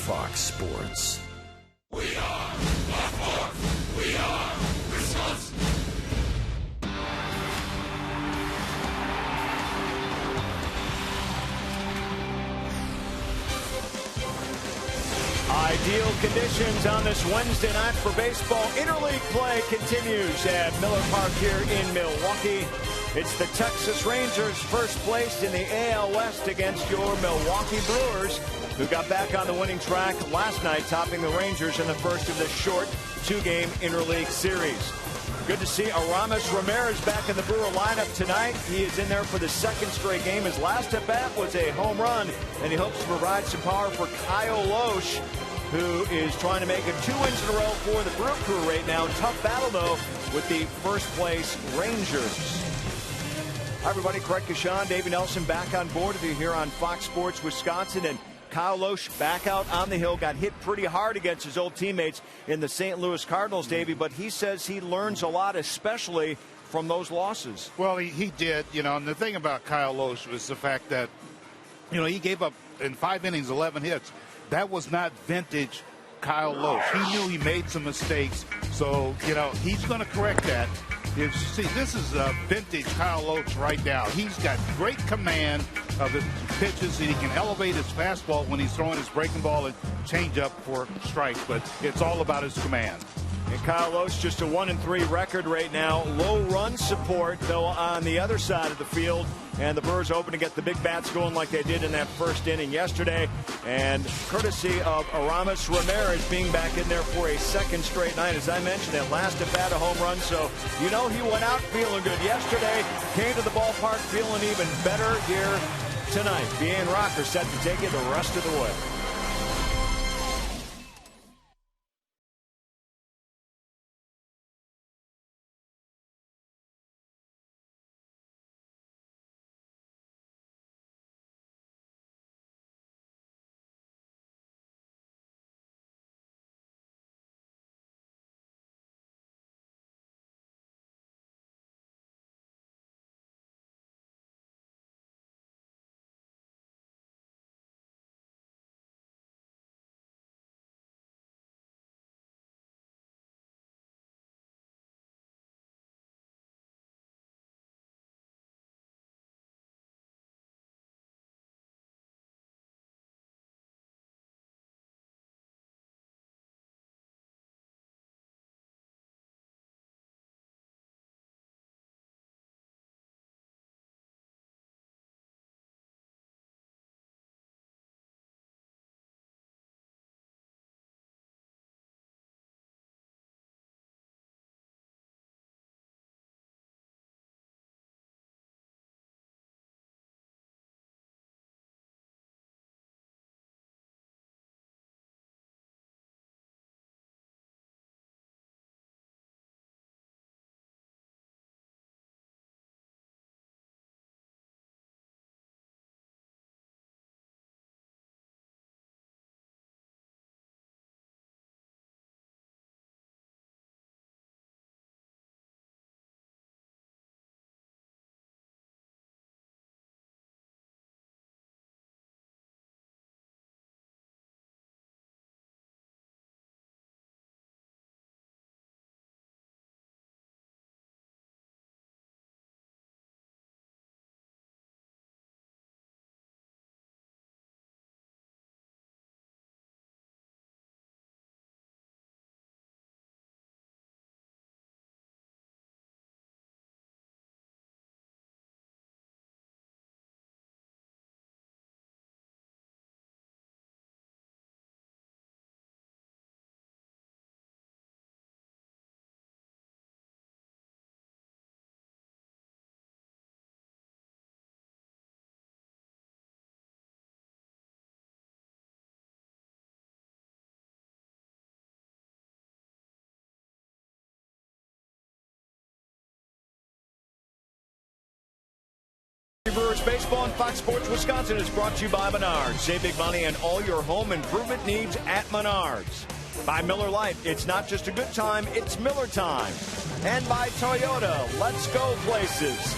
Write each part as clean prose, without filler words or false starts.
Fox Sports. We are Fox. We are Wisconsin. Ideal conditions on this Wednesday night for baseball. Interleague play continues at Miller Park here in Milwaukee. It's the Texas Rangers first place in the AL West against your Milwaukee Brewers, who got back on the winning track last night, topping the Rangers in the first of this short two-game interleague series. Good to see Aramis Ramirez back in the Brewer lineup tonight. He is in there for the second straight game. His last at-bat was a home run, and he hopes to provide some power for Kyle Loesch, who is trying to make it 2 wins in a row for the Brew Crew right now. Tough battle, though, with the first-place Rangers. Hi, everybody. Craig Kashan, Davey Nelson back on board with you here on Fox Sports Wisconsin. And Kyle Loesch back out on the hill, got hit pretty hard against his old teammates in the St. Louis Cardinals, Davey, but he says he learns a lot, especially from those losses. Well, he did, and the thing about Kyle Loesch was the fact that, he gave up in 5 innings, 11 hits. That was not vintage Kyle Loesch. He knew he made some mistakes, so, he's going to correct that. See, this is vintage Kyle Loesch right now. He's got great command of his pitches, and he can elevate his fastball when he's throwing his breaking ball and changeup for strikes, but it's all about his command. And Kyle Loesch just a 1-3 record right now. Low run support, though, on the other side of the field. And the Brewers hoping to get the big bats going like they did in that first inning yesterday. And courtesy of Aramis Ramirez being back in there for a second straight night. As I mentioned, that last at bat, a home run. So, he went out feeling good yesterday. Came to the ballpark feeling even better here tonight. BA and Rocker set to take it the rest of the way. Brewers baseball on Fox Sports Wisconsin is brought to you by Menards. Save big money on all your home improvement needs at Menards. By Miller Lite, it's not just a good time, it's Miller time. And by Toyota, let's go places.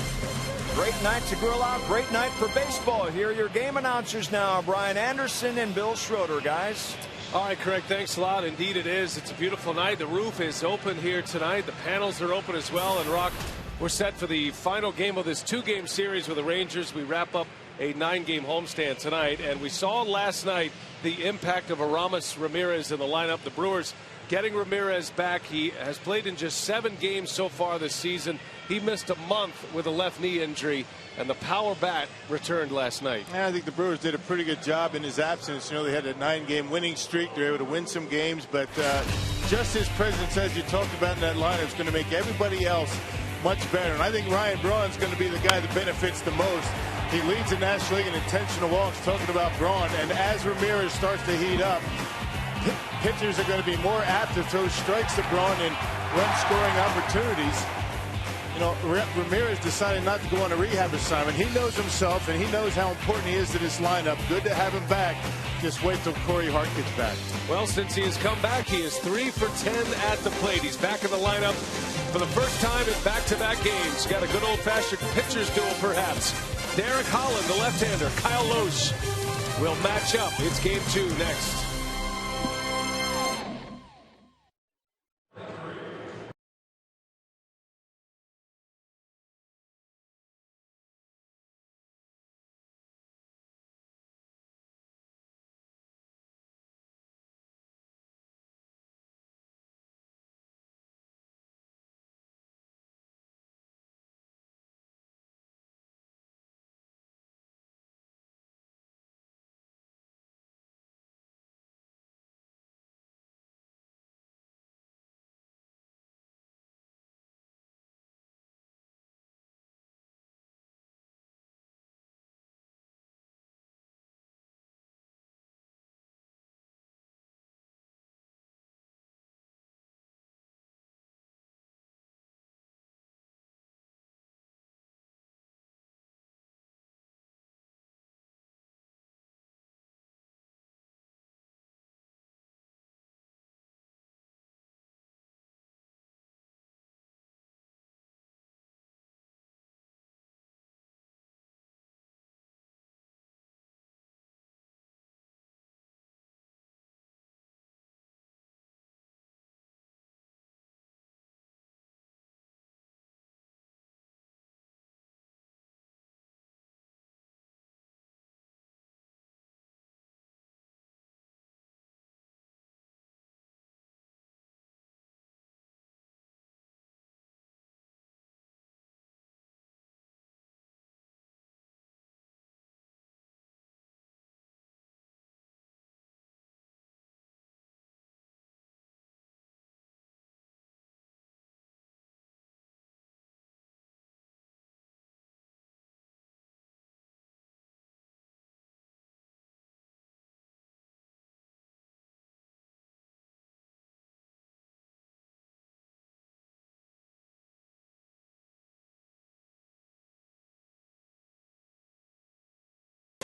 Great night to grill out, great night for baseball. Here are your game announcers now, Brian Anderson and Bill Schroeder, guys. All right, Craig, thanks a lot. Indeed it is. It's a beautiful night. The roof is open here tonight. The panels are open as well. And Rock, we're set for the final game of this 2-game series with the Rangers. We wrap up a 9-game homestand tonight. And we saw last night the impact of Aramis Ramirez in the lineup. The Brewers getting Ramirez back. He has played in just 7 games so far this season. He missed a month with a left knee injury, and the power bat returned last night. And I think the Brewers did a pretty good job in his absence. You know, they had a 9-game winning streak. They were able to win some games, but just his presence, as you talked about in that lineup, is going to make everybody else much better. And I think Ryan Braun's going to be the guy that benefits the most. He leads the National League in intentional walks, talking about Braun. And as Ramirez starts to heat up, pitchers are going to be more apt to throw strikes to Braun and run-scoring opportunities. You know, Ramirez decided not to go on a rehab assignment. He knows himself, and he knows how important he is to this lineup. Good to have him back. Just wait till Corey Hart gets back. Well, since he has come back, he is 3 for 10 at the plate. He's back in the lineup for the first time in back-to-back games. Got a good old-fashioned pitcher's duel, perhaps. Derek Holland, the left-hander. Kyle Loesch will match up. It's game 2 next.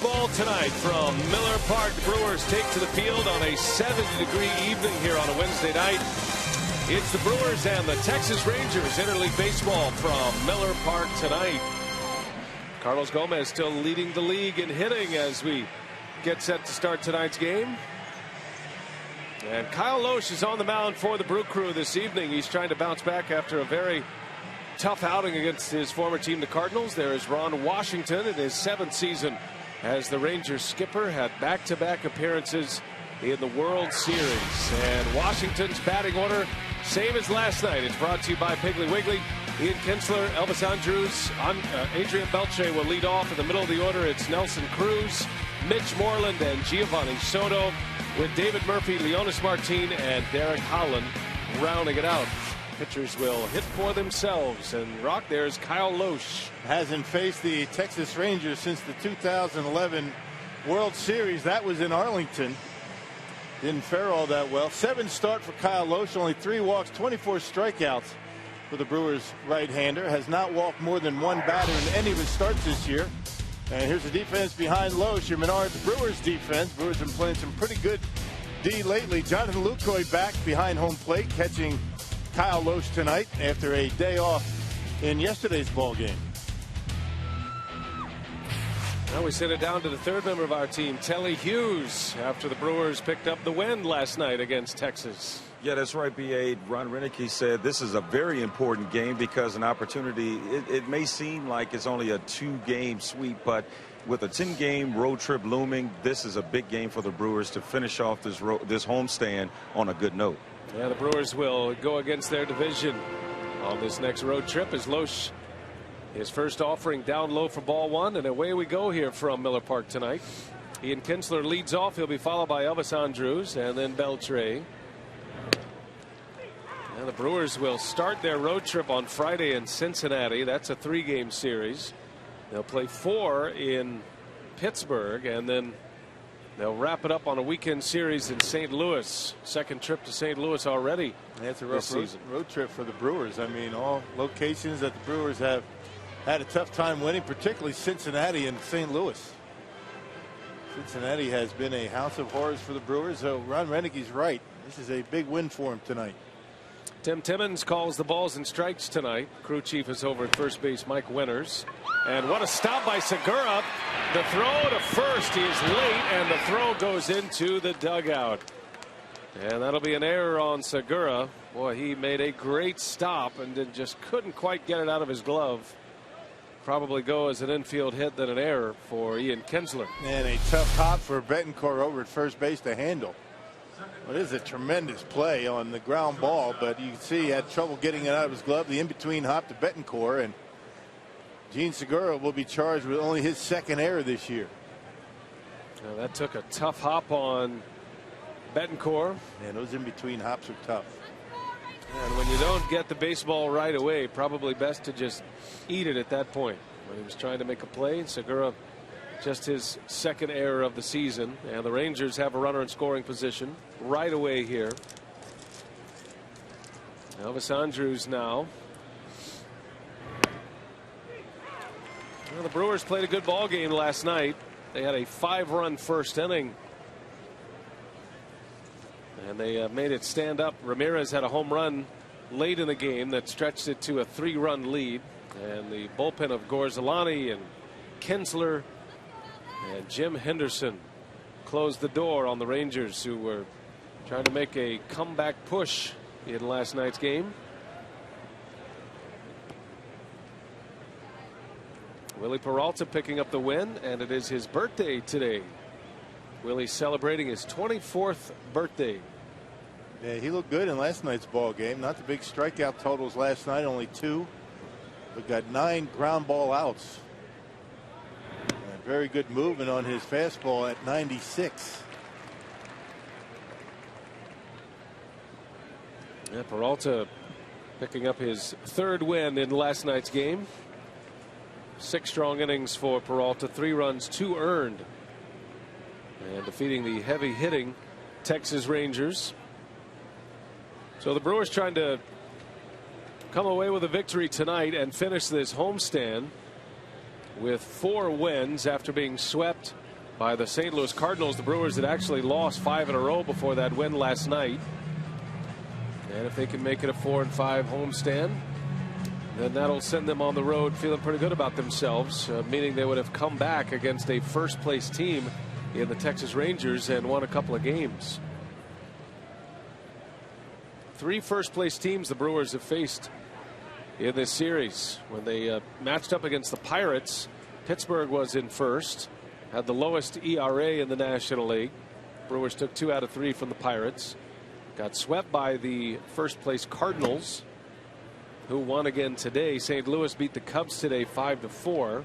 Ball tonight from Miller Park. The Brewers take to the field on a 70-degree evening here on a Wednesday night. It's the Brewers and the Texas Rangers interleague baseball from Miller Park tonight. Carlos Gomez still leading the league in hitting as we get set to start tonight's game. And Kyle Loesch is on the mound for the Brew Crew this evening. He's trying to bounce back after a very tough outing against his former team, the Cardinals. There is Ron Washington in his 7th season as the Rangers skipper, had back-to-back appearances in the World Series. And Washington's batting order, same as last night. It's brought to you by Piggly Wiggly. Ian Kinsler, Elvis Andrews, Adrian Beltre will lead off. In the middle of the order, it's Nelson Cruz, Mitch Moreland, and Giovanni Soto, with David Murphy, Leonis Martin, and Derek Holland rounding it out. Pitchers will hit for themselves. And Rock, there's Kyle Loesch. Hasn't faced the Texas Rangers since the 2011 World Series. That was in Arlington. Didn't fare all that well. 7 start for Kyle Loesch, only 3 walks, 24 strikeouts for the Brewers right-hander. Has not walked more than 1 batter in any of his starts this year. And here's the defense behind Loesch. Your Menards Brewers defense. Brewers been playing some pretty good D lately. Jonathan Lucroy back behind home plate, catching Kyle Loesch tonight after a day off in yesterday's ball game. Now we send it down to the third member of our team, Telly Hughes, after the Brewers picked up the win last night against Texas. Yeah, that's right, B.A. Ron Renicky said this is a very important game because an opportunity, it may seem like it's only a 2-game sweep, but with a 10-game road trip looming, this is a big game for the Brewers to finish off this homestand on a good note. Yeah, the Brewers will go against their division on this next road trip as Loesch, his first offering down low for ball one, and away we go here from Miller Park tonight. Ian Kinsler leads off. He'll be followed by Elvis Andrus and then Beltre. And the Brewers will start their road trip on Friday in Cincinnati. That's a 3-game series. They'll play 4 in Pittsburgh, and then they'll wrap it up on a weekend series in St. Louis. Second trip to St. Louis already. That's a rough road trip for the Brewers. I mean, all locations that the Brewers have had a tough time winning, particularly Cincinnati and St. Louis. Cincinnati has been a house of horrors for the Brewers, so Ron Renicky's right. This is a big win for him tonight. Tim Timmons calls the balls and strikes tonight. Crew chief is over at first base, Mike Winters. And what a stop by Segura. The throw to first. He is late, and the throw goes into the dugout. And that'll be an error on Segura. Boy, he made a great stop and then just couldn't quite get it out of his glove. Probably go as an infield hit than an error for Ian Kinsler. And a tough hop for Betancourt over at first base to handle. Well, this is a tremendous play on the ground ball, but you can see he had trouble getting it out of his glove. The in-between hop to Betancourt, and Gene Segura will be charged with only his 2nd error this year. Now that took a tough hop on Betancourt. And those in-between hops are tough. And when you don't get the baseball right away, probably best to just eat it at that point. When he was trying to make a play, Segura just his 2nd error of the season, and the Rangers have a runner in scoring position right away here. Elvis Andrus now. Well, the Brewers played a good ball game last night. They had a 5-run first inning, and they made it stand up. Ramirez had a home run late in the game that stretched it to a 3-run lead, and the bullpen of Gorzolani and Kinsler and Jim Henderson closed the door on the Rangers, who were trying to make a comeback push in last night's game. Willie Peralta picking up the win, and it is his birthday today. Willie's celebrating his 24th birthday. Yeah, he looked good in last night's ball game. Not the big strikeout totals last night, only 2, but got 9 ground ball outs. Very good movement on his fastball at 96. Yeah, Peralta picking up his 3rd win in last night's game. 6 strong innings for Peralta, 3 runs, 2 earned, and defeating the heavy hitting Texas Rangers. So the Brewers trying to come away with a victory tonight and finish this homestand with 4 wins after being swept by the St. Louis Cardinals. The Brewers had actually lost 5 in a row before that win last night. And if they can make it a 4-5 homestand, then that'll send them on the road feeling pretty good about themselves, meaning they would have come back against a first-place team in the Texas Rangers and won a couple of games. 3 first-place teams the Brewers have faced in this series. When they matched up against the Pirates, Pittsburgh was in first, had the lowest ERA in the National League. Brewers took 2 out of 3 from the Pirates, got swept by the first place Cardinals, who won again today. St. Louis beat the Cubs today 5-4.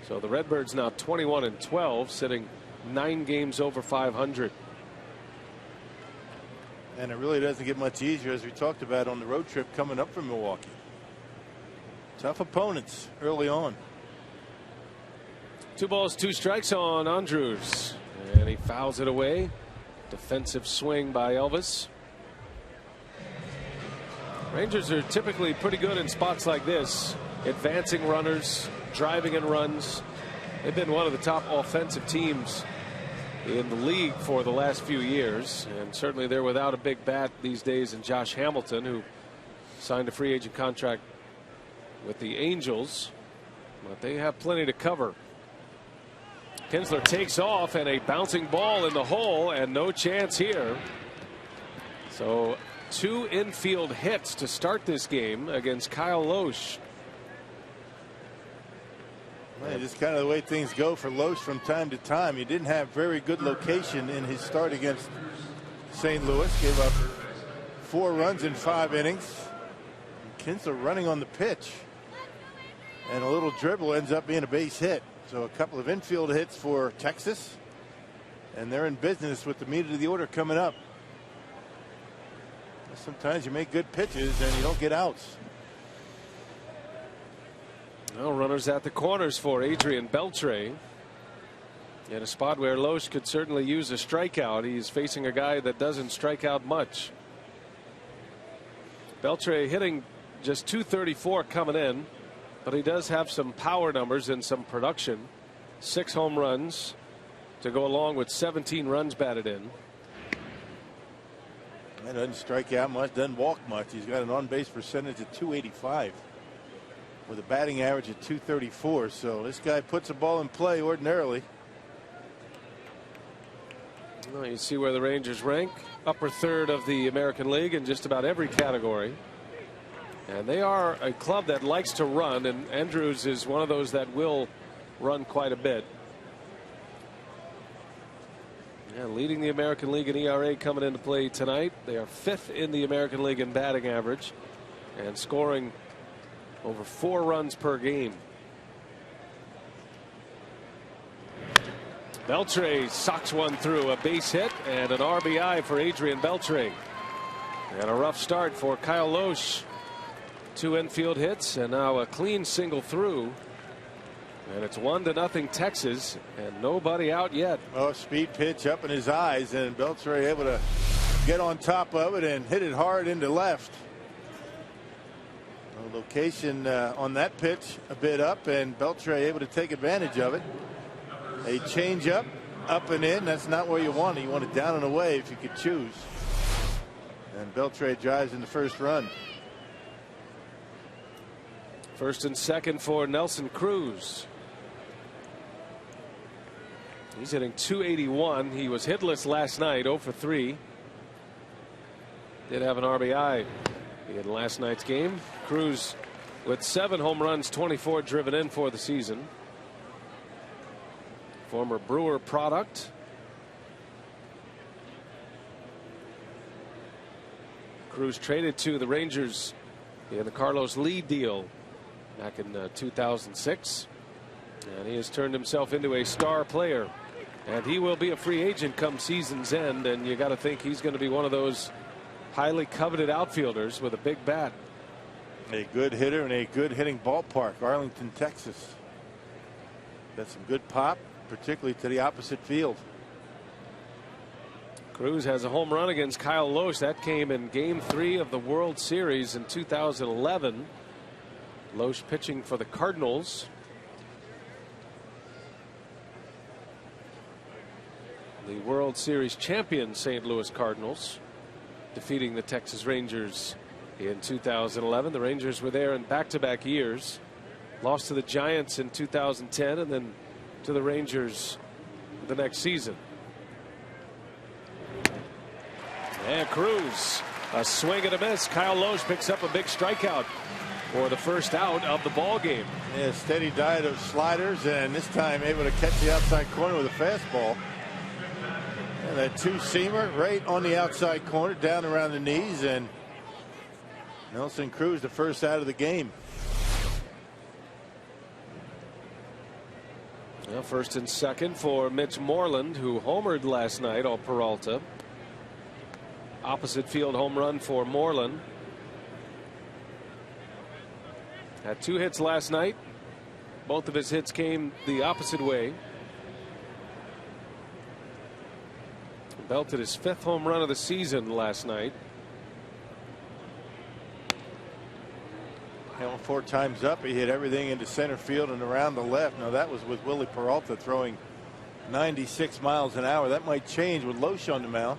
So the Redbirds now 21-12, sitting 9 games over 500. And it really doesn't get much easier, as we talked about on the road trip coming up from Milwaukee. Tough opponents early on. 2 balls, 2 strikes on Andrus, and he fouls it away. Defensive swing by Elvis. Rangers are typically pretty good in spots like this, advancing runners, driving in runs. They've been one of the top offensive teams in the league for the last few years, and certainly they're without a big bat these days in Josh Hamilton, who signed a free agent contract with the Angels, but they have plenty to cover. Kinsler takes off, and a bouncing ball in the hole, and no chance here. So 2 infield hits to start this game against Kyle Lohse. Man, just kind of the way things go for Lohse from time to time. He didn't have very good location in his start against St. Louis. Gave up 4 runs in 5 innings. Kinsler running on the pitch, and a little dribble ends up being a base hit. So a couple of infield hits for Texas, and they're in business with the meat of the order coming up. Sometimes you make good pitches and you don't get outs. Well, runners at the corners for Adrian Beltre. In a spot where Lohse could certainly use a strikeout. He's facing a guy that doesn't strike out much. Beltre hitting just .234 coming in, but he does have some power numbers and some production. 6 home runs to go along with 17 runs batted in. He doesn't strike out much, doesn't walk much. He's got an on-base percentage of .285 with a batting average of .234. So this guy puts a ball in play ordinarily. Well, you see where the Rangers rank. Upper third of the American League in just about every category. And they are a club that likes to run, and Andrews is one of those that will run quite a bit. Yeah, leading the American League in ERA coming into play tonight. They are 5th in the American League in batting average and scoring over 4 runs per game. Beltre socks one through, a base hit and an RBI for Adrian Beltre. And a rough start for Kyle Lohse. 2 infield hits and now a clean single through. And it's 1-0 Texas, and nobody out yet. Oh, speed pitch up in his eyes, and Beltre able to get on top of it and hit it hard into left. Location on that pitch a bit up, and Beltre able to take advantage of it. A changeup up and in. That's not where you want it. You want it down and away if you could choose. And Beltre drives in the first run. First and second for Nelson Cruz. He's hitting .281. He was hitless last night, 0 for 3. Did have an RBI in last night's game. Cruz with 7 home runs, 24 driven in for the season. Former Brewer product. Cruz traded to the Rangers in the Carlos Lee deal back in 2006. And he has turned himself into a star player. And he will be a free agent come season's end. And you got to think he's going to be one of those highly coveted outfielders with a big bat. A good hitter and a good hitting ballpark, Arlington, Texas. Got some good pop, particularly to the opposite field. Cruz has a home run against Kyle Lohse. That came in Game 3 of the World Series in 2011. Lohse pitching for the Cardinals. The World Series champion St. Louis Cardinals defeating the Texas Rangers in 2011. The Rangers were there in back-to-back years. Lost to the Giants in 2010 and then to the Rangers the next season. And Cruz, a swing and a miss. Kyle Lohse picks up a big strikeout for the first out of the ball game. Yeah, steady diet of sliders, and this time able to catch the outside corner with a fastball. And that 2-seamer right on the outside corner, down around the knees, and Nelson Cruz the first out of the game. Well, first and second for Mitch Moreland, who homered last night on Peralta. Opposite field home run for Moreland. Had 2 hits last night. Both of his hits came the opposite way. Belted his 5th home run of the season last night. And 4 times up, he hit everything into center field and around the left. Now that was with Willie Peralta throwing 96 miles an hour. That might change with Lohse on the mound.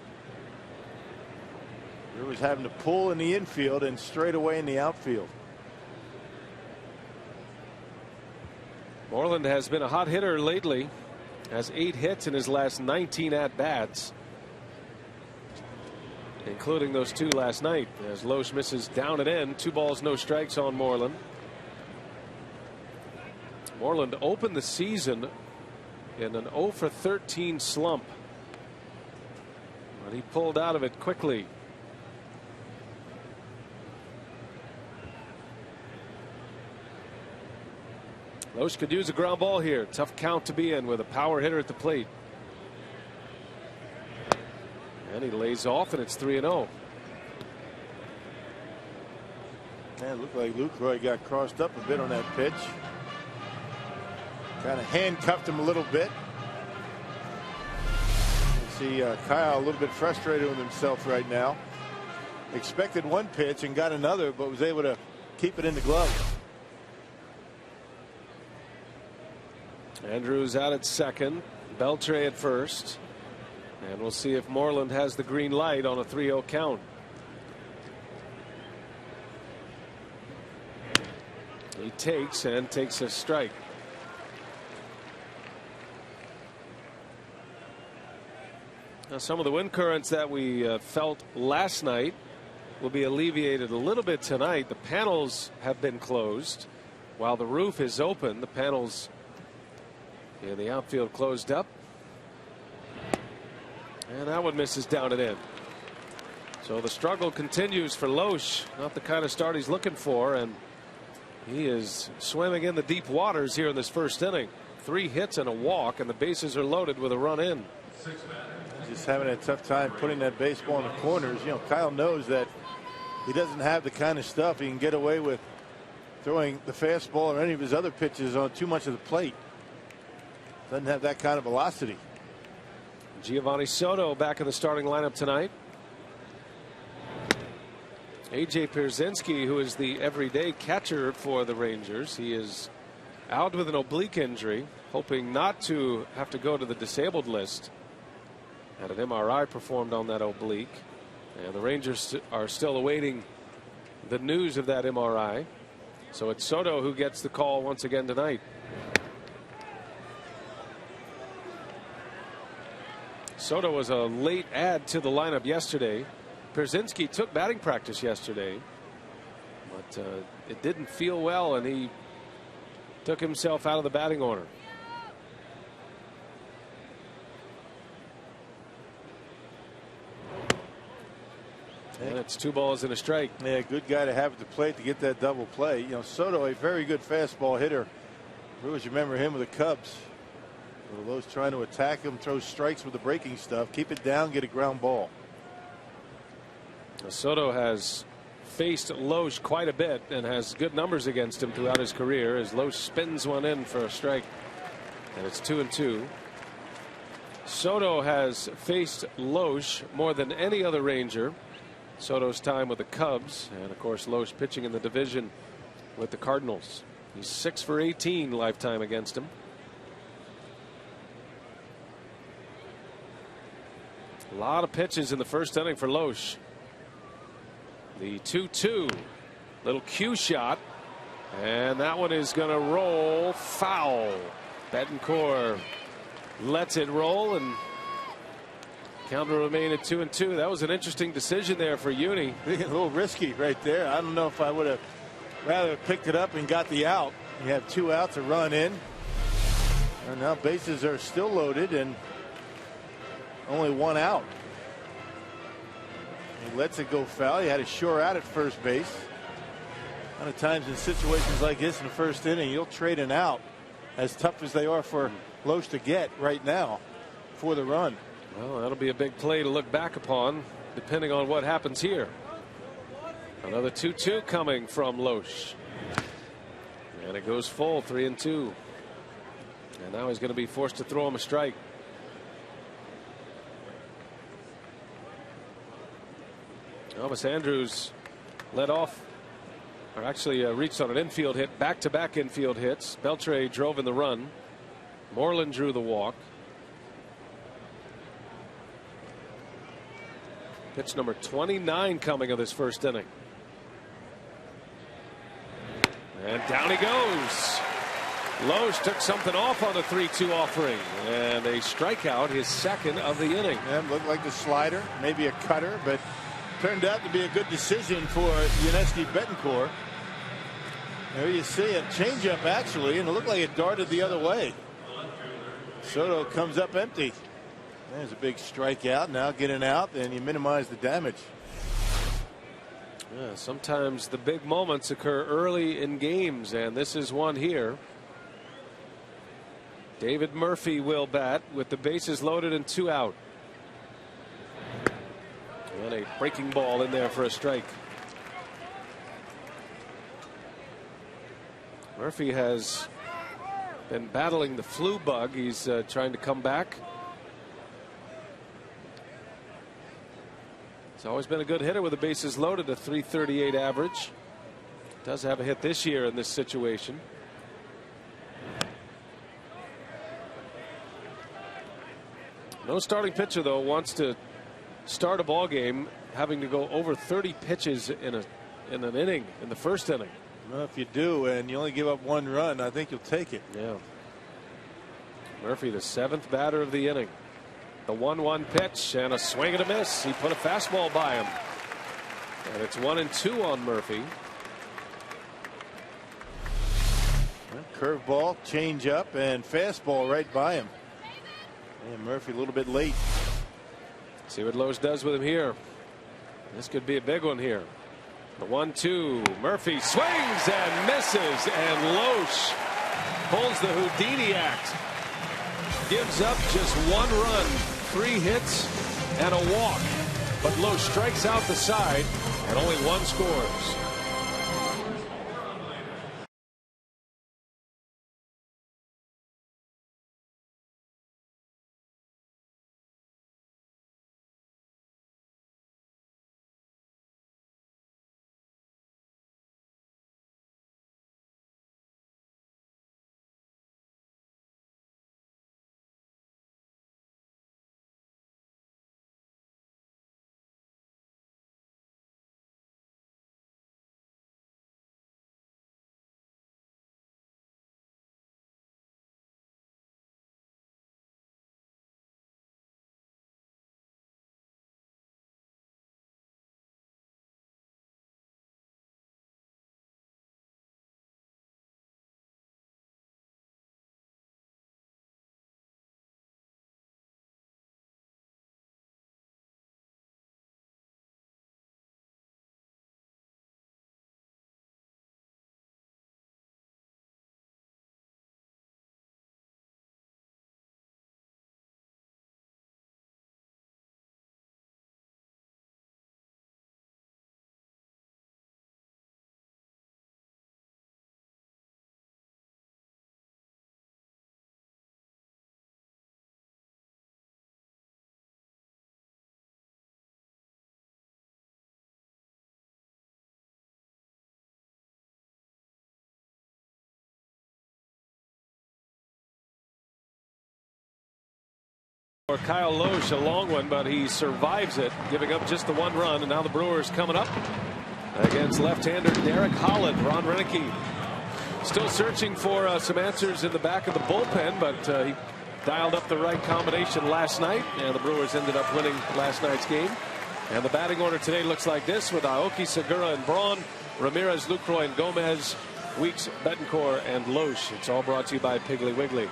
He was having to pull in the infield and straight away in the outfield. Moreland has been a hot hitter lately, Has 8 hits in his last 19 at-bats, including those 2 last night, as Loesch misses down and in. 2 balls, no strikes on Moreland. Moreland opened the season in an 0 for 13 slump, but he pulled out of it quickly. Loesch could use a ground ball here. Tough count to be in with a power hitter at the plate. And he lays off, and it's 3-0. Yeah, it looked like Lucroy got crossed up a bit on that pitch. Kind of handcuffed him a little bit. You see Kyle a little bit frustrated with himself right now. Expected one pitch and got another, but was able to keep it in the glove. Andrews out at second, Beltre at first, and we'll see if Moreland has the green light on a 3-0 count. He takes a strike. Now, some of the wind currents that we felt last night will be alleviated a little bit tonight. The panels have been closed while the roof is open. The panels in the outfield closed up, and that one misses down and in. So the struggle continues for Loesch. Not the kind of start he's looking for, and he is swimming in the deep waters here in this first inning. 3 hits and a walk, and the bases are loaded with a run in. Just having a tough time putting that baseball in the corners. You know, Kyle knows that he doesn't have the kind of stuff he can get away with throwing the fastball or any of his other pitches on too much of the plate. Doesn't have that kind of velocity. Giovanni Soto back in the starting lineup tonight. A.J. Pierzynski, who is the everyday catcher for the Rangers, he is out with an oblique injury, hoping not to have to go to the disabled list. Had an MRI performed on that oblique, and the Rangers are still awaiting the news of that MRI. So it's Soto who gets the call once again tonight. Soto was a late add to the lineup yesterday. Pierzynski took batting practice yesterday, but it didn't feel well, and he took himself out of the batting order. And it's 2 balls and a strike. Yeah, good guy to have at the plate to get that double play. You know, Soto, a very good fastball hitter. Brewers remember him with the Cubs. Loesch trying to attack him, throw strikes with the breaking stuff, keep it down, get a ground ball. Soto has faced Loesch quite a bit and has good numbers against him throughout his career, as Loesch spins one in for a strike, and it's 2-2. Soto has faced Loesch more than any other Ranger. Soto's time with the Cubs, and of course Loesch pitching in the division with the Cardinals. He's 6 for 18 lifetime against him. A lot of pitches in the first inning for Loesch. The 2-2, little cue shot, and that one is going to roll foul. Betancourt lets it roll, and count will remain at 2-2. That was an interesting decision there for Uni. A little risky right there. I don't know if I would have rather picked it up and got the out. You have 2 outs, a run in, and now bases are still loaded and only 1 out. He lets it go foul. He had a sure out at first base. A lot of times in situations like this in the first inning, you'll trade an out, as tough as they are for Loesch to get right now, for the run. Well, that'll be a big play to look back upon, depending on what happens here. Another 2-2 coming from Loesch. And it goes full, 3-2. And now he's going to be forced to throw him a strike. Elvis Andrews led off, or actually reached on an infield hit, back-to-back infield hits. Beltre drove in the run. Moreland drew the walk. Pitch number 29 coming of this first inning. And down he goes. Loesch took something off on the 3-2 offering, and a strikeout, his second of the inning. Yeah, looked like a slider, maybe a cutter, but turned out to be a good decision for Yuniesky Betancourt. There you see it, changeup actually, and it looked like it darted the other way. Soto comes up empty. There's a big strikeout. Now getting out, and you minimize the damage. Yeah, sometimes the big moments occur early in games, and this is one here. David Murphy will bat with the bases loaded and 2 out. And a breaking ball in there for a strike. Murphy has been battling the flu bug. He's trying to come back. He's always been a good hitter with the bases loaded, a .338 average. Does have a hit this year in this situation. No starting pitcher, though, wants to start a ball game having to go over 30 pitches in an inning, in the first inning. Well, if you do and you only give up 1 run, I think you'll take it. Yeah. Murphy, the 7th batter of the inning. The 1-1 pitch and a swing and a miss. He put a fastball by him. And it's 1-2 on Murphy. Curveball, changeup, and fastball right by him. And Murphy a little bit late. See what Loesch does with him here. This could be a big one here. The 1-2. Murphy swings and misses, and Loesch pulls the Houdini act. Gives up just 1 run, 3 hits, and a walk. But Loesch strikes out the side, and only 1 scores. For Kyle Loesch, a long one, but he survives it, giving up just the 1 run. And now the Brewers coming up against left-hander Derek Holland. Ron Renicky still searching for some answers in the back of the bullpen, but he dialed up the right combination last night, and the Brewers ended up winning last night's game. And the batting order today looks like this, with Aoki, Segura, and Braun, Ramirez, Lucroy, and Gomez, Weeks, Betancourt, and Loesch. It's all brought to you by Piggly Wiggly.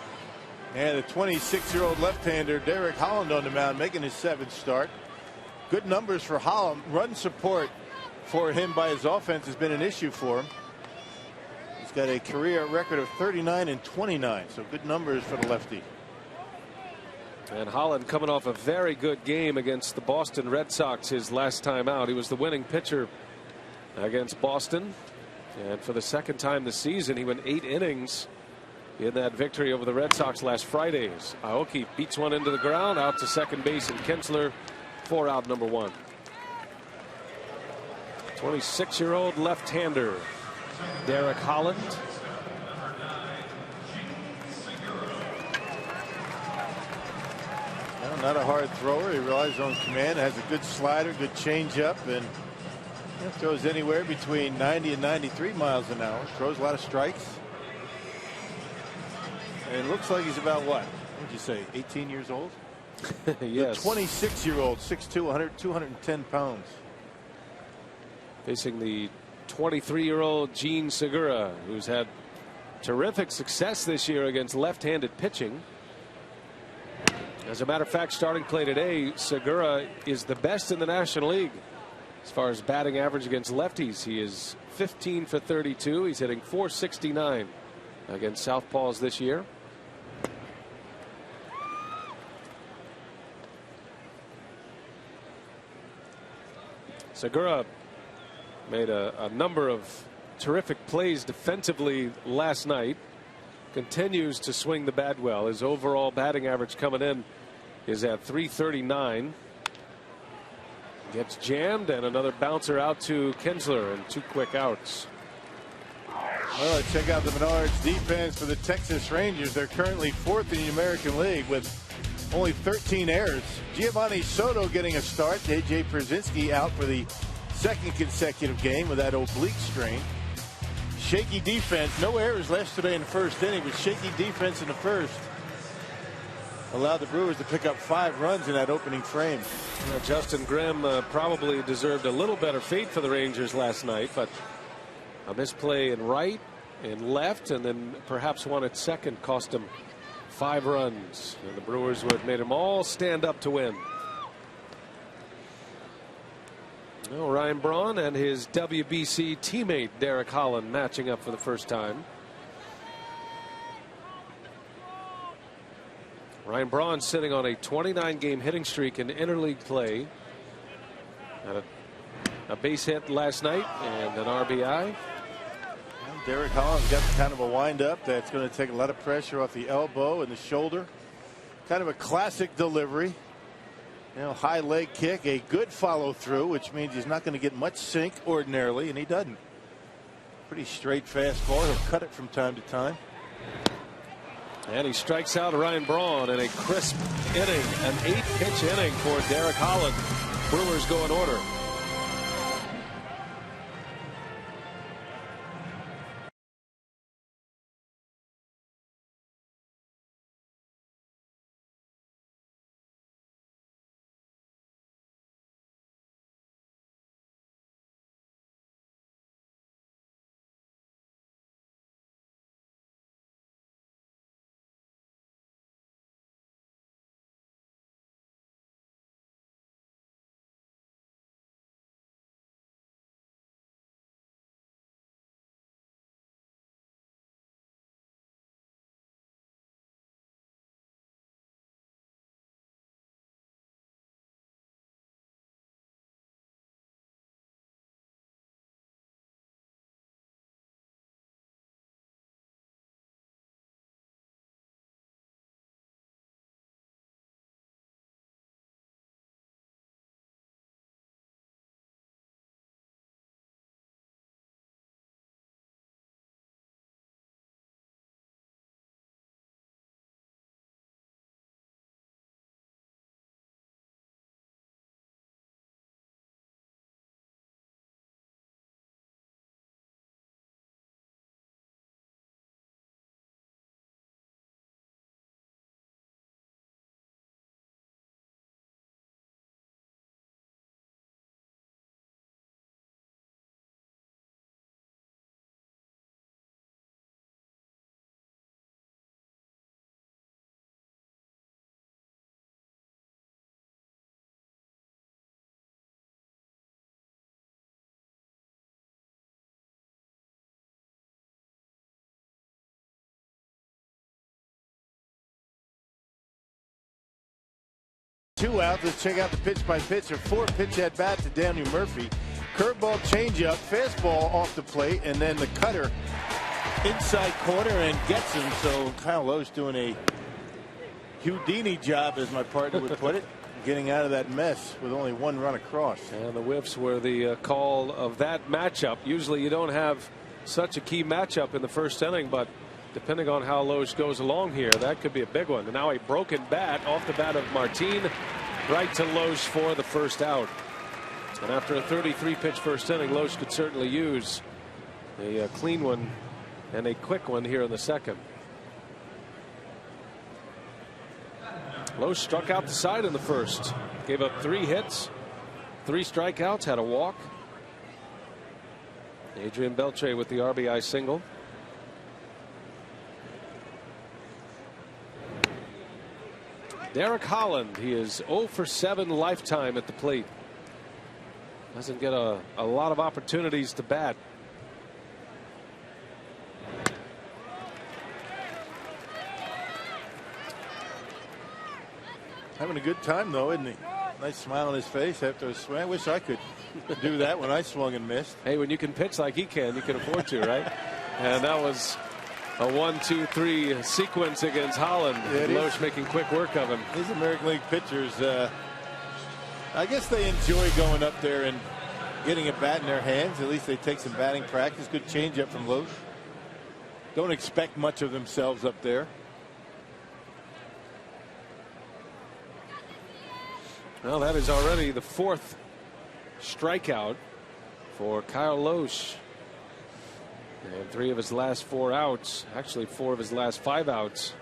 And the 26-year-old left-hander Derek Holland on the mound, making his 7th start. Good numbers for Holland. Run support for him by his offense has been an issue for him. He's got a career record of 39 and 29, so good numbers for the lefty. And Holland coming off a very good game against the Boston Red Sox his last time out. He was the winning pitcher against Boston, and for the 2nd time this season he went 8 innings in that victory over the Red Sox last Friday. Aoki beats one into the ground, out to second base, and Kinsler for out number 1. 26-year-old left-hander Derek Holland. Well, not a hard thrower. He relies on command. Has a good slider, good changeup, and throws anywhere between 90 and 93 miles an hour. Throws a lot of strikes. And it looks like he's about what? What did you say? 18 years old? Yes. The 26-year-old, 6'2", 210 pounds. Facing the 23-year-old Gene Segura, who's had terrific success this year against left-handed pitching. As a matter of fact, starting play today, Segura is the best in the National League as far as batting average against lefties. He is 15 for 32. He's hitting .469 against southpaws this year. Segura made a number of terrific plays defensively last night. Continues to swing the bat well. His overall batting average coming in is at .339. Gets jammed, and another bouncer out to Kinsler, and 2 quick outs. Well, let's check out the Menards defense for the Texas Rangers. They're currently 4th in the American League with only 13 errors. Giovanni Soto getting a start. AJ Pierzynski out for the 2nd consecutive game with that oblique strain. Shaky defense. No errors yesterday in the 1st inning, but shaky defense in the 1st. Allowed the Brewers to pick up 5 runs in that opening frame. Justin Grimm probably deserved a little better fate for the Rangers last night, but a misplay in right and left, and then perhaps one at second cost him 5 runs. And the Brewers would have made them all stand up to win. Well, Ryan Braun and his WBC teammate Derek Holland matching up for the first time. Ryan Braun sitting on a 29-game hitting streak in interleague play. Had a base hit last night and an RBI. Derek Holland's got kind of a wind-up that's going to take a lot of pressure off the elbow and the shoulder. Kind of a classic delivery. You know, high leg kick, a good follow through, which means he's not going to get much sink ordinarily, and he doesn't. Pretty straight fastball. He'll cut it from time to time. And he strikes out Ryan Braun in a crisp inning, an 8-pitch inning for Derek Holland. Brewers go in order. Two out. Let's check out the pitch by pitch. A 4-pitch at bat to Daniel Murphy. Curveball, changeup, fastball off the plate, and then the cutter inside corner and gets him. So Kyle Loesch doing a Houdini job, as my partner would put it, getting out of that mess with only 1 run across. And the whiffs were the call of that matchup. Usually you don't have such a key matchup in the first inning, but depending on how Loesch goes along here, that could be a big one. And now a broken bat off the bat of Martin, right to Loesch for the first out. And after a 33-pitch first inning, Loesch could certainly use a clean one and a quick one here in the second. Lowe struck out the side in the first. Gave up 3 hits, 3 strikeouts, had a walk. Adrian Beltre with the RBI single. Derek Holland, he is 0 for 7 lifetime at the plate. Doesn't get a lot of opportunities to bat. Having a good time though, isn't he? Nice smile on his face after a swing. I wish I could do that when I swung and missed. Hey, when you can pitch like he can, you can afford to, right? And that was a 1-2-3 sequence against Holland. Yeah, Loesch making quick work of him. These American League pitchers, I guess they enjoy going up there and getting a bat in their hands. At least they take some batting practice. Good changeup from Loesch. Don't expect much of themselves up there. Well, that is already the 4th strikeout for Kyle Loesch. And 3 of his last 4 outs, actually 4 of his last 5 outs.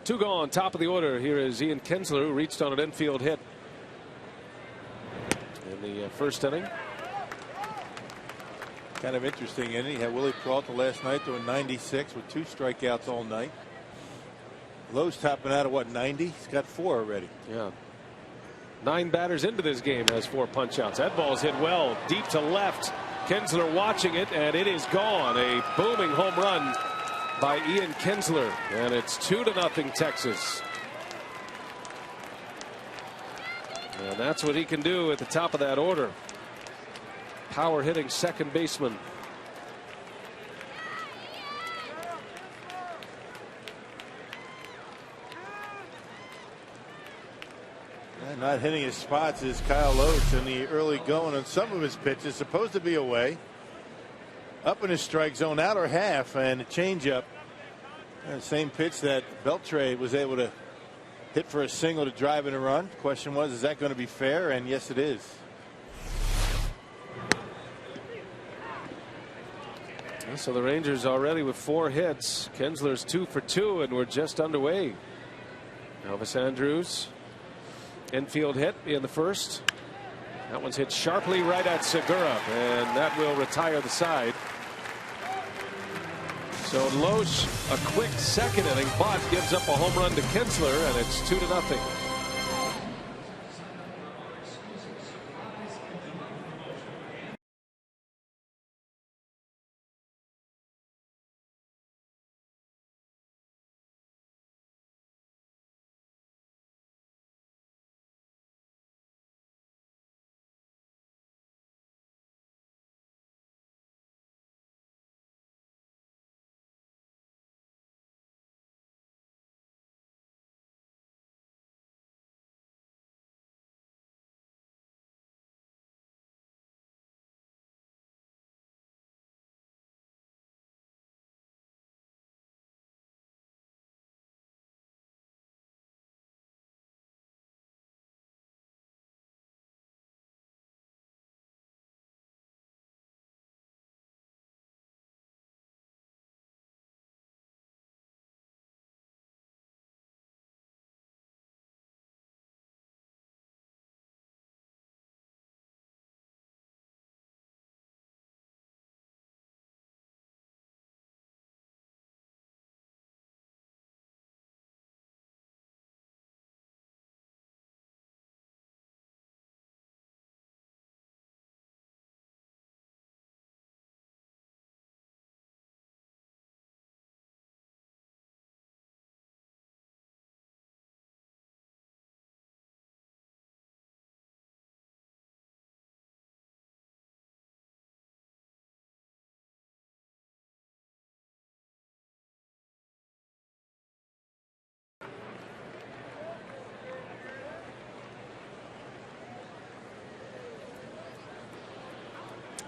2 gone, top of the order. Here is Ian Kinsler, who reached on an infield hit in the first inning. Kind of interesting inning. He had Willie Peralta last night doing 96 with 2 strikeouts all night. Lowe's topping out at what, 90? He's got 4 already. Yeah. 9 batters into this game has 4 punch outs. That ball's hit well deep to left. Kinsler watching it, and it is gone. A booming home run by Ian Kinsler, and it's 2-0 Texas. And that's what he can do at the top of that order. Power hitting second baseman. Not hitting his spots is Kyle Loesch in the early going on some of his pitches. Supposed to be away. Up in his strike zone, outer half, and a changeup. Same pitch that Beltre was able to hit for a single to drive in a run. Question was, is that going to be fair? And yes, it is. So the Rangers already with 4 hits. Kinsler's 2 for 2, and we're just underway. Elvis Andrus. Infield hit in the first. That one's hit sharply right at Segura, and that will retire the side. So Loesch a quick second inning, but gives up a home run to Kinsler, and it's 2-0.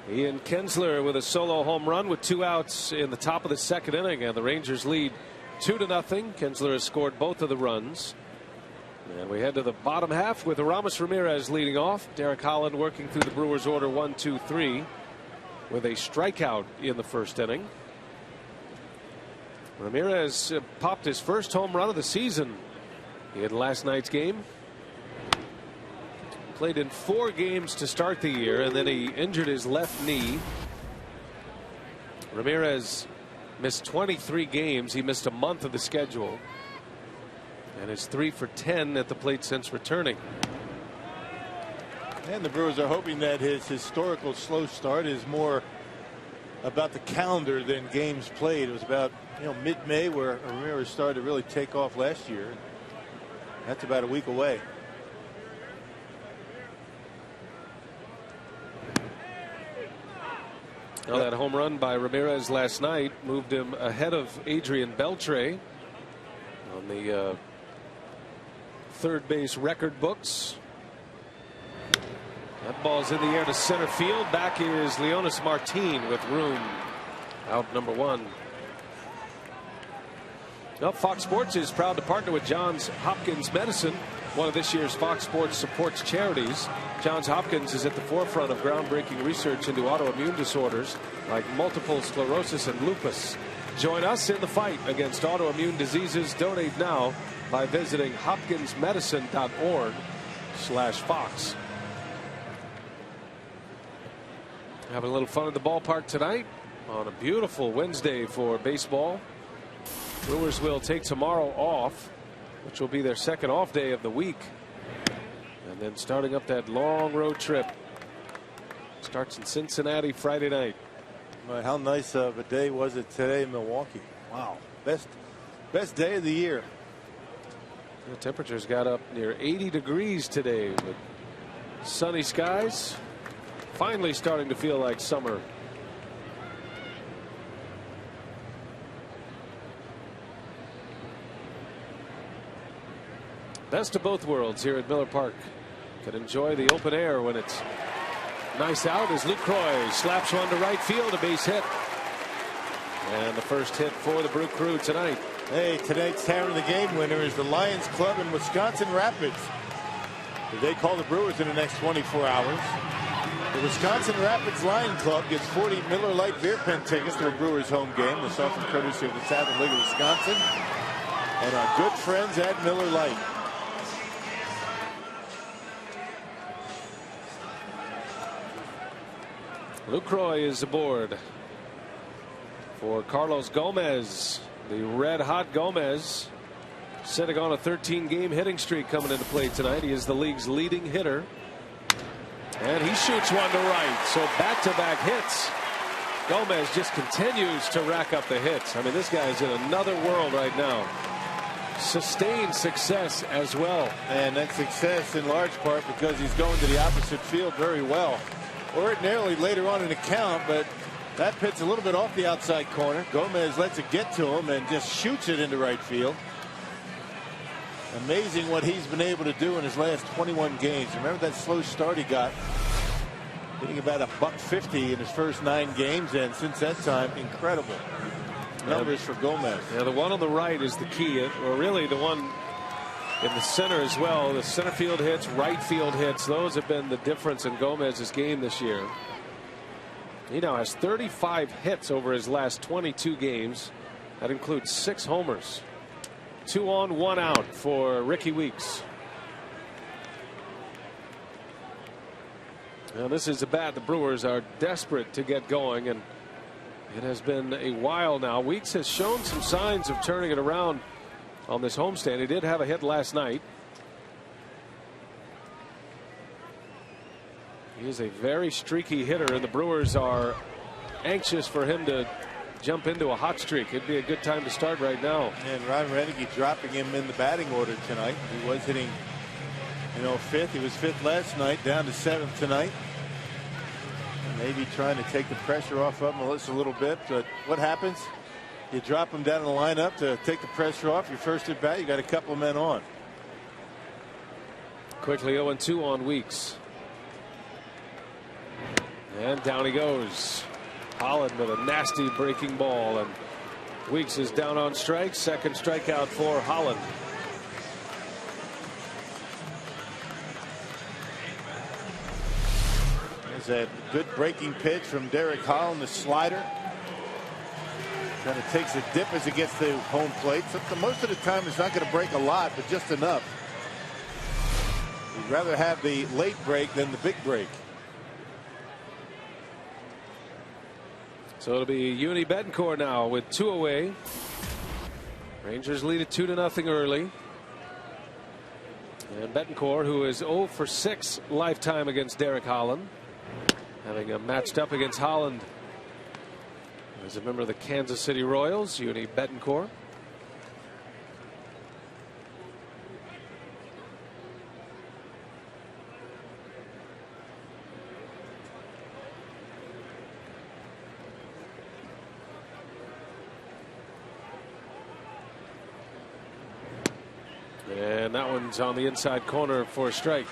Ian Kinsler with a solo home run with 2 outs in the top of the second inning, and the Rangers lead 2-0. Kinsler has scored both of the runs. And we head to the bottom half with Aramis Ramirez leading off. Derek Holland working through the Brewers order 1-2-3 with a strikeout in the first inning. Ramirez popped his first home run of the season in last night's game. Played in 4 games to start the year, and then he injured his left knee. Ramirez missed 23 games. He missed a month of the schedule, and is 3 for 10 at the plate since returning. And the Brewers are hoping that his historical slow start is more about the calendar than games played. It was about mid-May where Ramirez started to really take off last year. That's about a week away. Now that home run by Ramirez last night moved him ahead of Adrian Beltre on the third base record books. That ball's in the air to center field. Back is Leonis Martin with room. Out number 1. Well, Fox Sports is proud to partner with Johns Hopkins Medicine, one of this year's Fox Sports supports charities. Johns Hopkins is at the forefront of groundbreaking research into autoimmune disorders like multiple sclerosis and lupus. Join us in the fight against autoimmune diseases. Donate now by visiting hopkinsmedicine.org/Fox. Having a little fun at the ballpark tonight on a beautiful Wednesday for baseball. Brewers will take tomorrow off, which will be their second off day of the week. And then starting up that long road trip. Starts in Cincinnati Friday night. Well, how nice of a day was it today in Milwaukee? Wow. Best day of the year. The temperatures got up near 80 degrees today with sunny skies. Finally starting to feel like summer. Best of both worlds here at Miller Park. Can enjoy the open air when it's nice out as Lucroy slaps one to right field, a base hit. And the first hit for the Brew Crew tonight. Hey, tonight's town of the game winner is the Lions Club in Wisconsin Rapids. They call the Brewers in the next 24 hours. The Wisconsin Rapids Lion Club gets 40 Miller Lite beer pen tickets to a Brewers home game. This often courtesy of the Southern League of Wisconsin and our good friends at Miller Lite. Lucroy is aboard for Carlos Gomez. The red hot Gomez sitting on a 13-game hitting streak coming into play tonight. He is the league's leading hitter. And he shoots one to right. So back-to-back hits. Gomez just continues to rack up the hits. I mean, this guy is in another world right now. Sustained success as well. And that success in large part because he's going to the opposite field very well. Ordinarily later on in the count, but that pitch a little bit off the outside corner. Gomez lets it get to him and just shoots it into right field. Amazing what he's been able to do in his last 21 games. Remember that slow start he got, hitting about $150 in his first 9 games, and since that time, incredible numbers for Gomez. Yeah, the one on the right is the key, or really the one in the center as well. The center field hits, right field hits, those have been the difference in Gomez's game this year. He now has 35 hits over his last 22 games. That includes 6 homers. 2 on, 1 out for Ricky Weeks. Now this is a bat the Brewers are desperate to get going, and it has been a while now. Weeks has shown some signs of turning it around on this homestand. He did have a hit last night. He is a very streaky hitter, and the Brewers are anxious for him to jump into a hot streak. It'd be a good time to start right now. And Ron Rennicky dropping him in the batting order tonight. He was hitting, 5th. He was 5th last night, down to 7th tonight. Maybe trying to take the pressure off of Melissa a little bit, but what happens? You drop him down in the lineup to take the pressure off. Your first at bat, you got a couple of men on. Quickly 0-2 on Weeks. And down he goes. Holland with a nasty breaking ball, and Weeks is down on strikes. Second strikeout for Holland. There's a good breaking pitch from Derek Holland, the slider. Kind of takes a dip as it gets to home plate. So most of the time it's not going to break a lot, but just enough. You'd rather have the late break than the big break. So it'll be Uni Betancourt now with 2 away. Rangers lead it 2-0 early. And Betancourt, who is 0 for 6 lifetime against Derek Holland, having matched up against Holland as a member of the Kansas City Royals. Uni Betancourt. And that one's on the inside corner for a strike.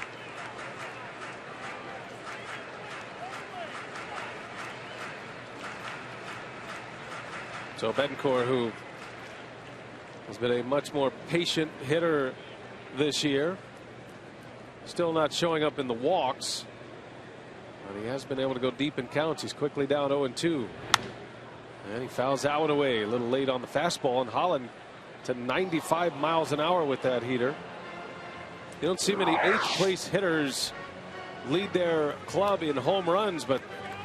So Betancourt, who has been a much more patient hitter this year, still not showing up in the walks, but he has been able to go deep in counts. He's quickly down 0-2. And he fouls that one away a little late on the fastball, and Holland to 95 miles an hour with that heater. You don't see many 8th place hitters lead their club in home runs, but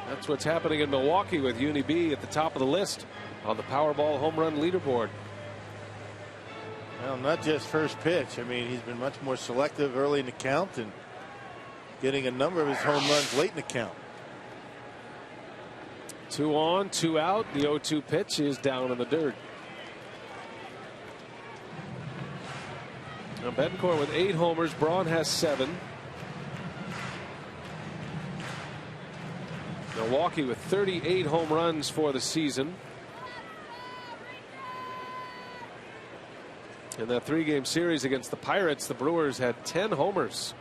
that's what's happening in Milwaukee with Uni B at the top of the list on the Powerball home run leaderboard. Well, not just first pitch. I mean, he's been much more selective early in the count and getting a number of his home runs late in the count. 2 on, 2 out. The 0-2 pitch is down in the dirt. Now Betancourt with 8 homers. Braun has 7. Milwaukee with 38 home runs for the season. In that 3-game series against the Pirates, the Brewers had 10 homers,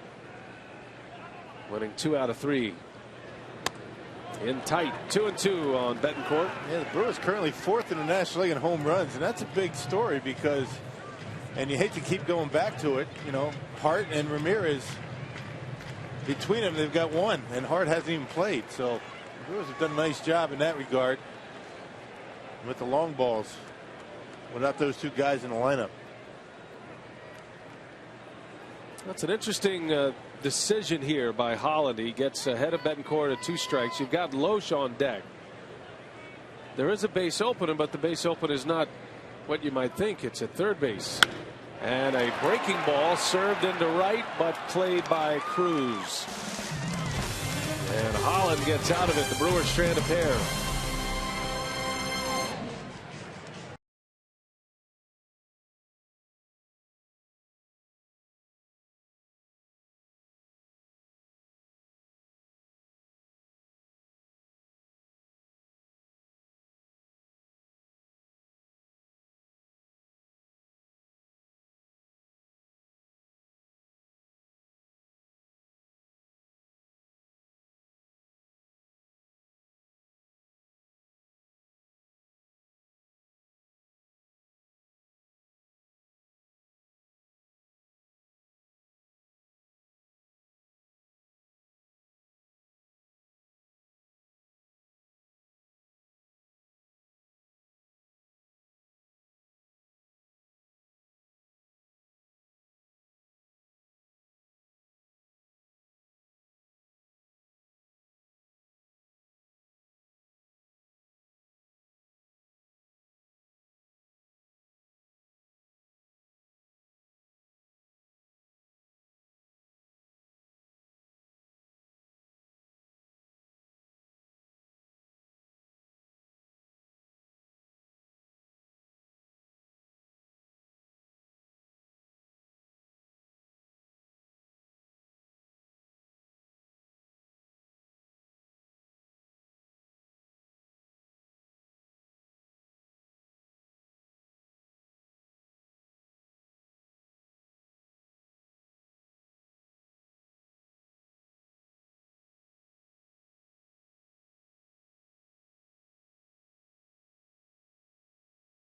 winning 2 out of 3. In tight, 2-2 on Betancourt. Yeah, the Brewers currently 4th in the National League in home runs, and that's a big story because, and you hate to keep going back to it, you know, Hart and Ramirez, between them they've got 1, and Hart hasn't even played. So the Brewers have done a nice job in that regard with the long balls without those 2 guys in the lineup. That's an interesting decision here by Holland. He gets ahead of Betancourt at 2 strikes. You've got Loesch on deck. There is a base opener, but the base open is not what you might think. It's at third base. And a breaking ball served into right, but played by Cruz. And Holland gets out of it. The Brewers strand a pair.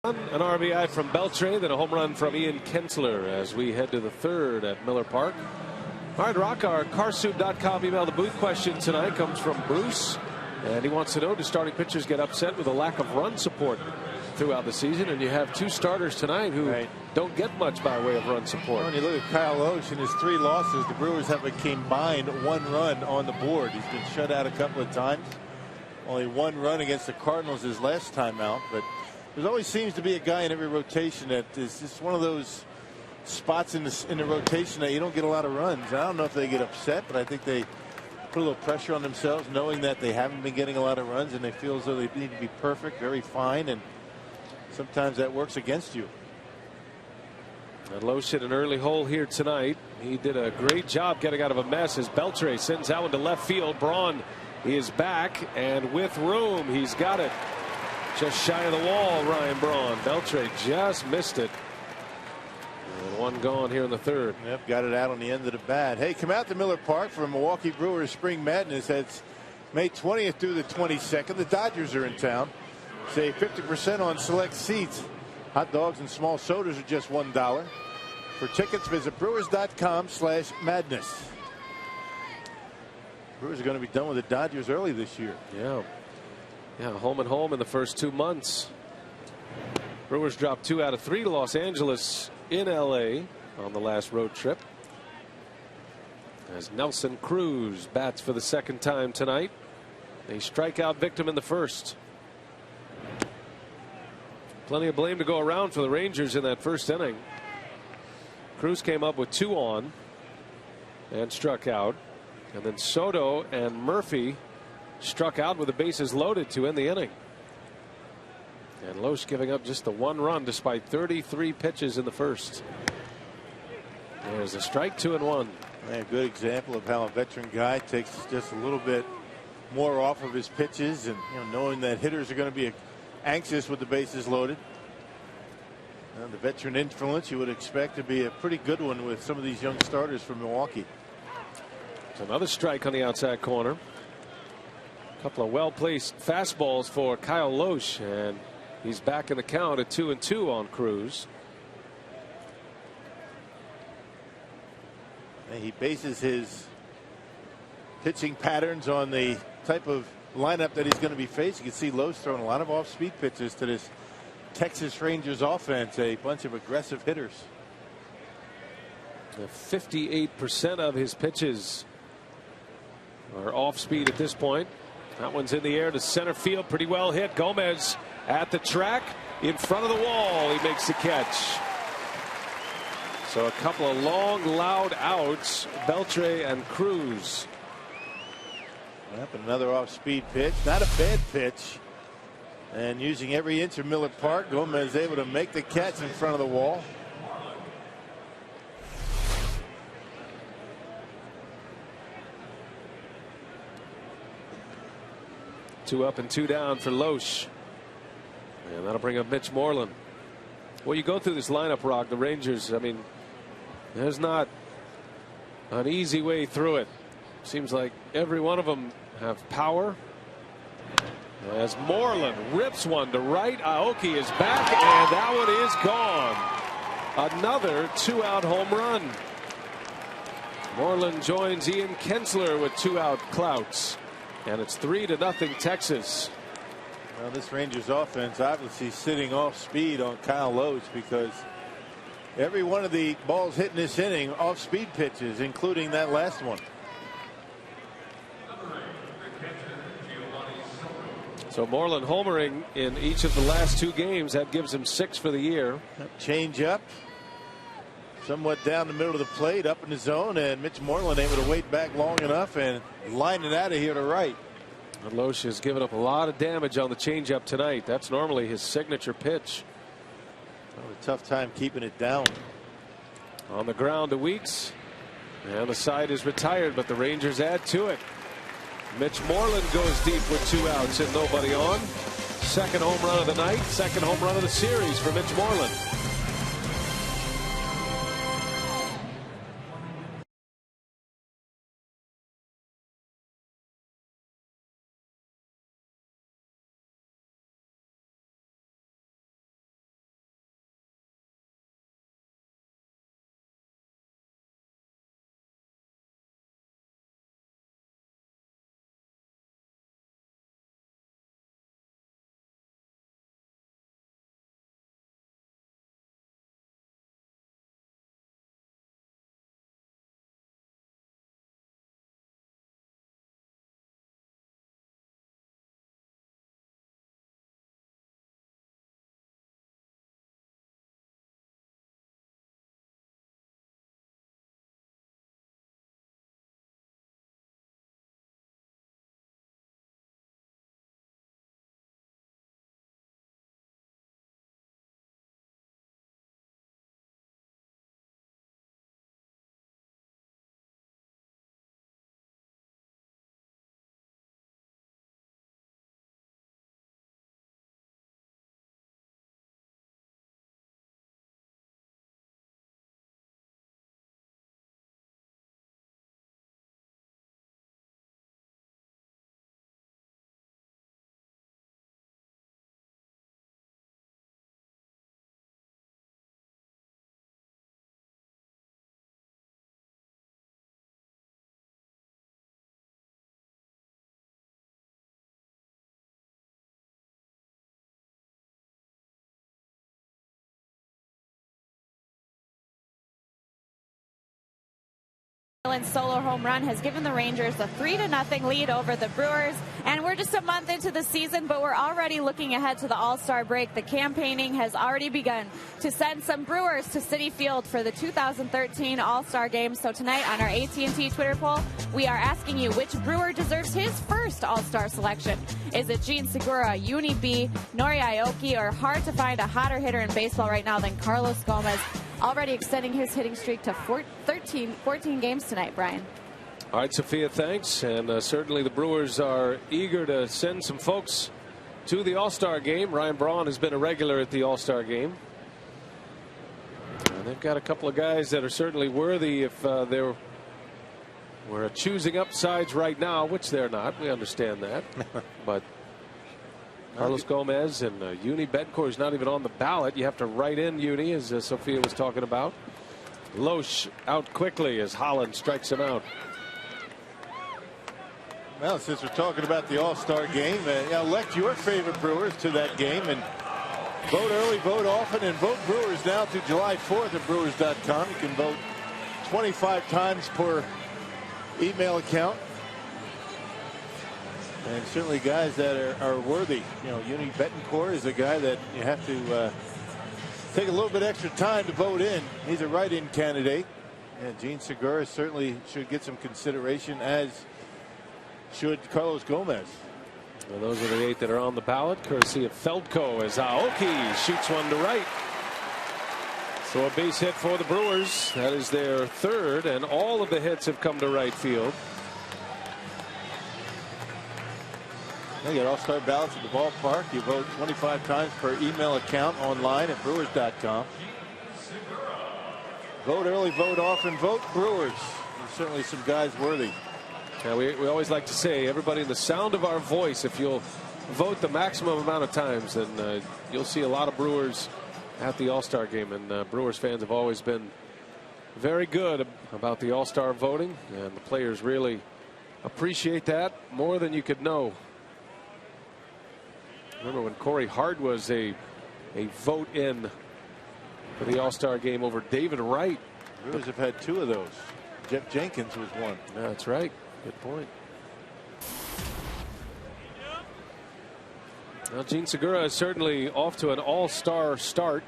An RBI from Beltre, then a home run from Ian Kinsler as we head to the 3rd at Miller Park. All right, Rock, our carsoup.com email the booth question tonight comes from Bruce, and he wants to know, do starting pitchers get upset with a lack of run support? throughout the season, and you have 2 starters tonight who don't get much by way of run support. When you look at Kyle Loesch in his 3 losses, the Brewers have a combined 1 run on the board. He's been shut out a couple of times. Only 1 run against the Cardinals his last time out, but there always seems to be a guy in every rotation that is just one of those spots in the rotation that you don't get a lot of runs. I don't know if they get upset, but I think they put a little pressure on themselves knowing that they haven't been getting a lot of runs and they feel as though they need to be perfect, very fine, and sometimes that works against you. And Loesch hit an early hole here tonight. He did a great job getting out of a mess as Beltre sends that one to left field. Braun is back, and with room, he's got it. Just shy of the wall, Ryan Braun. Beltre just missed it. And 1 gone here in the 3rd. Yep, got it out on the end of the bat. Hey, come out to Miller Park for Milwaukee Brewers Spring Madness. That's May 20th through the 22nd. The Dodgers are in town. Save 50% on select seats. Hot dogs and small sodas are just $1. For tickets, visit brewers.com/madness. Brewers are going to be done with the Dodgers early this year. Yeah, home and home in the first 2 months. Brewers dropped 2 out of 3 to Los Angeles in LA on the last road trip. As Nelson Cruz bats for the 2nd time tonight. A strikeout victim in the 1st. Plenty of blame to go around for the Rangers in that 1st inning. Cruz came up with 2 on and struck out. And then Soto and Murphy struck out with the bases loaded to end the inning. And Loesch giving up just the 1 run despite 33 pitches in the 1st. There's a strike, 2-1. A good example of how a veteran guy takes just a little bit more off of his pitches, and knowing that hitters are going to be anxious with the bases loaded. And the veteran influence you would expect to be a pretty good one with some of these young starters from Milwaukee. It's another strike on the outside corner. A couple of well-placed fastballs for Kyle Loesch, and he's back in the count at 2-2 on Cruz. And he bases his pitching patterns on the type of lineup that he's going to be facing. You can see Loesch throwing a lot of off-speed pitches to this Texas Rangers offense, a bunch of aggressive hitters. 58% of his pitches are off speed at this point. That one's in the air to center field, pretty well hit. Gomez at the track in front of the wall. He makes the catch. So a couple of long, loud outs. Beltre and Cruz. Yep, another off-speed pitch. Not a bad pitch. And using every inch of Miller Park, Gomez is able to make the catch in front of the wall. Two up and 2 down for Loesch. And that'll bring up Mitch Moreland. Well, you go through this lineup, Rock, the Rangers, I mean, there's not an easy way through it. Seems like every one of them have power. As Moreland rips one to right, Aoki is back, and that one is gone. Another 2-out home run. Moreland joins Ian Kinsler with 2-out clouts. And it's 3-0 Texas. Well, this Rangers offense obviously sitting off speed on Kyle Loesch, because every one of the balls hitting this inning off speed pitches, including that last one. So Moreland homering in each of the last 2 games. That gives him 6 for the year. Change up. Somewhat down the middle of the plate, up in the zone, and Mitch Moreland able to wait back long enough and line it out of here to right. And Loesch has given up a lot of damage on the changeup tonight. That's normally his signature pitch. A tough time keeping it down. On the ground to Weeks, and the side is retired, but the Rangers add to it. Mitch Moreland goes deep with 2 outs and nobody on. Second home run of the night, second home run of the series for Mitch Moreland. Holland's solo home run has given the Rangers a 3-0 lead over the Brewers. And we're just a month into the season, but we're already looking ahead to the All-Star break. The campaigning has already begun to send some Brewers to Citi Field for the 2013 All-Star Game. So tonight on our AT&T Twitter poll, we are asking you which Brewer deserves his first All-Star selection. Is it Jean Segura, Uni B, Nori Aoki, or hard to find a hotter hitter in baseball right now than Carlos Gomez, already extending his hitting streak to 14 games tonight, Brian? All right, Sophia, thanks. And certainly the Brewers are eager to send some folks to the All-Star game. Ryan Braun has been a regular at the All-Star game. And they've got a couple of guys that are certainly worthy if they're we're choosing up sides right now, which they're not. We understand that. But Carlos Gomez and Uni Betancourt is not even on the ballot. You have to write in Uni, as Sophia was talking about. Loesch out quickly as Holland strikes him out. Well, since we're talking about the All-Star game, elect your favorite Brewers to that game and vote early, vote often, and vote Brewers now through July 4th at Brewers.com. You can vote 25 times per email account. And certainly guys that are worthy. You know, Uni Betancourt is a guy that you have to take a little bit extra time to vote in. He's a write-in candidate. And Jean Segura certainly should get some consideration, as should Carlos Gomez. Well, those are the 8 that are on the ballot, courtesy of Feldko, as Aoki shoots one to right. So a base hit for the Brewers. That is their third, and all of the hits have come to right field. They get All-Star ballots at the ballpark. You vote 25 times per email account online at Brewers.com. Vote early, vote often, vote Brewers. There's certainly some guys worthy. Yeah, we always like to say, everybody in the sound of our voice, if you'll vote the maximum amount of times, then you'll see a lot of Brewers at the All-Star game. And Brewers fans have always been very good about the All-Star voting, and the players really appreciate that more than you could know. Remember when Corey Hart was a vote in for the All-Star game over David Wright. Brewers have had 2 of those. Jeff Jenkins was one. That's right. Good point. Well, Jean Segura is certainly off to an all-star start.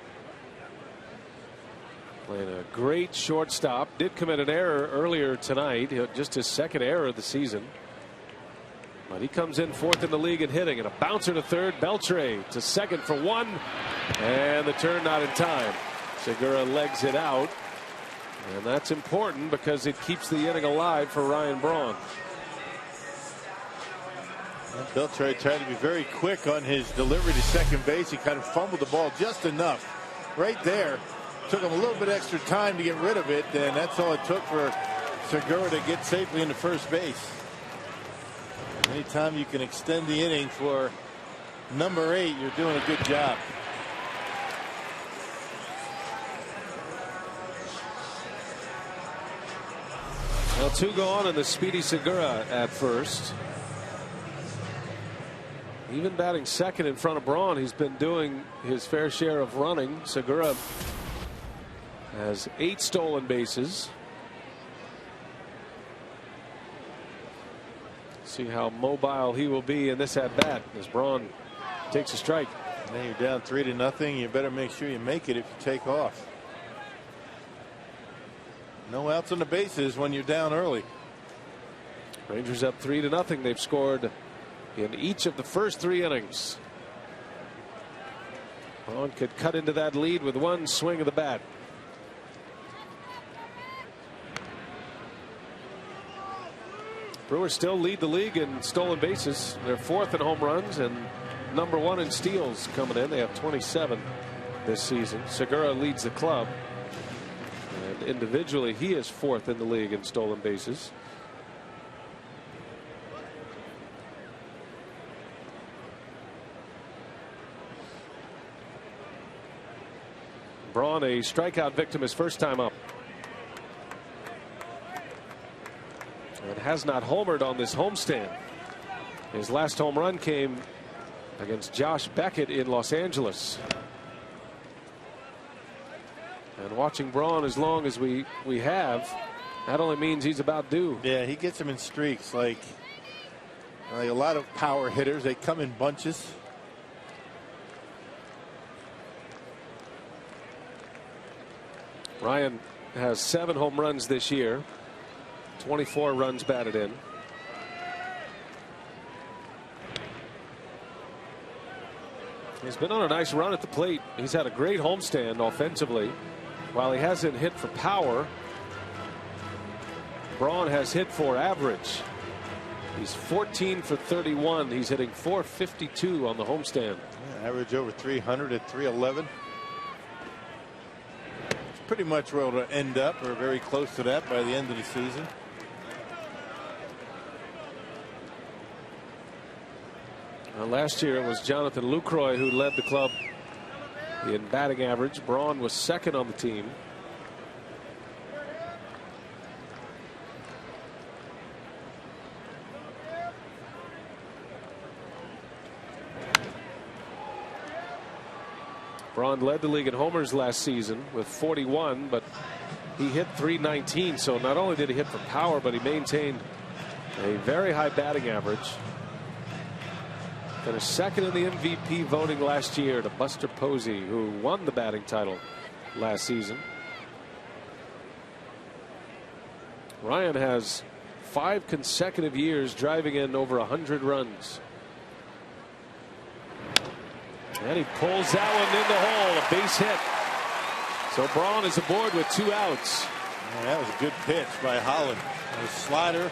Playing a great shortstop. Did commit an error earlier tonight. Just his second error of the season. But he comes in 4th in the league in hitting, and a bouncer to third. Beltre to second for 1. And the turn not in time. Segura legs it out. And that's important because it keeps the inning alive for Ryan Braun. Beltre tried to be very quick on his delivery to second base. He kind of fumbled the ball just enough right there. Took him a little bit extra time to get rid of it, and that's all it took for Segura to get safely into first base. Anytime you can extend the inning for number 8, you're doing a good job. Well, 2 gone, and the speedy Segura at first. Even batting second in front of Braun, he's been doing his fair share of running. Segura has 8 stolen bases. See how mobile he will be in this at bat as Braun takes a strike. Now you're down 3-0. You better make sure you make it if you take off. No outs on the bases when you're down early. Rangers up 3-0. They've scored in each of the first 3 innings. Braun could cut into that lead with 1 swing of the bat. Brewers still lead the league in stolen bases. They're 4th in home runs and number 1 in steals coming in. They have 27 this season. Segura leads the club. And individually, he is 4th in the league in stolen bases. Braun, a strikeout victim his first time up. And has not homered on this homestand. His last home run came against Josh Beckett in Los Angeles. And watching Braun as long as we have, That only means he's about due. Yeah, he gets them in streaks. Like a lot of power hitters, they come in bunches. Ryan has 7 home runs this year, 24 runs batted in. He's been on a nice run at the plate. He's had a great homestand offensively. While he hasn't hit for power, Braun has hit for average. He's 14 for 31. He's hitting .452 on the homestand. Yeah, average over 300 at 311. It's pretty much where it'll end up, or very close to that, by the end of the season. Last year it was Jonathan Lucroy who led the club in batting average. Braun was second on the team. Braun led the league in homers last season with 41, but he hit .319. So not only did he hit for power, but he maintained a very high batting average. Finished second in the MVP voting last year to Buster Posey, who won the batting title last season. Ryan has 5 consecutive years driving in over 100 runs. And he pulls that one in the hole, a base hit. So Braun is aboard with 2 outs. Yeah, that was a good pitch by Holland. A slider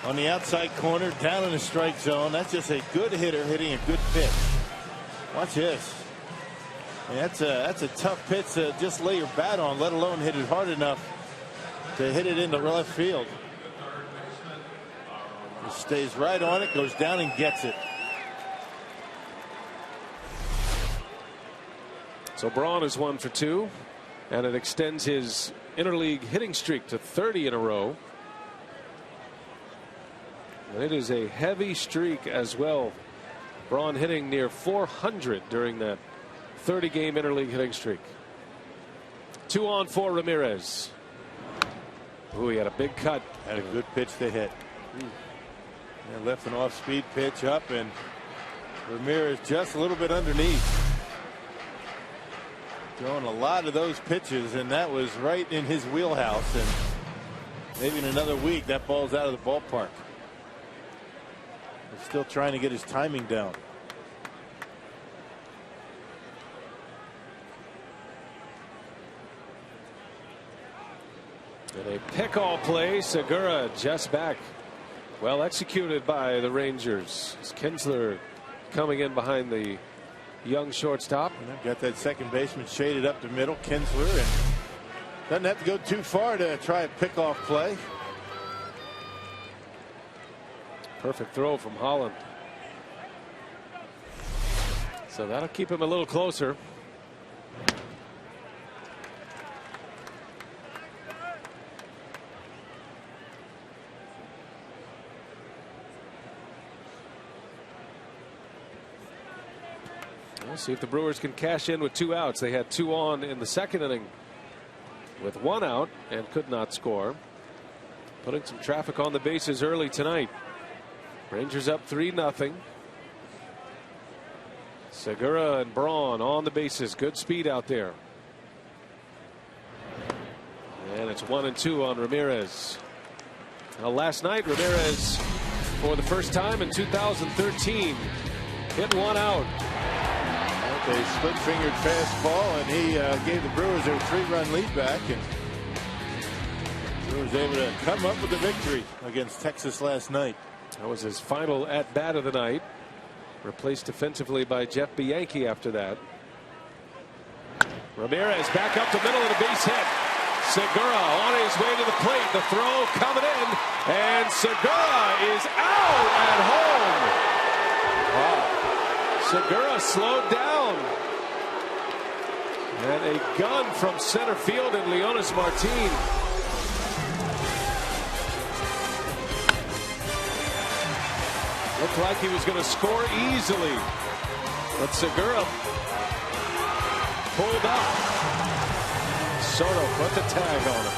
on the outside corner, down in the strike zone. That's just a good hitter hitting a good pitch. Watch this. Yeah, that's a tough pitch to just lay your bat on, let alone hit it hard enough to hit it into left field. He stays right on it, goes down and gets it. So Braun is 1 for 2, and it extends his interleague hitting streak to 30 in a row. And it is a heavy streak as well. Braun hitting near 400 during that 30-game interleague hitting streak. 2 on for Ramirez. Ooh, he had a big cut. Had a good pitch to hit. And left an off-speed pitch up, and Ramirez just a little bit underneath. Throwing a lot of those pitches, and that was right in his wheelhouse. And maybe in another week, that ball's out of the ballpark. He's still trying to get his timing down. And a pick-all play. Segura just back. Well executed by the Rangers. It's Kinsler coming in behind the young shortstop. Got that second baseman shaded up the middle, Kinsler, and doesn't have to go too far to try a pick-off play. Perfect throw from Holland. So that'll keep him a little closer. We'll see if the Brewers can cash in with 2 outs. They had 2 on in the second inning with 1 out and could not score. Putting some traffic on the bases early tonight. Rangers up 3-0. Segura and Braun on the bases. Good speed out there. And it's 1-2 on Ramirez. Now, last night, Ramirez, for the first time in 2013, hit 1 out. A split-fingered fastball, and he gave the Brewers their 3-run lead back, and Brewers able to come up with the victory against Texas last night. That was his final at-bat of the night. Replaced defensively by Jeff Bianchi after that. Ramirez back up the middle of the base hit. Segura on his way to the plate. The throw coming in, and Segura is out at home. Wow. Segura slowed down. And a gun from center field in Leonis Martin. Looked like he was going to score easily, but Segura pulled up. Soto put the tag on him.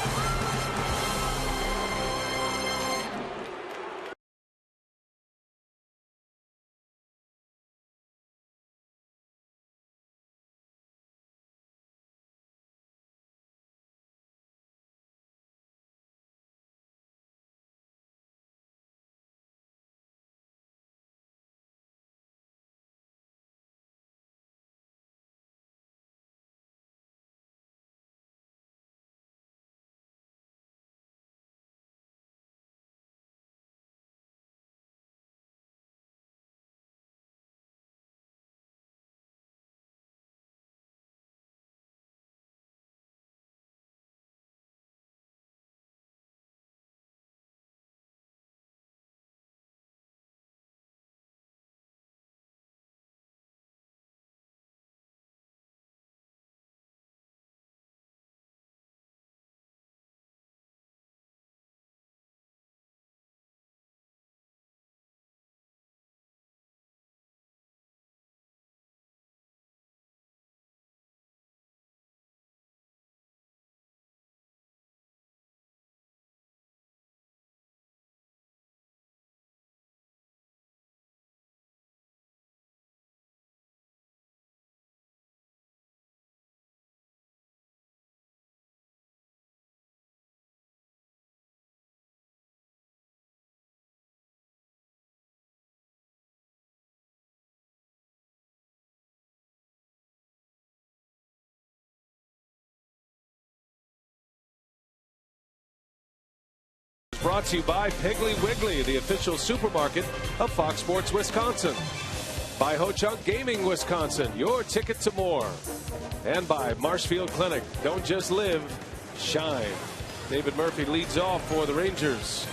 brought to you by Piggly Wiggly, the official supermarket of Fox Sports Wisconsin. By Ho-Chunk Gaming Wisconsin, your ticket to more. And by Marshfield Clinic, don't just live, shine. David Murphy leads off for the Rangers.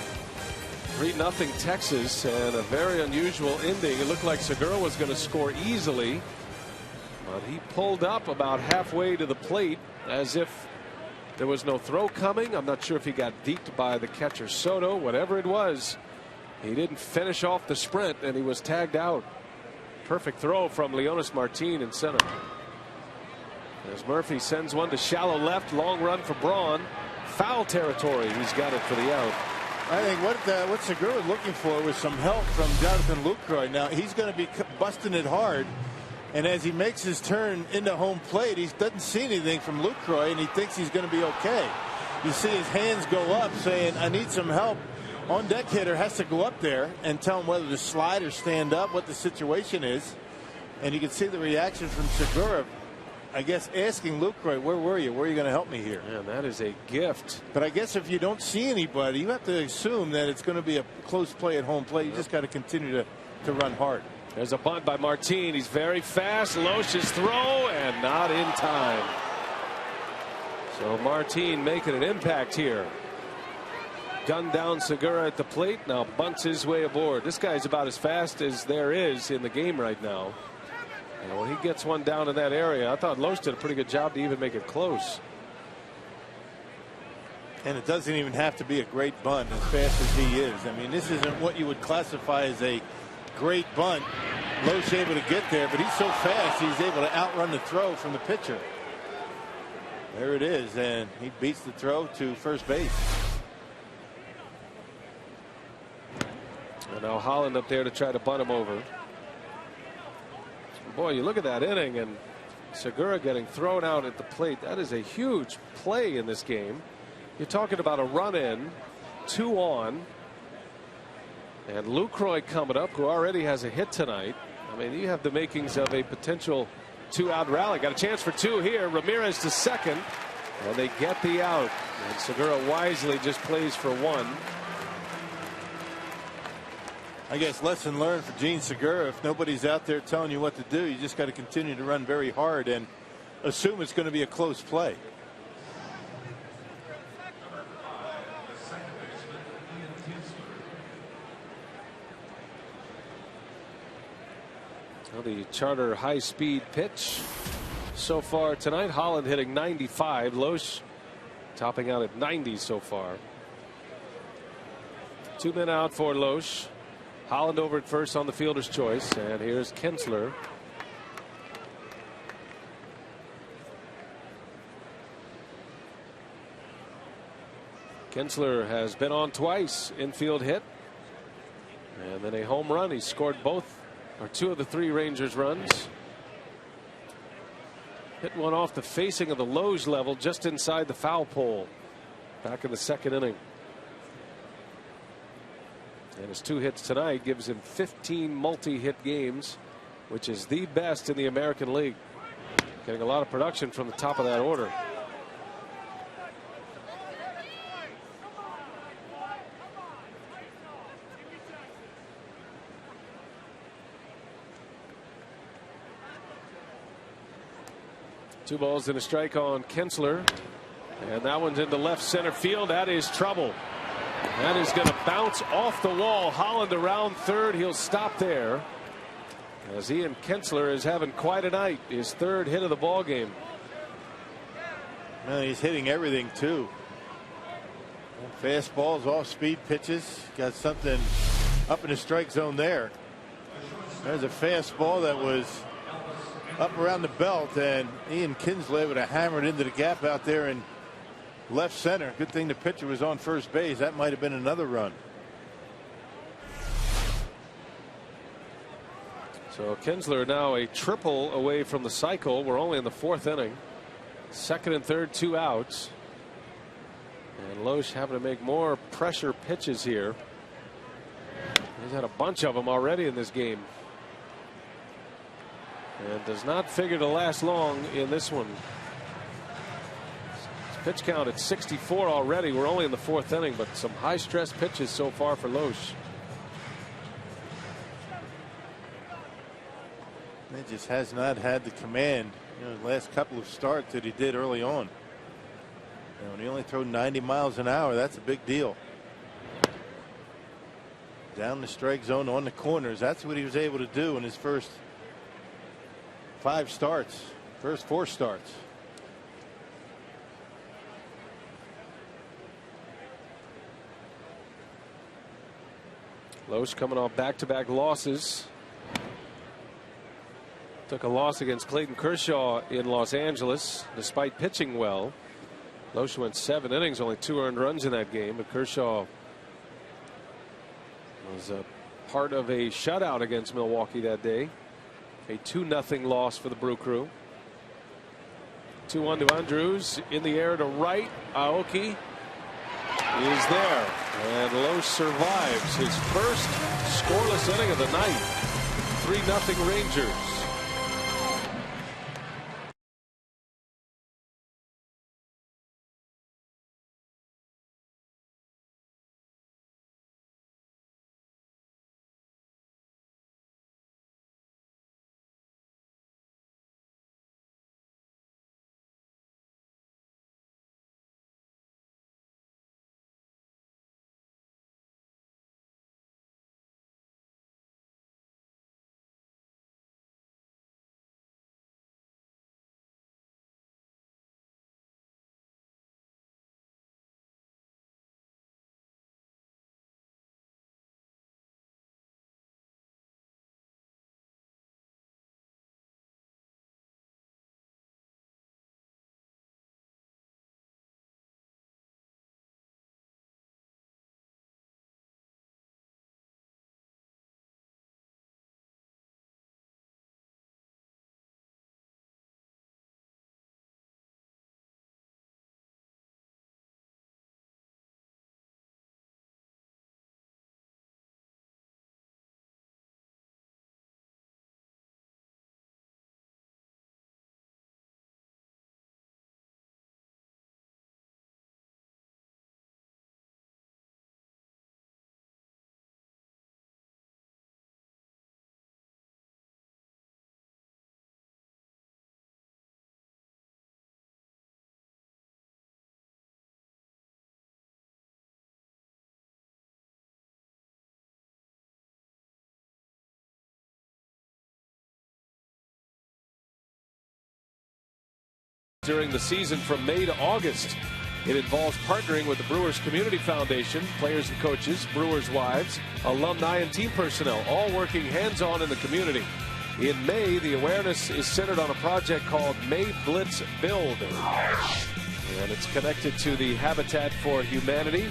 3-0 Texas, and a very unusual ending. It looked like Segura was going to score easily, but he pulled up about halfway to the plate as if there was no throw coming. I'm not sure if he got deked by the catcher Soto. Whatever it was, he didn't finish off the sprint, and he was tagged out. Perfect throw from Leonis Martin in center. As Murphy sends one to shallow left, long run for Braun. Foul territory. He's got it for the out. I think what Segura was looking for was some help from Jonathan Lucroy. Now he's going to be busting it hard, and as he makes his turn into home plate, he doesn't see anything from Lucroy, and he thinks he's going to be okay. You see his hands go up, saying, "I need some help." On deck hitter has to go up there and tell him whether to slide or stand up, what the situation is, and you can see the reaction from Segura. I guess asking Lucroy, where were you? Where are you going to help me here? Man, that is a gift. But I guess if you don't see anybody, you have to assume that it's going to be a close play at home plate. You just got to continue to run hard. There's a bunt by Martin. He's very fast. Loesch's throw, and not in time. So Martin making an impact here. Gunned down Segura at the plate. Now bunts his way aboard. This guy's about as fast as there is in the game right now. And when he gets one down in that area, I thought Loesch did a pretty good job to even make it close. And it doesn't even have to be a great bunt as fast as he is. I mean, this isn't what you would classify as a great bunt. Loesch able to get there, but he's so fast he's able to outrun the throw from the pitcher. There it is, and he beats the throw to first base. And now Holland up there to try to bunt him over. Boy, you look at that inning, and Segura getting thrown out at the plate. That is a huge play in this game. You're talking about a run in, 2 on, and Lucroy coming up, who already has a hit tonight. I mean, you have the makings of a potential 2-out rally. Got a chance for 2 here. Ramirez to second, and they get the out. And Segura wisely just plays for 1. I guess lesson learned for Gene Segura. If nobody's out there telling you what to do, you just got to continue to run very hard and assume it's going to be a close play. Well, the Charter high-speed pitch so far tonight. Holland hitting 95. Loesch topping out at 90 so far. 2 men out for Loesch. Holland over at first on the fielder's choice, and here's Kinsler. Kinsler has been on twice. Infield hit, and then a home run. He scored both or 2 of the 3 Rangers runs. Hit one off the facing of the Loesch level just inside the foul pole back in the 2nd inning. And his 2 hits tonight gives him 15 multi-hit games, which is the best in the American League. Getting a lot of production from the top of that order. Two balls and a strike on Kinsler, and that one's into left center field. That is trouble. That is going to bounce off the wall. Holland around third. He'll stop there, as Ian Kinsler is having quite a night. His 3rd hit of the ball game. Well, he's hitting everything too. Fastballs, off-speed pitches. Got something up in the strike zone there. There's a fastball that was up around the belt, and Ian Kinsler able to hammer it into the gap out there in left center. Good thing the pitcher was on first base. That might have been another run. So Kinsler now a triple away from the cycle. We're only in the 4th inning. 2nd and 3rd, 2 outs. And Loesch having to make more pressure pitches here. He's had a bunch of them already in this game, and does not figure to last long in this one. Pitch count at 64 already. We're only in the 4th inning, but some high stress pitches so far for Loesch. He just has not had the command, the last couple of starts that he did early on. When he only throw 90 miles an hour, that's a big deal. Down the strike zone on the corners. That's what he was able to do in his first 5 starts, first 4 starts. Loesch coming off back-to-back losses. Took a loss against Clayton Kershaw in Los Angeles despite pitching well. Loesch went 7 innings, only 2 earned runs in that game, but Kershaw was a part of a shutout against Milwaukee that day. A 2-0 loss for the Brew Crew. 2-1 to Andrews, in the air to right. Aoki is there, and Loesch survives his first scoreless inning of the night. 3-0 Rangers. During the season from May to August. It involves partnering with the Brewers Community Foundation, players and coaches, Brewers' wives, alumni, and team personnel, all working hands-on in the community. In May, the awareness is centered on a project called May Blitz Build. And it's connected to the Habitat for Humanity.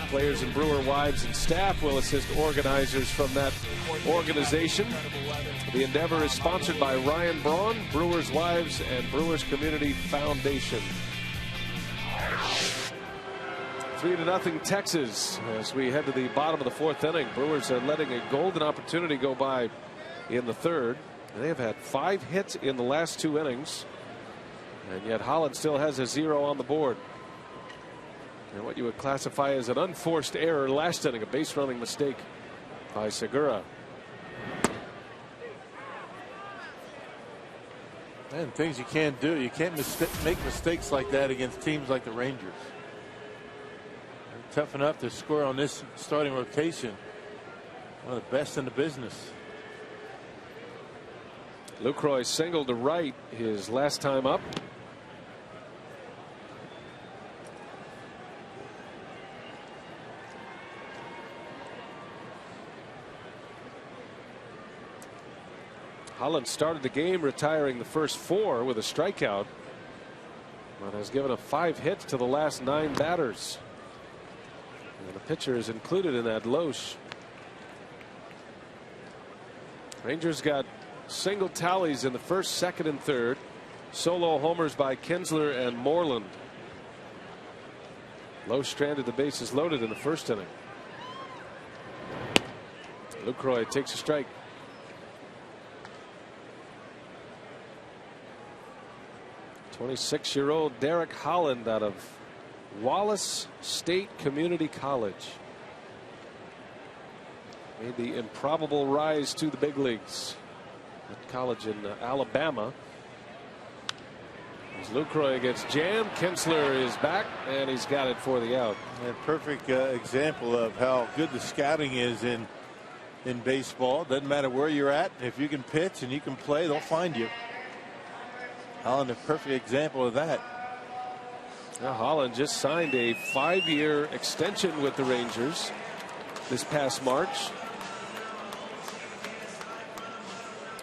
Players and Brewer wives and staff will assist organizers from that organization. The endeavor is sponsored by Ryan Braun, Brewers Wives, and Brewers Community Foundation. 3-0 Texas as we head to the bottom of the 4th inning. Brewers are letting a golden opportunity go by in the 3rd. They have had 5 hits in the last 2 innings, and yet Holland still has a 0 on the board. And what you would classify as an unforced error last inning, a base running mistake by Segura. And things you can't do. You can't make mistakes like that against teams like the Rangers. They're tough enough to score on this starting rotation. One of the best in the business. Lucroy singled to right his last time up. Holland started the game retiring the first 4 with a strikeout, but has given up 5 hits to the last 9 batters. And the pitcher is included in that, Loesch. Rangers got single tallies in the 1st, 2nd, and 3rd. Solo homers by Kinsler and Moreland. Loesch stranded the bases loaded in the 1st inning. Lucroy takes a strike. 26-year-old Derek Holland out of Wallace State Community College made the improbable rise to the big leagues at college in Alabama. As Lucroy gets jammed, Kinsler is back, and he's got it for the out. A perfect example of how good the scouting is in baseball. Doesn't matter where you're at. If you can pitch and you can play, they'll find you. Holland, a perfect example of that. Now Holland just signed a 5-year extension with the Rangers this past March,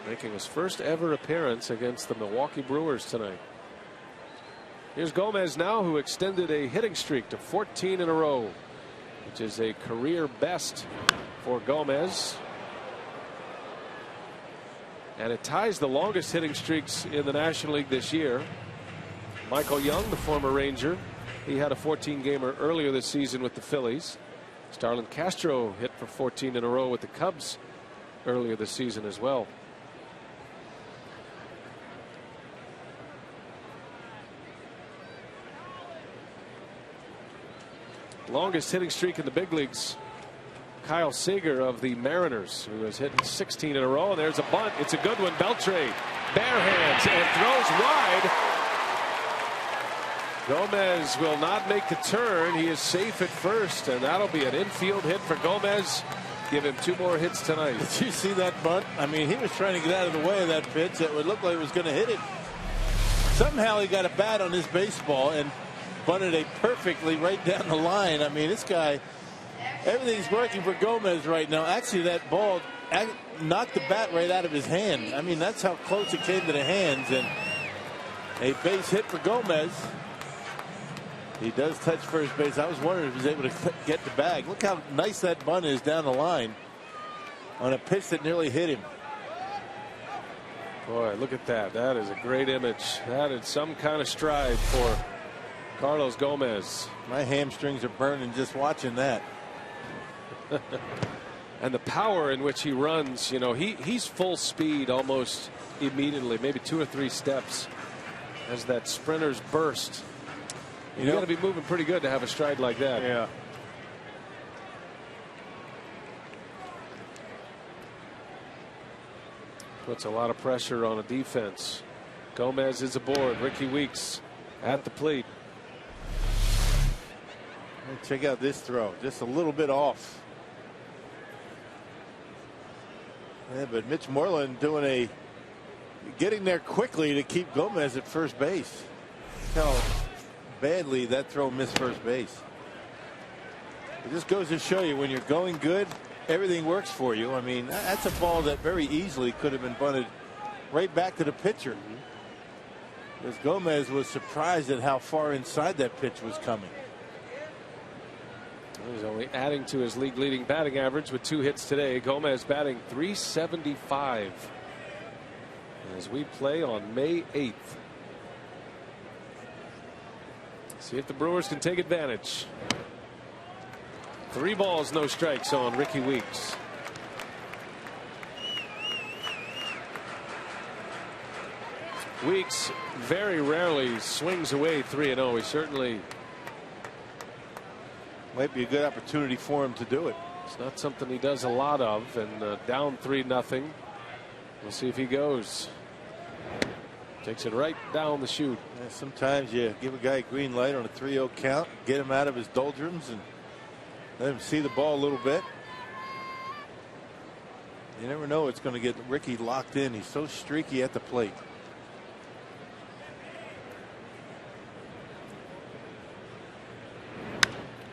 making his first ever appearance against the Milwaukee Brewers tonight. Here's Gomez now, who extended a hitting streak to 14 in a row, which is a career best for Gomez. And it ties the longest hitting streaks in the National League this year. Michael Young, the former Ranger, he had a 14-gamer earlier this season with the Phillies. Starlin Castro hit for 14 in a row with the Cubs earlier this season as well. Longest hitting streak in the big leagues, Kyle Seager of the Mariners, who has hit 16 in a row. And there's a bunt. It's a good one. Beltre bare hands and throws wide. Gomez will not make the turn. He is safe at first, and that'll be an infield hit for Gomez. Give him 2 more hits tonight. Did you see that bunt? I mean, he was trying to get out of the way of that pitch that would look like it was going to hit him. Somehow he got a bat on his baseball and bunted it perfectly right down the line. I mean, this guy, everything's working for Gomez right now. Actually, that ball knocked the bat right out of his hand. I mean, that's how close it came to the hands. And a base hit for Gomez. He does touch first base. I was wondering if he was able to get the bag. Look how nice that bunt is down the line on a pitch that nearly hit him. Boy, look at that. That is a great image. That is some kind of stride for Carlos Gomez. My hamstrings are burning just watching that. And the power in which he runs, you know, he's full speed almost immediately, maybe 2 or 3 steps as that sprinter's burst. You got to be moving pretty good to have a stride like that. Yeah. Puts a lot of pressure on a defense. Gomez is aboard. Ricky Weeks at the plate. Check out this throw, just a little bit off. Yeah, but Mitch Moreland getting there quickly to keep Gomez at first base. Look how badly that throw missed first base. It just goes to show you, when you're going good, everything works for you. I mean, that's a ball that very easily could have been bunted right back to the pitcher. Because Gomez was surprised at how far inside that pitch was coming. He's only adding to his league leading batting average with 2 hits today. Gomez batting .375 as we play on May 8th. See if the Brewers can take advantage. 3 balls, no strikes on Ricky Weeks. Weeks very rarely swings away 3-0. He certainly might be a good opportunity for him to do it. It's not something he does a lot of, and down 3-0. We'll see if he goes. Takes it right down the chute. Yeah, sometimes you give a guy a green light on a 3-0 count, get him out of his doldrums and let him see the ball a little bit. You never know it's going to get Ricky locked in. He's so streaky at the plate.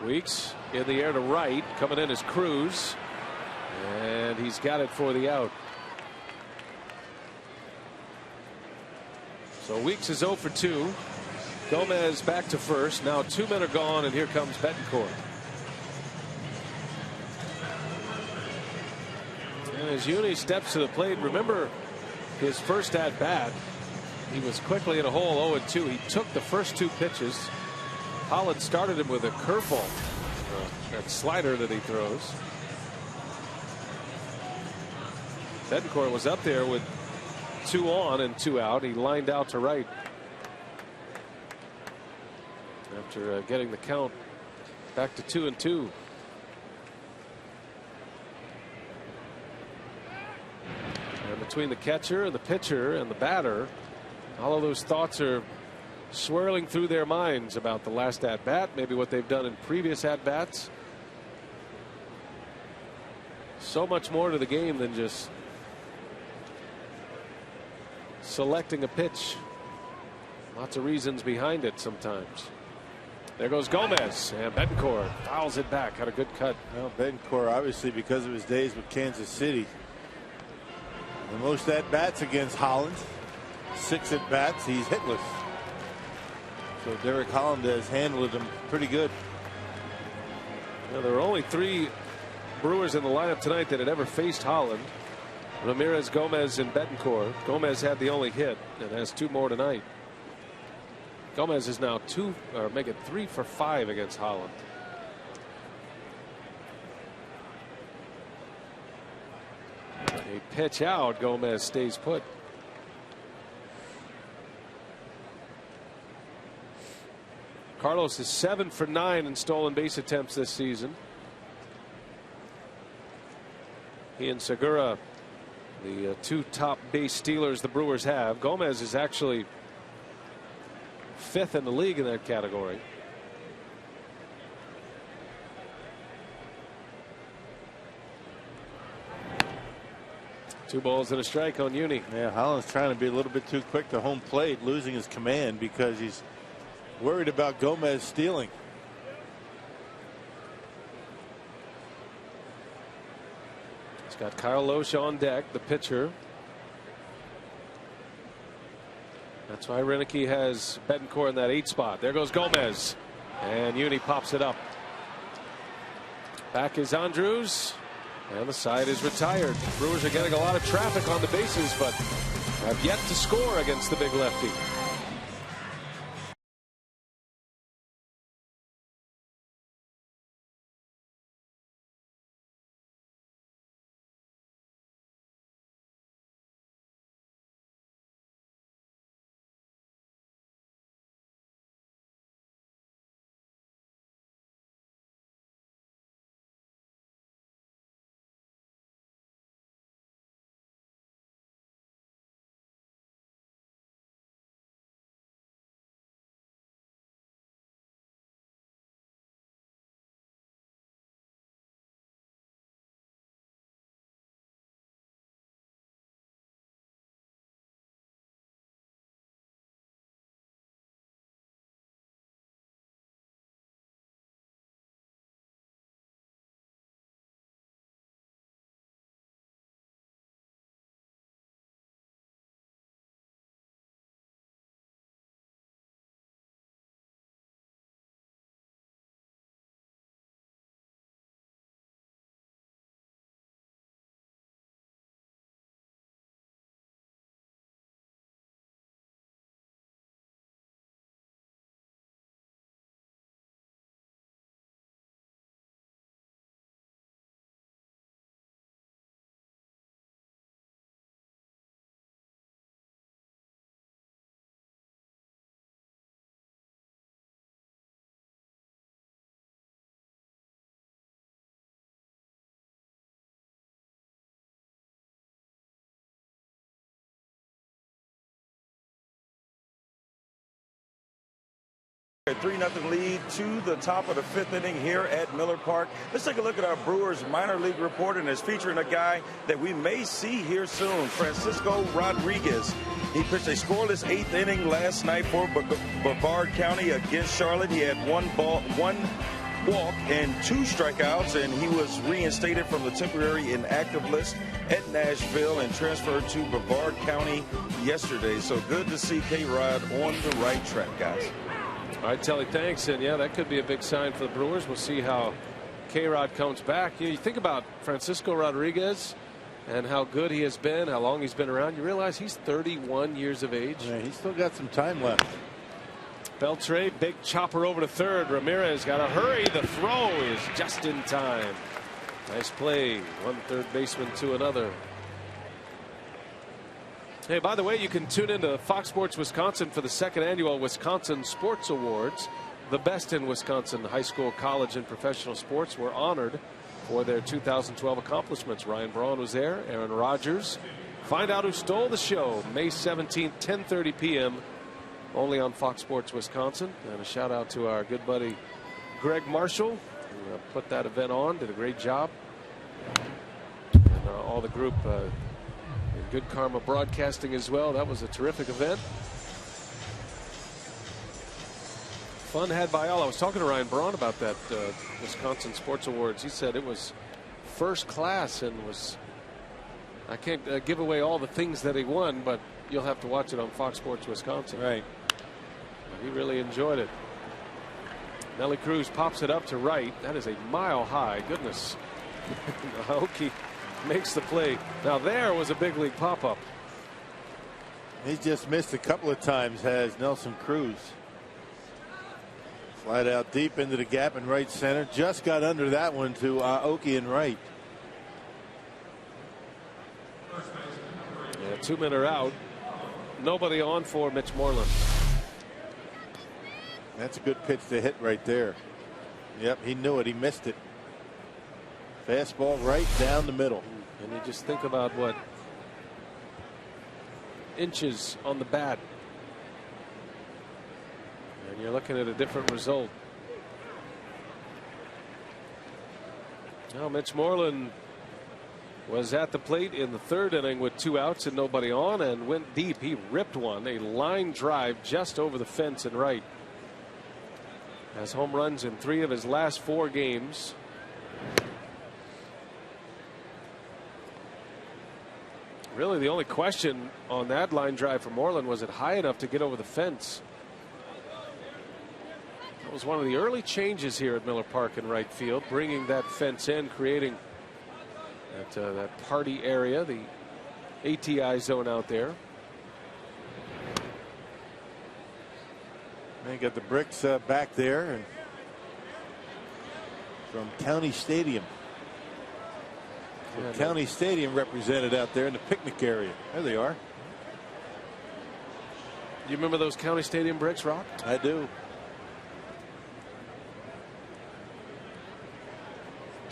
Weeks in the air to right. Coming in is Cruz. And he's got it for the out. So Weeks is 0 for 2. Gomez back to first. Now 2 men are gone, and here comes Betancourt. And as Uni steps to the plate, remember his first at bat. He was quickly in a hole, 0-2. He took the first 2 pitches. Holland started him with a curveball, that slider that he throws. Betancourt was up there with 2 on and 2 out. He lined out to right. after getting the count back to 2-2. And between the catcher and the pitcher and the batter, all of those thoughts are swirling through their minds about the last at bat, maybe what they've done in previous at bats. So much more to the game than just selecting a pitch. Lots of reasons behind it sometimes. There goes Gomez, and Betancourt fouls it back. Had a good cut. Well, Betancourt, obviously, because of his days with Kansas City, the most at bats against Holland, 6 at bats. He's hitless. So Derek Holland has handled him pretty good. Now, there were only 3 Brewers in the lineup tonight that had ever faced Holland: Ramirez, Gomez, and Betancourt. Gomez had the only hit and has 2 more tonight. Gomez is now 3 for 5 against Holland. A pitch out. Gomez stays put. Carlos is 7 for 9 in stolen base attempts this season. He and Segura, the 2 top base stealers the Brewers have. Gomez is actually 5th in the league in that category. Two balls and a strike on Uni. Yeah, Holland's trying to be a little bit too quick to home plate, losing his command because he's worried about Gomez stealing. He's got Kyle Loesch on deck, the pitcher. That's why Renicky has Betancourt in that 8 spot. There goes Gomez, and Uni pops it up. Back is Andrews, and the side is retired. Brewers are getting a lot of traffic on the bases, but have yet to score against the big lefty. A 3-0 lead to the top of the 5th inning here at Miller Park. Let's take a look at our Brewers minor league report, and it's featuring a guy that we may see here soon, Francisco Rodriguez. He pitched a scoreless 8th inning last night for Brevard County against Charlotte. He had 1 walk and 2 strikeouts, and he was reinstated from the temporary inactive list at Nashville and transferred to Brevard County yesterday. So good to see K-Rod on the right track, guys. All right, Telly, thanks. And yeah, that could be a big sign for the Brewers. We'll see how K-Rod comes back. You think about Francisco Rodriguez and how good he has been, how long he's been around. You realize he's 31 years of age. Yeah, he's still got some time left. Beltre, big chopper over to third. Ramirez got to hurry. The throw is just in time. Nice play. One third baseman to another. Hey, by the way, you can tune into Fox Sports Wisconsin for the 2nd annual Wisconsin Sports Awards. the best in Wisconsin high school, college, and professional sports were honored for their 2012 accomplishments. Ryan Braun was there. Aaron Rodgers. Find out who stole the show May 17th, 10:30 p.m. only on Fox Sports Wisconsin. And a shout out to our good buddy Greg Marshall, who put that event on, did a great job. And all the group in Good Karma Broadcasting as well. That was a terrific event. Fun had by all. I was talking to Ryan Braun about that Wisconsin Sports Awards. He said it was first class and was. I can't give away all the things that he won, but you'll have to watch it on Fox Sports Wisconsin. Right. He really enjoyed it. Nelly Cruz pops it up to right. That is a mile high. Goodness. Aoki makes the play. Now there was a big league pop up. He's just missed a couple of times, has Nelson Cruz. Slide out deep into the gap in right center. Just got under that one to Aoki in right. Yeah, 2 men are out. Nobody on for Mitch Moreland. That's a good pitch to hit right there. Yep, he knew it. He missed it. Fastball right down the middle. And you just think about what inches on the bat. And you're looking at a different result. Now Mitch Moreland was at the plate in the third inning with 2 outs and nobody on, and went deep. He ripped one, a line drive just over the fence and right. Has home runs in 3 of his last 4 games. Really the only question on that line drive for Moreland, was it high enough to get over the fence? That was one of the early changes here at Miller Park in right field, bringing that fence in, creating that party area, the ATI zone out there. They got the bricks back there and from County Stadium. Yeah, County Stadium represented out there in the picnic area. There they are. You remember those County Stadium bricks, Rock? I do.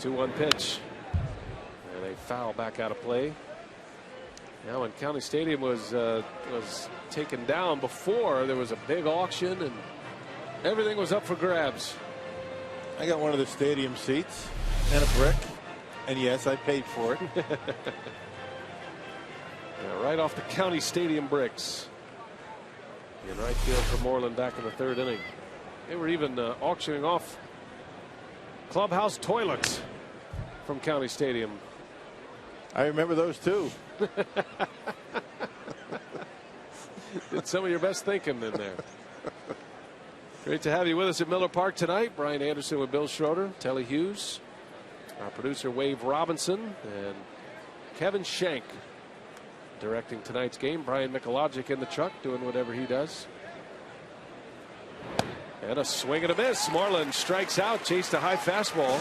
2-1 pitch. And a foul back out of play. Now when County Stadium was taken down before, there was a big auction and everything was up for grabs. I got one of the stadium seats and a brick. And yes, I paid for it. Yeah, right off the County Stadium bricks. In right field for Moreland back in the third inning. They were even auctioning off clubhouse toilets from County Stadium. I remember those too. Did some of your best thinking in there. Great to have you with us at Miller Park tonight. Brian Anderson with Bill Schroeder, Telly Hughes, our producer Wave Robinson, and Kevin Shank directing tonight's game. Brian Michalogic in the truck doing whatever he does. And a swing and a miss. Moreland strikes out, chased a high fastball.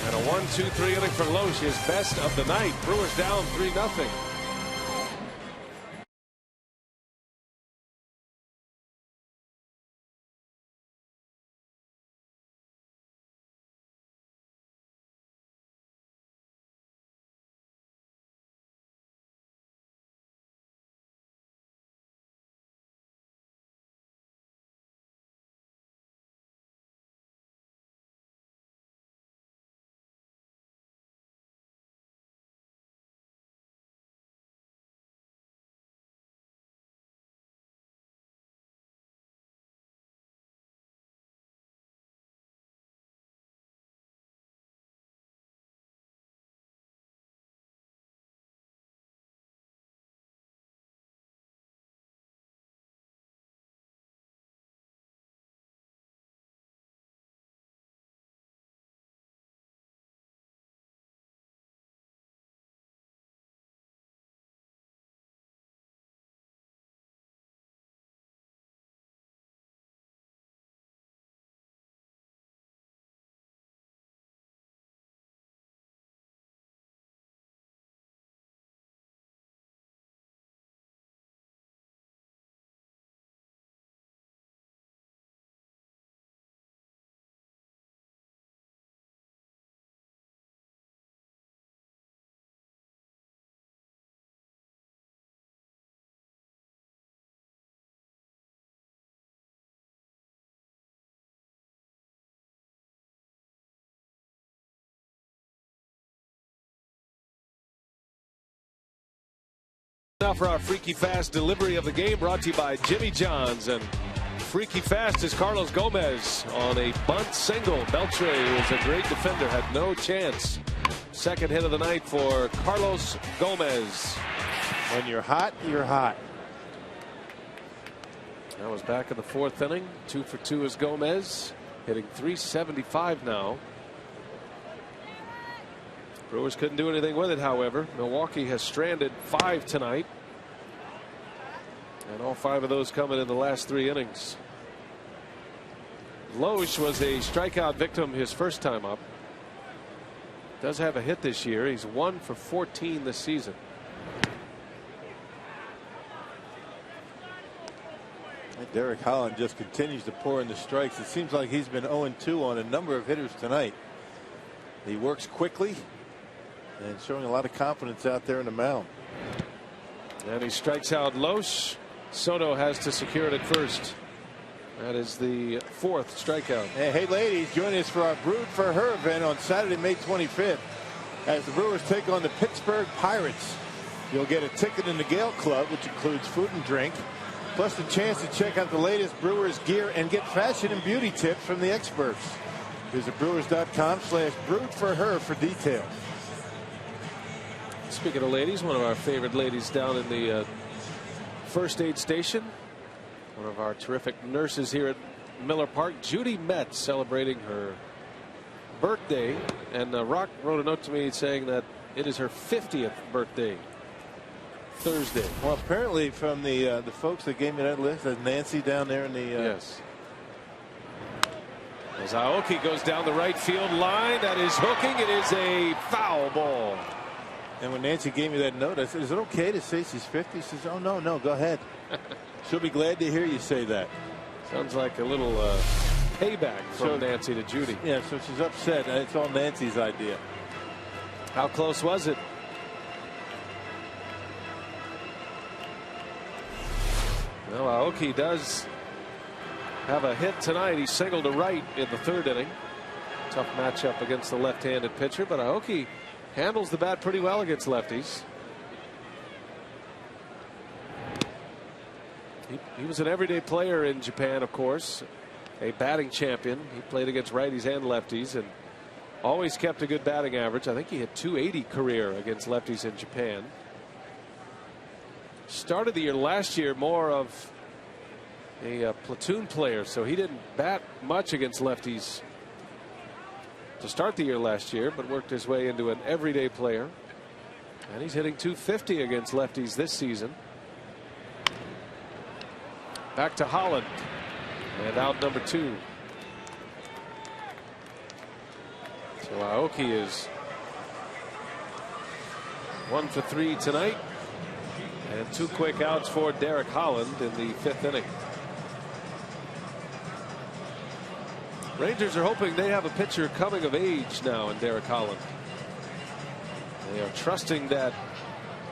And a 1-2-3 inning for Loesch, his best of the night. Brewers down 3-0. Now for our Freaky Fast delivery of the game, brought to you by Jimmy John's. And Freaky Fast is Carlos Gomez on a bunt single. Beltre, who is a great defender, had no chance. Second hit of the night for Carlos Gomez. When you're hot, you're hot. That was back in the fourth inning. 2 for 2 is Gomez, hitting .375 now. Brewers couldn't do anything with it, however. Milwaukee has stranded 5 tonight. And all 5 of those coming in the last 3 innings. Loesch was a strikeout victim his first time up. Does have a hit this year. He's 1 for 14 this season. Derek Holland just continues to pour in the strikes. It seems like he's been 0-2 on a number of hitters tonight. He works quickly and showing a lot of confidence out there in the mound. And he strikes out Loesch. Soto has to secure it at first. That is the 4th strikeout. Hey ladies, join us for our Brewed for Her event on Saturday, May 25th, as the Brewers take on the Pittsburgh Pirates. You'll get a ticket in the Gale Club, which includes food and drink, plus the chance to check out the latest Brewers gear and get fashion and beauty tips from the experts. Visit brewers.com/brewedforher for details. Speaking of ladies, one of our favorite ladies down in the first aid station, one of our terrific nurses here at Miller Park, Judy Metz, celebrating her birthday. And Rock wrote a note to me saying that it is her 50th birthday Thursday. Well, apparently from the folks that gave me that list, there's Nancy down there in the yes. As Aoki goes down the right field line, that is hooking. It is a foul ball. And when Nancy gave me that note, I said, is it okay to say she's 50? She says, oh, no, go ahead. She'll be glad to hear you say that. Sounds like a little payback from Nancy to Judy. Yeah, so she's upset. It's all Nancy's idea. How close was it? Well, Aoki does have a hit tonight. He singled to right in the 3rd inning. Tough matchup against the left-handed pitcher, but Aoki handles the bat pretty well against lefties. He was an everyday player in Japan, of course, a batting champion. He played against righties and lefties and always kept a good batting average. I think he had .280 career against lefties in Japan. Started the year last year more of a platoon player, so he didn't bat much against lefties to start the year last year, but worked his way into an everyday player. And he's hitting .250 against lefties this season. Back to Holland, and out number 2. So Aoki is 1 for 3 tonight, and 2 quick outs for Derek Holland in the 5th inning. Rangers are hoping they have a pitcher coming of age now in Derek Holland. They are trusting that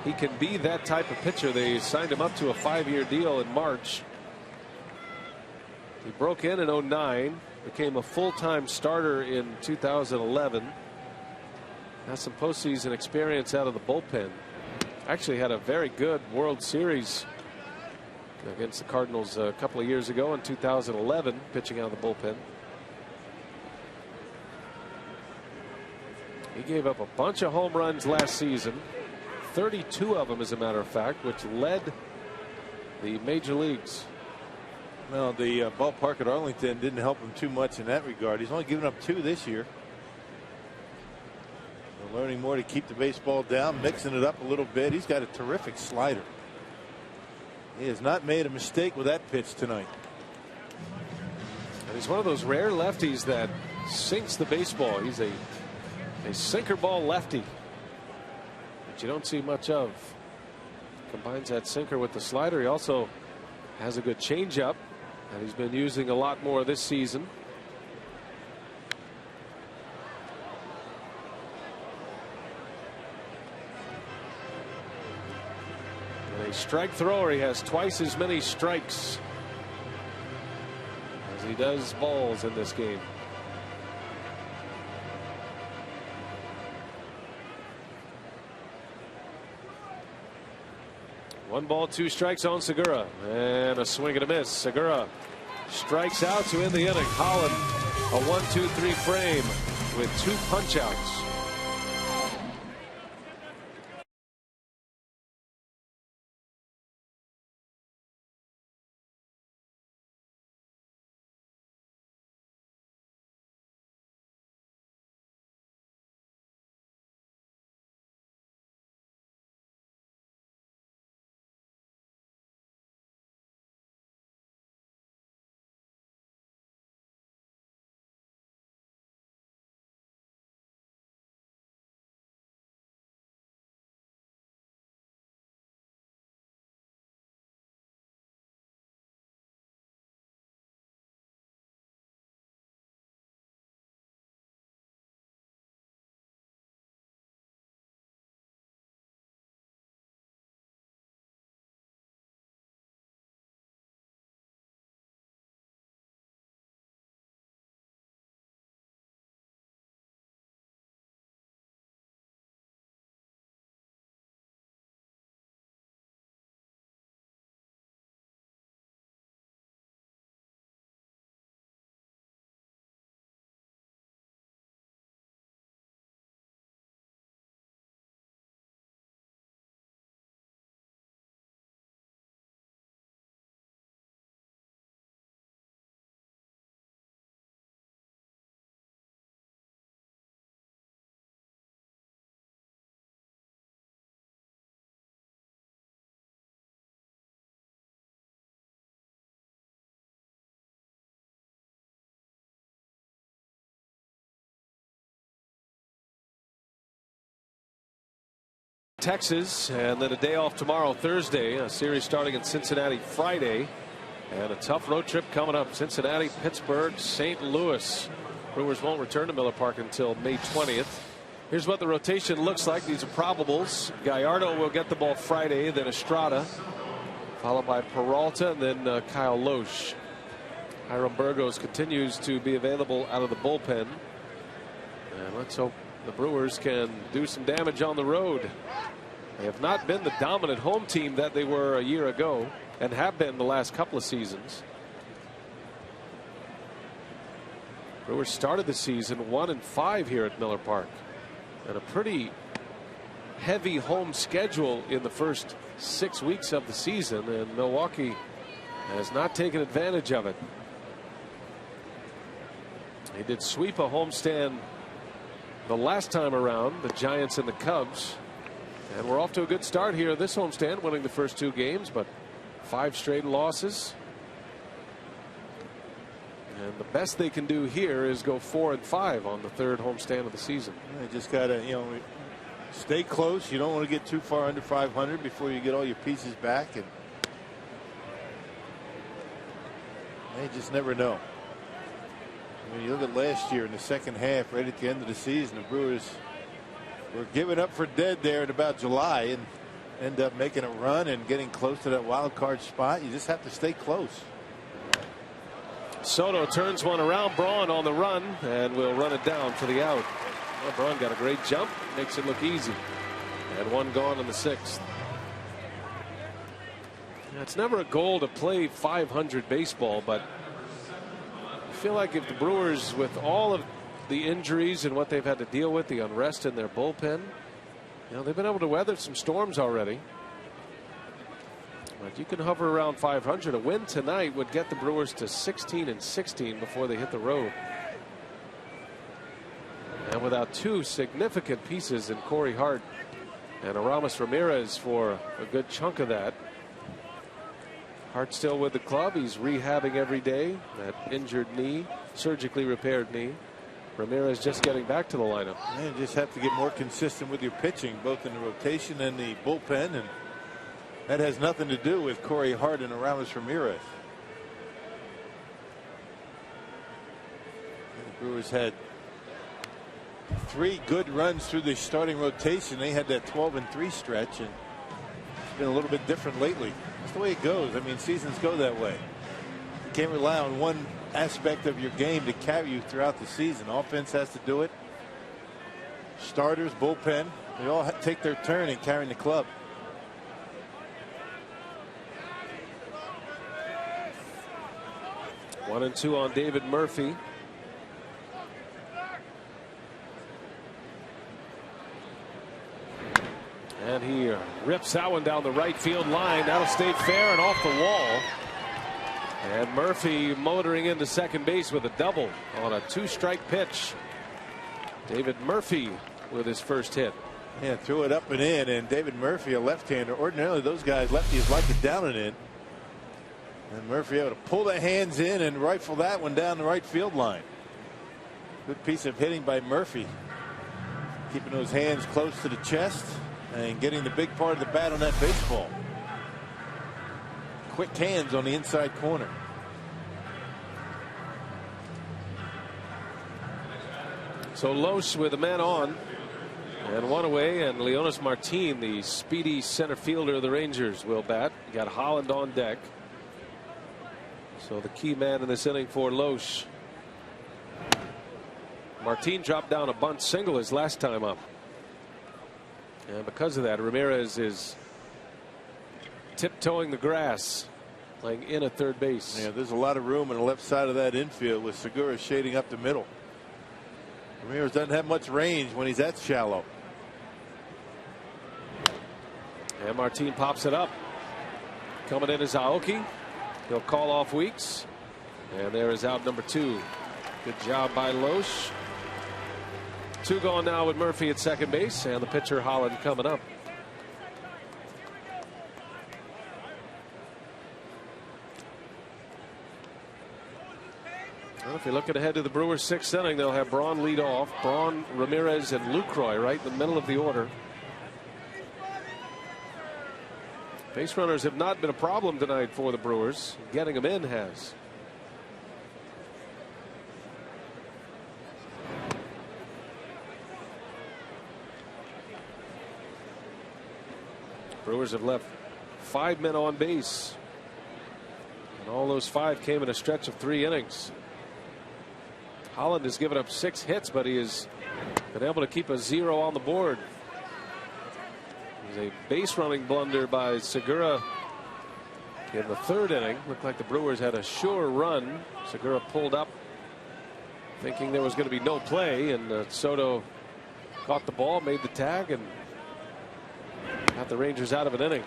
he can be that type of pitcher. They signed him up to a 5-year deal in March. He broke in 09, became a full-time starter in 2011. Has some postseason experience out of the bullpen. Actually had a very good World Series against the Cardinals a couple of years ago in 2011, pitching out of the bullpen. He gave up a bunch of home runs last season, 32 of them as a matter of fact, which led the major leagues. Well, the ballpark at Arlington didn't help him too much in that regard. He's only given up 2 this year. They're learning more to keep the baseball down, mixing it up a little bit. He's got a terrific slider. He has not made a mistake with that pitch tonight. And he's one of those rare lefties that sinks the baseball. He's a sinker ball lefty that you don't see much of. Combines that sinker with the slider. He also has a good changeup that he's been using a lot more this season. And a strike thrower, he has twice as many strikes as he does balls in this game. 1 ball, 2 strikes on Segura, and a swing and a miss. Segura strikes out to end the inning. Holland, a 1-2-3 frame with 2 punch-outs. Texas, and then a day off tomorrow, Thursday. A series starting in Cincinnati Friday, and a tough road trip coming up. Cincinnati, Pittsburgh, St. Louis. Brewers won't return to Miller Park until May 20th. Here's what the rotation looks like. These are probables. Gallardo will get the ball Friday, then Estrada, followed by Peralta, and then Kyle Loesch. Hiram Burgos continues to be available out of the bullpen, and let's hope the Brewers can do some damage on the road. They have not been the dominant home team that they were a year ago, and have been the last couple of seasons. Brewers started the season 1-5 here at Miller Park, and a pretty heavy home schedule in the first 6 weeks of the season, and Milwaukee has not taken advantage of it. They did sweep a homestand the last time around, the Giants and the Cubs, and we're off to a good start here this homestand, winning the first 2 games, but 5 straight losses. And the best they can do here is go 4-5 on the 3rd homestand of the season. They just got to, stay close. You don't want to get too far under 500 before you get all your pieces back, and they just never know. When you look at last year in the second half, right at the end of the season, the Brewers were giving up for dead there in about July and end up making a run and getting close to that wild card spot. You just have to stay close. Soto turns one around. Braun on the run, and will run it down for the out. Well, Braun got a great jump, makes it look easy. And 1 gone in the 6th. It's never a goal to play 500 baseball, but I feel like if the Brewers, with all of the injuries and what they've had to deal with, the unrest in their bullpen, they've been able to weather some storms already. But you can hover around 500. A win tonight would get the Brewers to 16-16 before they hit the road. And without 2 significant pieces in Corey Hart and Aramis Ramirez for a good chunk of that. Hart still with the club. He's rehabbing every day. That injured knee, surgically repaired knee. Ramirez just getting back to the lineup. You just have to get more consistent with your pitching, both in the rotation and the bullpen, and that has nothing to do with Corey Hart and Aramis Ramirez. The Brewers had 3 good runs through the starting rotation. They had that 12-3 stretch, and it's been a little bit different lately. That's the way it goes. I mean, seasons go that way. You can't rely on one aspect of your game to carry you throughout the season. Offense has to do it. Starters, bullpen, they all take their turn in carrying the club. 1-2 on David Murphy. And he rips that one down the right field line. That'll stay fair and off the wall. And Murphy motoring into second base with a double on a 2-strike pitch. David Murphy with his first hit. Yeah, threw it up and in, and David Murphy, a left-hander. Ordinarily, those guys, lefties, like it down and in. And Murphy able to pull the hands in and rifle that one down the right field line. Good piece of hitting by Murphy. Keeping those hands close to the chest and getting the big part of the bat on that baseball. Quick hands on the inside corner. So Los with a man on and one away, and Leonis Martin, the speedy center fielder of the Rangers, will bat. You got Holland on deck. So the key man in this inning for Los. Martin dropped down a bunt single his last time up. And because of that, Ramirez is tiptoeing the grass, playing in at third base. Yeah, there's a lot of room on the left side of that infield with Segura shading up the middle. Ramirez doesn't have much range when he's that shallow. And Martin pops it up. Coming in is Aoki. He'll call off Weeks. And there is out number 2. Good job by Los. 2 gone now with Murphy at second base, and the pitcher Holland coming up. Well, if you're looking ahead to the Brewers' 6th inning, they'll have Braun lead off. Braun, Ramirez, and Lucroy right in the middle of the order. Base runners have not been a problem tonight for the Brewers. Getting them in has. Brewers have left 5 men on base. And all those 5 came in a stretch of 3 innings. Holland has given up 6 hits, but he has been able to keep a 0 on the board. There's a base running blunder by Segura in the 3rd inning. Looked like the Brewers had a sure run. Segura pulled up thinking there was going to be no play, and Soto caught the ball, made the tag, and got the Rangers out of an inning.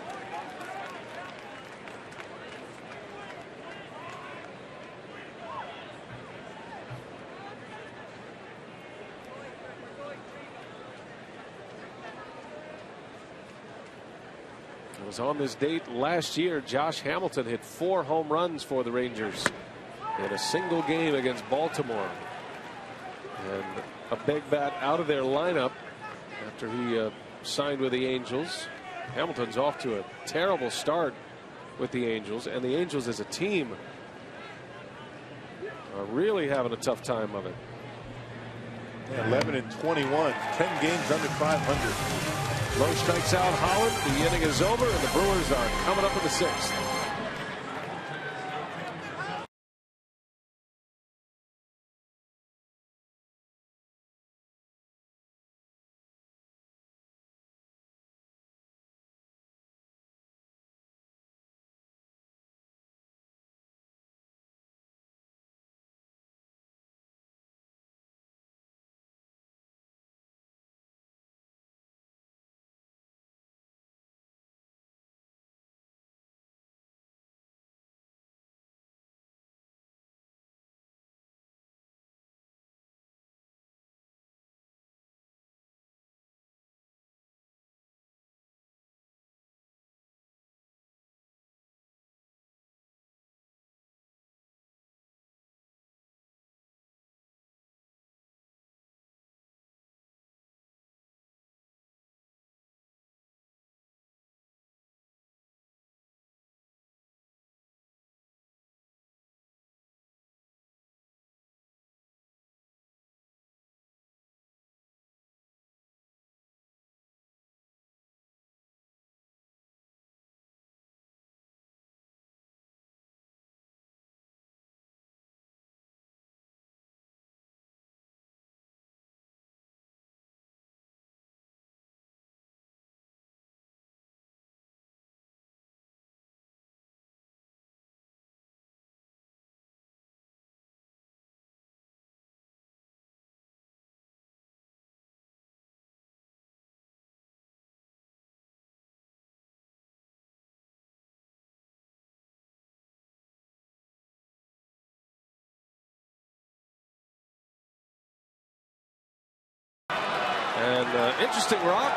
It was on this date last year. Josh Hamilton hit 4 home runs for the Rangers in a single game against Baltimore. And a big bat out of their lineup after he signed with the Angels. Hamilton's off to a terrible start with the Angels, and the Angels as a team are really having a tough time of it. 11-21, 10 games under 500. Lowe strikes out Holland. The inning is over, and the Brewers are coming up in the 6th. And interesting, Rock,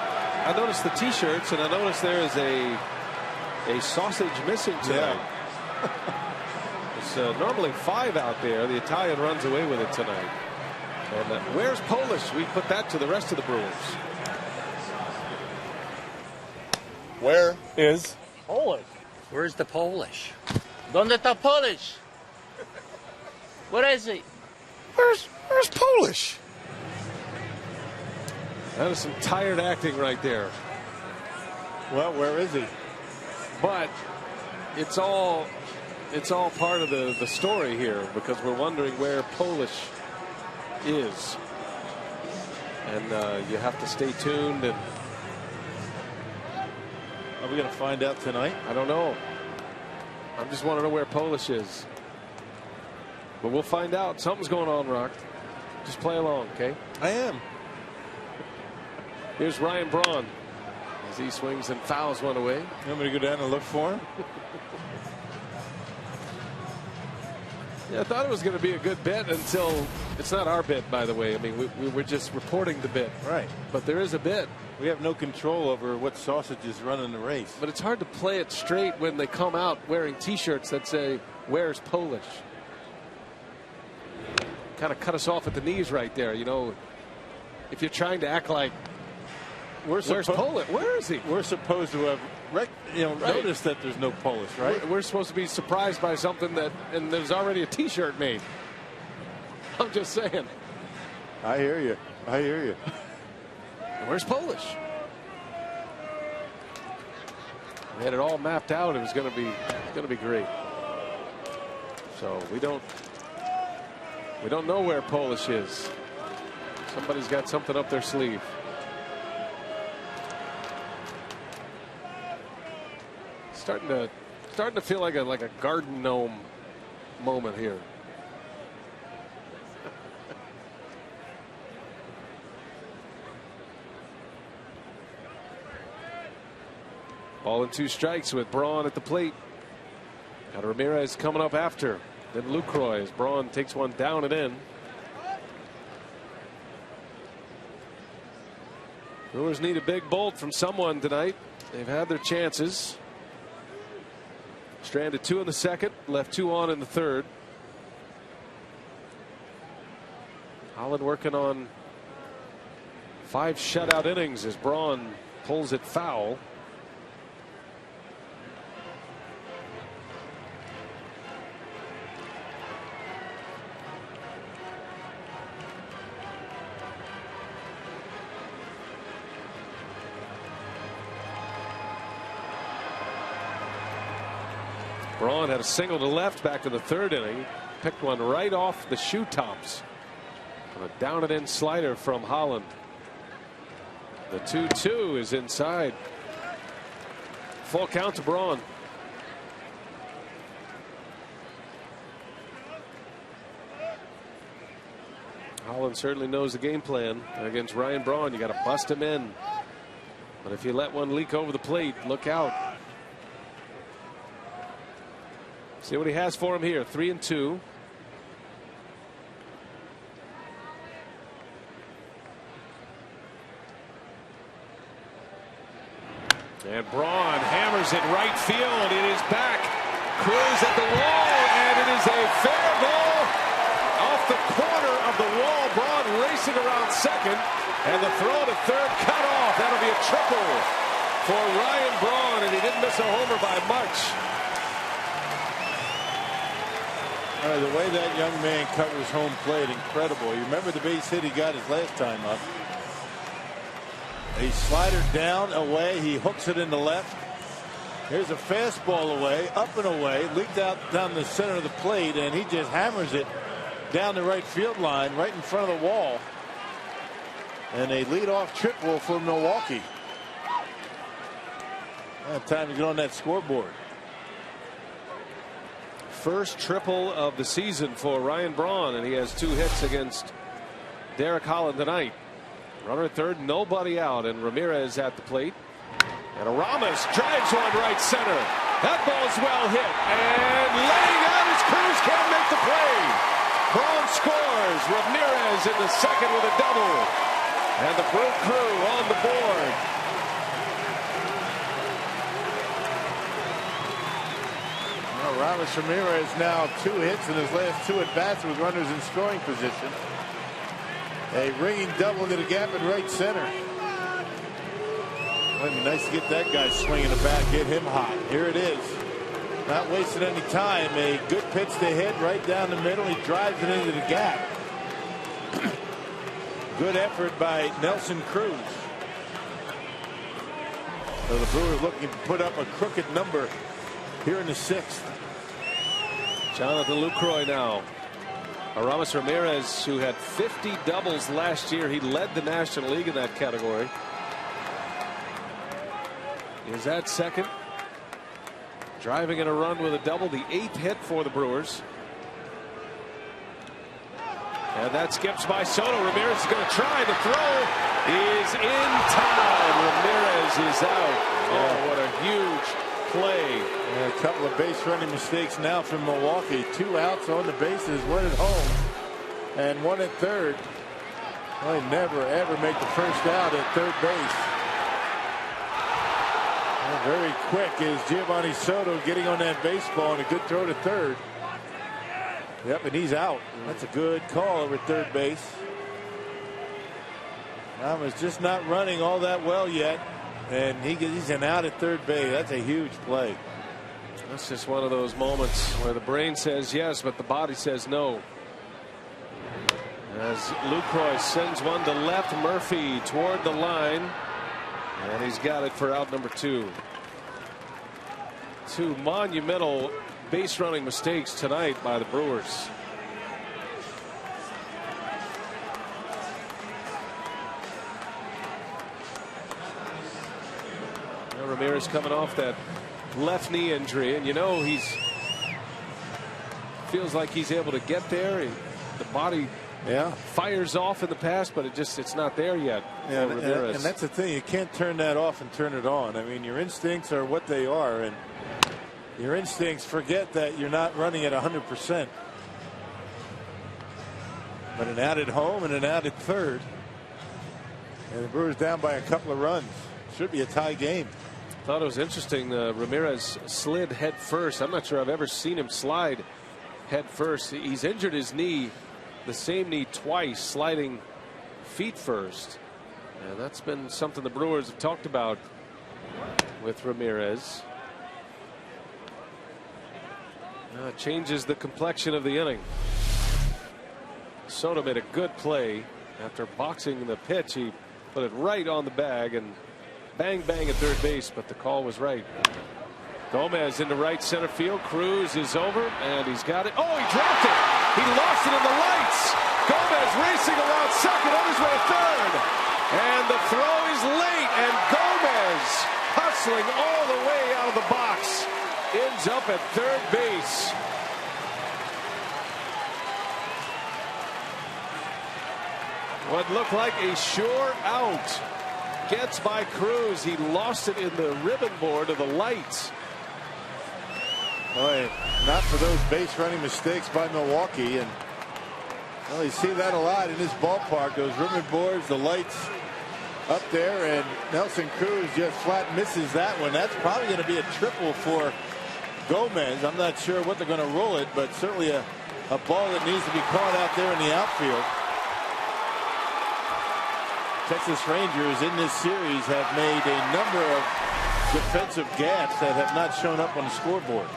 I noticed the T-shirts, and I noticed there is a sausage missing tonight. It's normally 5 out there. The Italian runs away with it tonight. And where's Polish? We put that to the rest of the Brewers. Where is Polish? Where's the Polish? ¿Dónde está Polish? What is he? Where's Polish? That is some tired acting right there. Well, where is he? But it's all part of the story here, because we're wondering where Polish is. And you have to stay tuned. And are we going to find out tonight? I don't know. I just want to know where Polish is. But we'll find out. Something's going on, Rock. Just play along, okay? I am. Here's Ryan Braun as he swings and fouls one away. You want me to go down and look for him? Yeah, I thought it was going to be a good bit until it's not our bit, by the way. I mean, we were just reporting the bit. Right. But there is a bit. We have no control over what sausage is running the race. But it's hard to play it straight when they come out wearing T-shirts that say, "Where's Polish?" Kind of cut us off at the knees right there. You know, if you're trying to act like, where's Polish? Where is he? We're supposed to have noticed that there's no Polish, right? We're supposed to be surprised by something and there's already a T-shirt made. I'm just saying. I hear you. I hear you. Where's Polish? We had it all mapped out. It was going to be great. So we don't know where Polish is. Somebody's got something up their sleeve. Starting to feel like a garden gnome moment here. Ball and 2 strikes with Braun at the plate. Got Ramirez coming up after. Then Lucroy as Braun takes one down and in. Brewers need a big bolt from someone tonight. They've had their chances. Stranded 2 in the second, left 2 on in the third. Holland working on 5 shutout innings as Braun pulls it foul. Braun had a single to left back in the third inning. Picked one right off the shoe tops. A down and in slider from Holland. The 2-2 is inside. Full count to Braun. Holland certainly knows the game plan against Ryan Braun. You got to bust him in. But if you let one leak over the plate, look out. See what he has for him here. 3-2. And Braun hammers it right field. It is back. Cruz at the wall, and it is a fair ball off the corner of the wall. Braun racing around second, and the throw to third cut off. That'll be a triple for Ryan Braun, and he didn't miss a homer by much. The way that young man covers home plate, incredible. You remember the base hit he got his last time up. A slider down, away. He hooks it into left. Here's a fastball away, up and away, leaked out down the center of the plate, and he just hammers it down the right field line, right in front of the wall. And a leadoff triple for Milwaukee. Time to get on that scoreboard. First triple of the season for Ryan Braun, and he has 2 hits against Derek Holland tonight. Runner at third, nobody out, and Ramirez at the plate. And Aramis drives one right center. That ball's well hit, and laying out as Cruz can't make the play. Braun scores. Ramirez in the second with a double. And the Brew Crew on the board. Well, Ramos Ramirez now 2 hits in his last 2 at-bats with runners in scoring position. A ringing double into the gap in right center. It'd be nice to get that guy swinging the bat, get him hot. Here it is. Not wasting any time. A good pitch to hit right down the middle. He drives it into the gap. Good effort by Nelson Cruz. So the Brewers looking to put up a crooked number here in the 6th. Jonathan Lucroy now. Aramis Ramirez, who had 50 doubles last year. He led the National League in that category. Is at second. Driving in a run with a double, the 8th hit for the Brewers. And that skips by Soto. Ramirez is going to try. The throw is in time. Ramirez is out. Oh, what a huge play. And a couple of base running mistakes now from Milwaukee. 2 outs on the bases, 1 at home and 1 at third. Well, they never ever make the first out at third base. Well, very quick is Giovanni Soto getting on that baseball, and a good throw to third. Yep, and he's out. That's a good call over third base. Ramos just not running all that well yet, and he's an out at third base. That's a huge play. That's just one of those moments where the brain says yes, but the body says no. As Lucroy sends one to left, Murphy toward the line, and he's got it for out number 2. 2 monumental base running mistakes tonight by the Brewers. Now Ramirez coming off that left knee injury, and he's feels like he's able to get there. The body fires off in the past, but it's not there yet. Yeah, and that's the thing, you can't turn that off and turn it on. I mean, your instincts are what they are, and your instincts forget that you're not running at 100%. But an out at home and an out at third, and the Brewers down by a couple of runs. Should be a tie game. Thought it was interesting. Ramirez slid head first. I'm not sure I've ever seen him slide head first. He's injured his knee, the same knee twice, sliding feet first, and that's been something the Brewers have talked about with Ramirez. Changes the complexion of the inning. Soto made a good play after boxing the pitch. He put it right on the bag and bang bang at third base, but the call was right. Gomez into right center field. Cruz is over, and he's got it. Oh, he dropped it. He lost it in the lights. Gomez racing around second, on his way to third, and the throw is late, and Gomez hustling all the way out of the box ends up at third base. What looked like a sure out gets by Cruz. He lost it in the ribbon board of the lights. Boy, not for those base running mistakes by Milwaukee, and well, you see that a lot in this ballpark. Those ribbon boards, the lights up there, and Nelson Cruz just flat misses that one. That's probably going to be a triple for Gomez. I'm not sure what they're going to roll it, but certainly a ball that needs to be caught out there in the outfield. Texas Rangers in this series have made a number of defensive gaps that have not shown up on the scoreboard.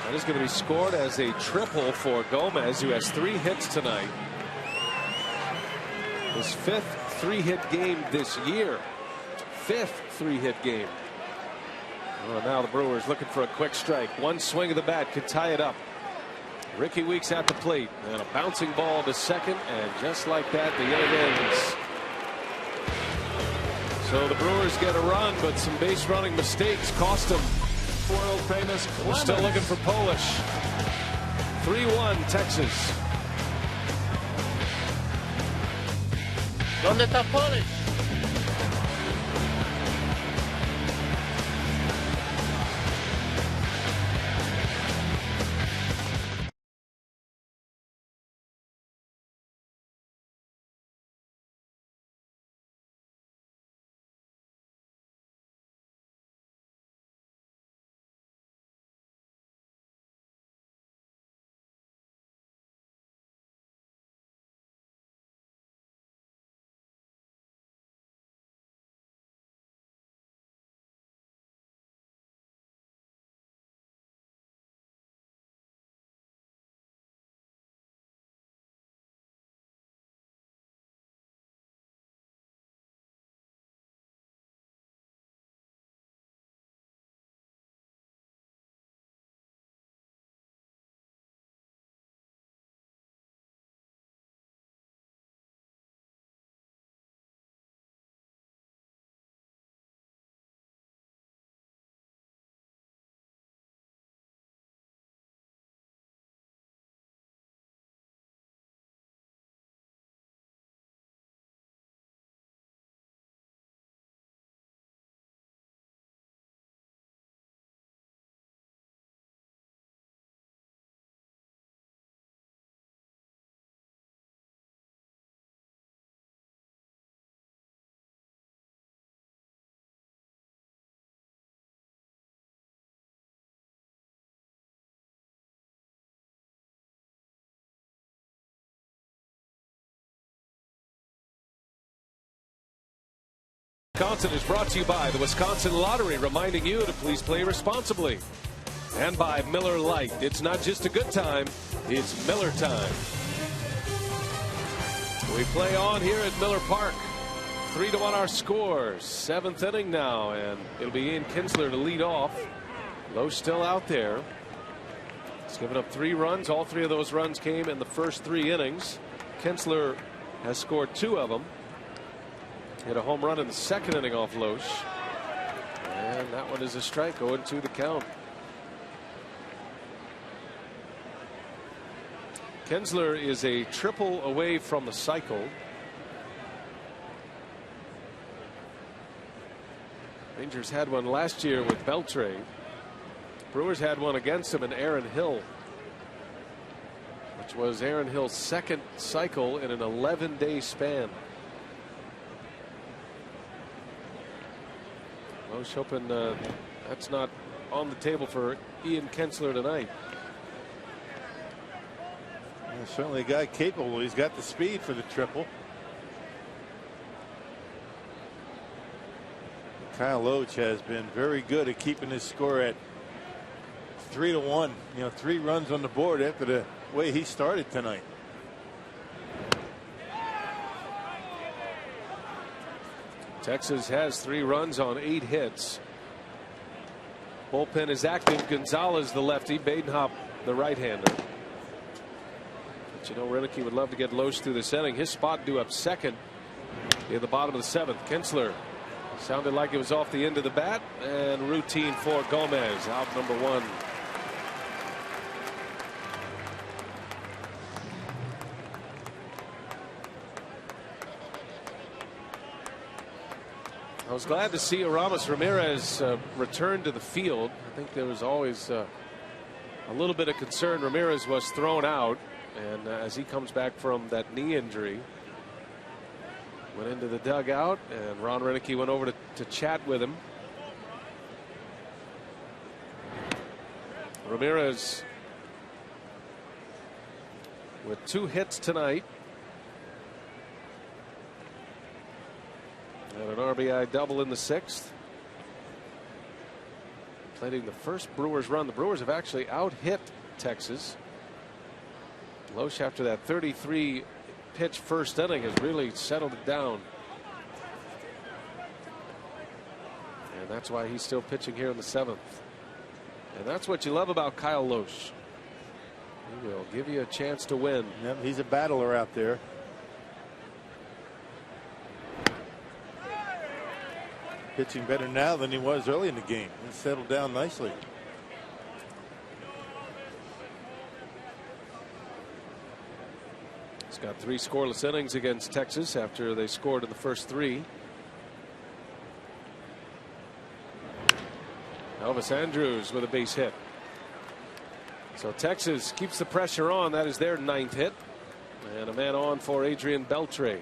That is going to be scored as a triple for Gomez, who has 3 hits tonight. His 5th 3-hit game this year. 5th 3-hit game. Well, now the Brewers looking for a quick strike. One swing of the bat could tie it up. Ricky Weeks at the plate, and a bouncing ball to second, and just like that, the inning ends. So the Brewers get a run, but some base running mistakes cost them. World famous. We're still looking for Polish. 3-1 Texas. ¿Dónde está Polish? Wisconsin is brought to you by the Wisconsin Lottery, reminding you to please play responsibly. And by Miller Lite. It's not just a good time, it's Miller time. We play on here at Miller Park. 3-1 our score. 7th inning now, and it'll be Ian Kinsler to lead off. Lowe still out there. He's given up 3 runs. All 3 of those runs came in the first 3 innings. Kinsler has scored 2 of them. Hit a home run in the 2nd inning off Loesch. And that one is a strike. 0-2 the count. Kinsler is a triple away from the cycle. Rangers had one last year with Beltre. Brewers had one against him in Aaron Hill, which was Aaron Hill's 2nd cycle in an 11-day span. I was hoping that's not on the table for Ian Kinsler tonight. Yeah, certainly a guy capable. He's got the speed for the triple. Kyle Loach has been very good at keeping his score at 3-1. You know, 3 runs on the board after the way he started tonight. Texas has 3 runs on 8 hits. Bullpen is active. Gonzalez the lefty, Badenhop the right-hander. But you know, Renicky would love to get Loesch through this inning. His spot due up 2nd in the bottom of the 7th. Kinsler sounded like it was off the end of the bat, and routine for Gomez, out number 1. I was glad to see Aramis Ramirez return to the field. I think there was always a little bit of concern. Ramirez was thrown out, and as he comes back from that knee injury, went into the dugout, and Ron Renicky went over to chat with him. Ramirez with 2 hits tonight. And an RBI double in the 6th. Planting the first Brewers run. The Brewers have actually out-hit Texas. Loesch, after that 33 pitch first inning, has really settled it down. And that's why he's still pitching here in the 7th. And that's what you love about Kyle Loesch. He will give you a chance to win. Yep, he's a battler out there. Pitching better now than he was early in the game. He's settled down nicely. He's got 3 scoreless innings against Texas after they scored in the first 3. Elvis Andrus with a base hit. So Texas keeps the pressure on. That is their 9th hit. And a man on for Adrian Beltre.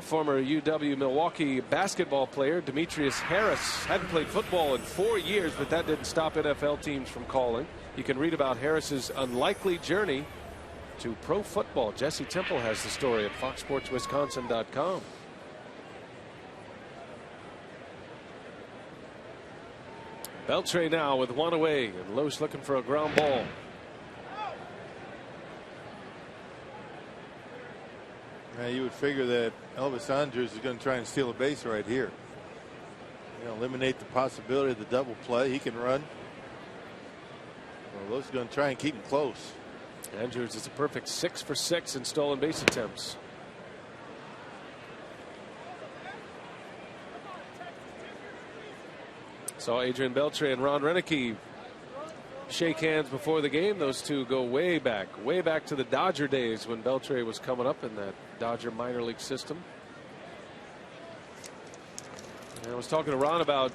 Former UW Milwaukee basketball player Demetrius Harris hadn't played football in 4 years, but that didn't stop NFL teams from calling. You can read about Harris's unlikely journey to pro football. Jesse Temple has the story at foxsportswisconsin.com. Beltre now with 1 away, and Loesch looking for a ground ball. Now you would figure that Elvis Andrus is going to try and steal a base right here. You know, eliminate the possibility of the double play. He can run. Well, Loesch is going to try and keep him close. Andrus is a perfect 6 for 6 in stolen base attempts. Saw Adrian Beltre and Ron Renicky shake hands before the game. Those two go way back to the Dodger days when Beltre was coming up in that Dodger minor league system. And I was talking to Ron about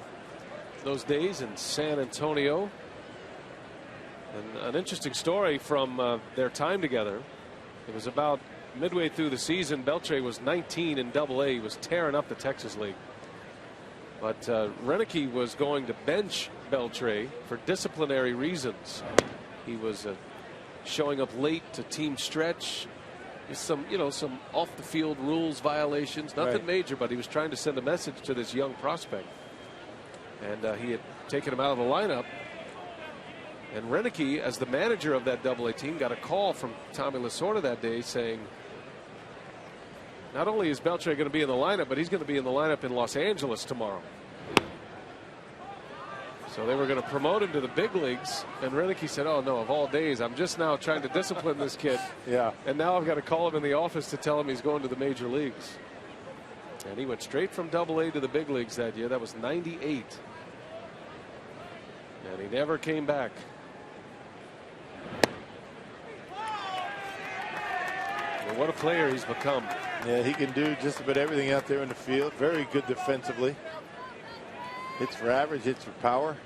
those days in San Antonio. And an interesting story from their time together. It was about midway through the season. Beltre was 19 in Double-A. He was tearing up the Texas League. But Renicky was going to bench Beltre for disciplinary reasons. He was showing up late to team stretch, some, some off the field rules violations, nothing Right. major, but he was trying to send a message to this young prospect. And he had taken him out of the lineup. And Renicky, as the manager of that AA team, got a call from Tommy Lasorda that day saying, not only is Beltre going to be in the lineup, but he's going to be in the lineup in Los Angeles tomorrow. So they were going to promote him to the big leagues, and Renicky said, oh no, of all days, I'm just now trying to discipline this kid. Yeah. And now I've got to call him in the office to tell him he's going to the major leagues. And he went straight from AA to the big leagues that year. That was '98. And he never came back. And what a player he's become. Yeah, he can do just about everything out there in the field. Very good defensively. Hits for average, hits for power.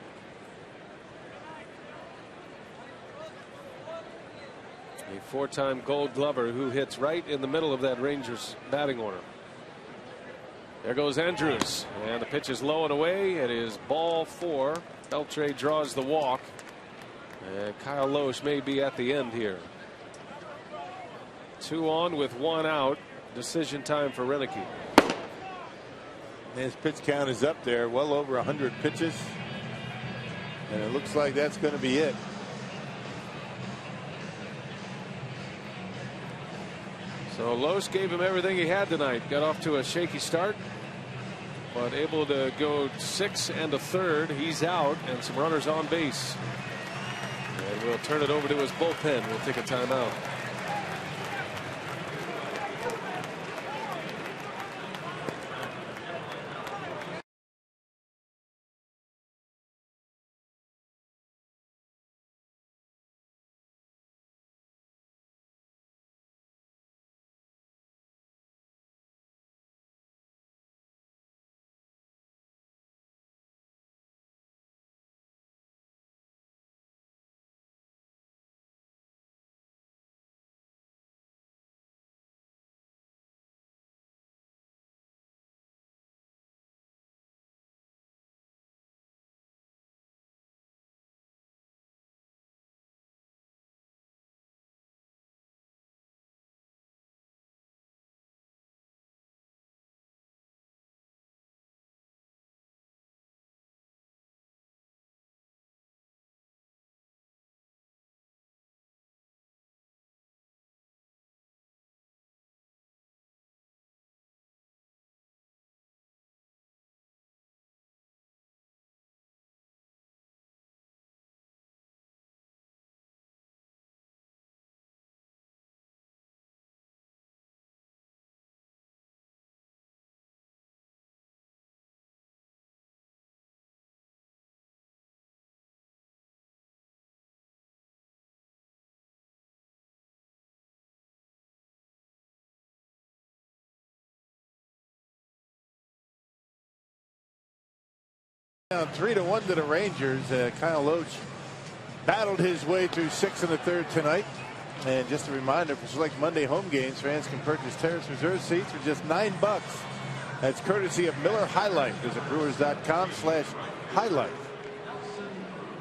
A four-time Gold Glover who hits right in the middle of that Rangers batting order. There goes Andrews, and the pitch is low and away. It is ball 4. Beltre draws the walk, and Kyle Loesch may be at the end here. 2 on with 1 out. Decision time for Renicky. His pitch count is up there, well over 100 pitches, and it looks like that's going to be it. So Loesch gave him everything he had tonight. Got off to a shaky start, but able to go 6 1/3. He's out, and some runners on base. And we'll turn it over to his bullpen. We'll take a timeout. Down 3-1 to the Rangers. Kyle Loesch battled his way through 6 1/3 tonight. And just a reminder, for select Monday home games, fans can purchase Terrace Reserve seats for just $9. That's courtesy of Miller High Life. Visit Brewers.com/High Life.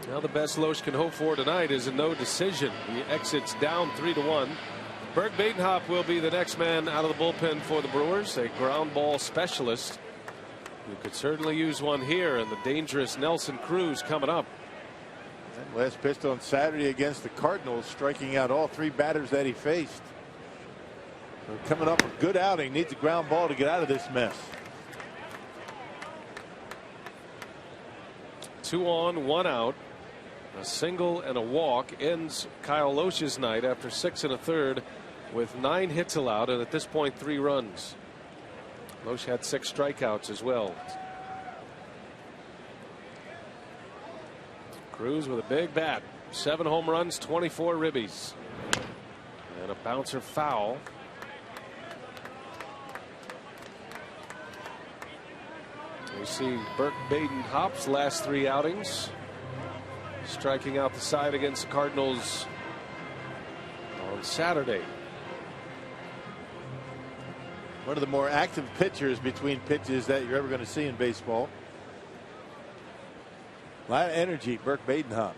Now the best Loesch can hope for tonight is a no decision. He exits down 3-1. Bert Badenhop will be the next man out of the bullpen for the Brewers, a ground ball specialist. You could certainly use one here, and the dangerous Nelson Cruz coming up. Last pitched on Saturday against the Cardinals, striking out all 3 batters that he faced. So coming up a good outing, needs a ground ball to get out of this mess. 2 on, 1 out. A single and a walk ends Kyle Loesch's night after 6 1/3 with 9 hits allowed, and at this point 3 runs. Loesch had 6 strikeouts as well. Cruz with a big bat. 7 home runs, 24 ribbies. And a bouncer foul. We see Bert Badenhop's last 3 outings. Striking out the side against the Cardinals on Saturday. One of the more active pitchers between pitches that you're ever going to see in baseball. A lot of energy, Bert Badenhop.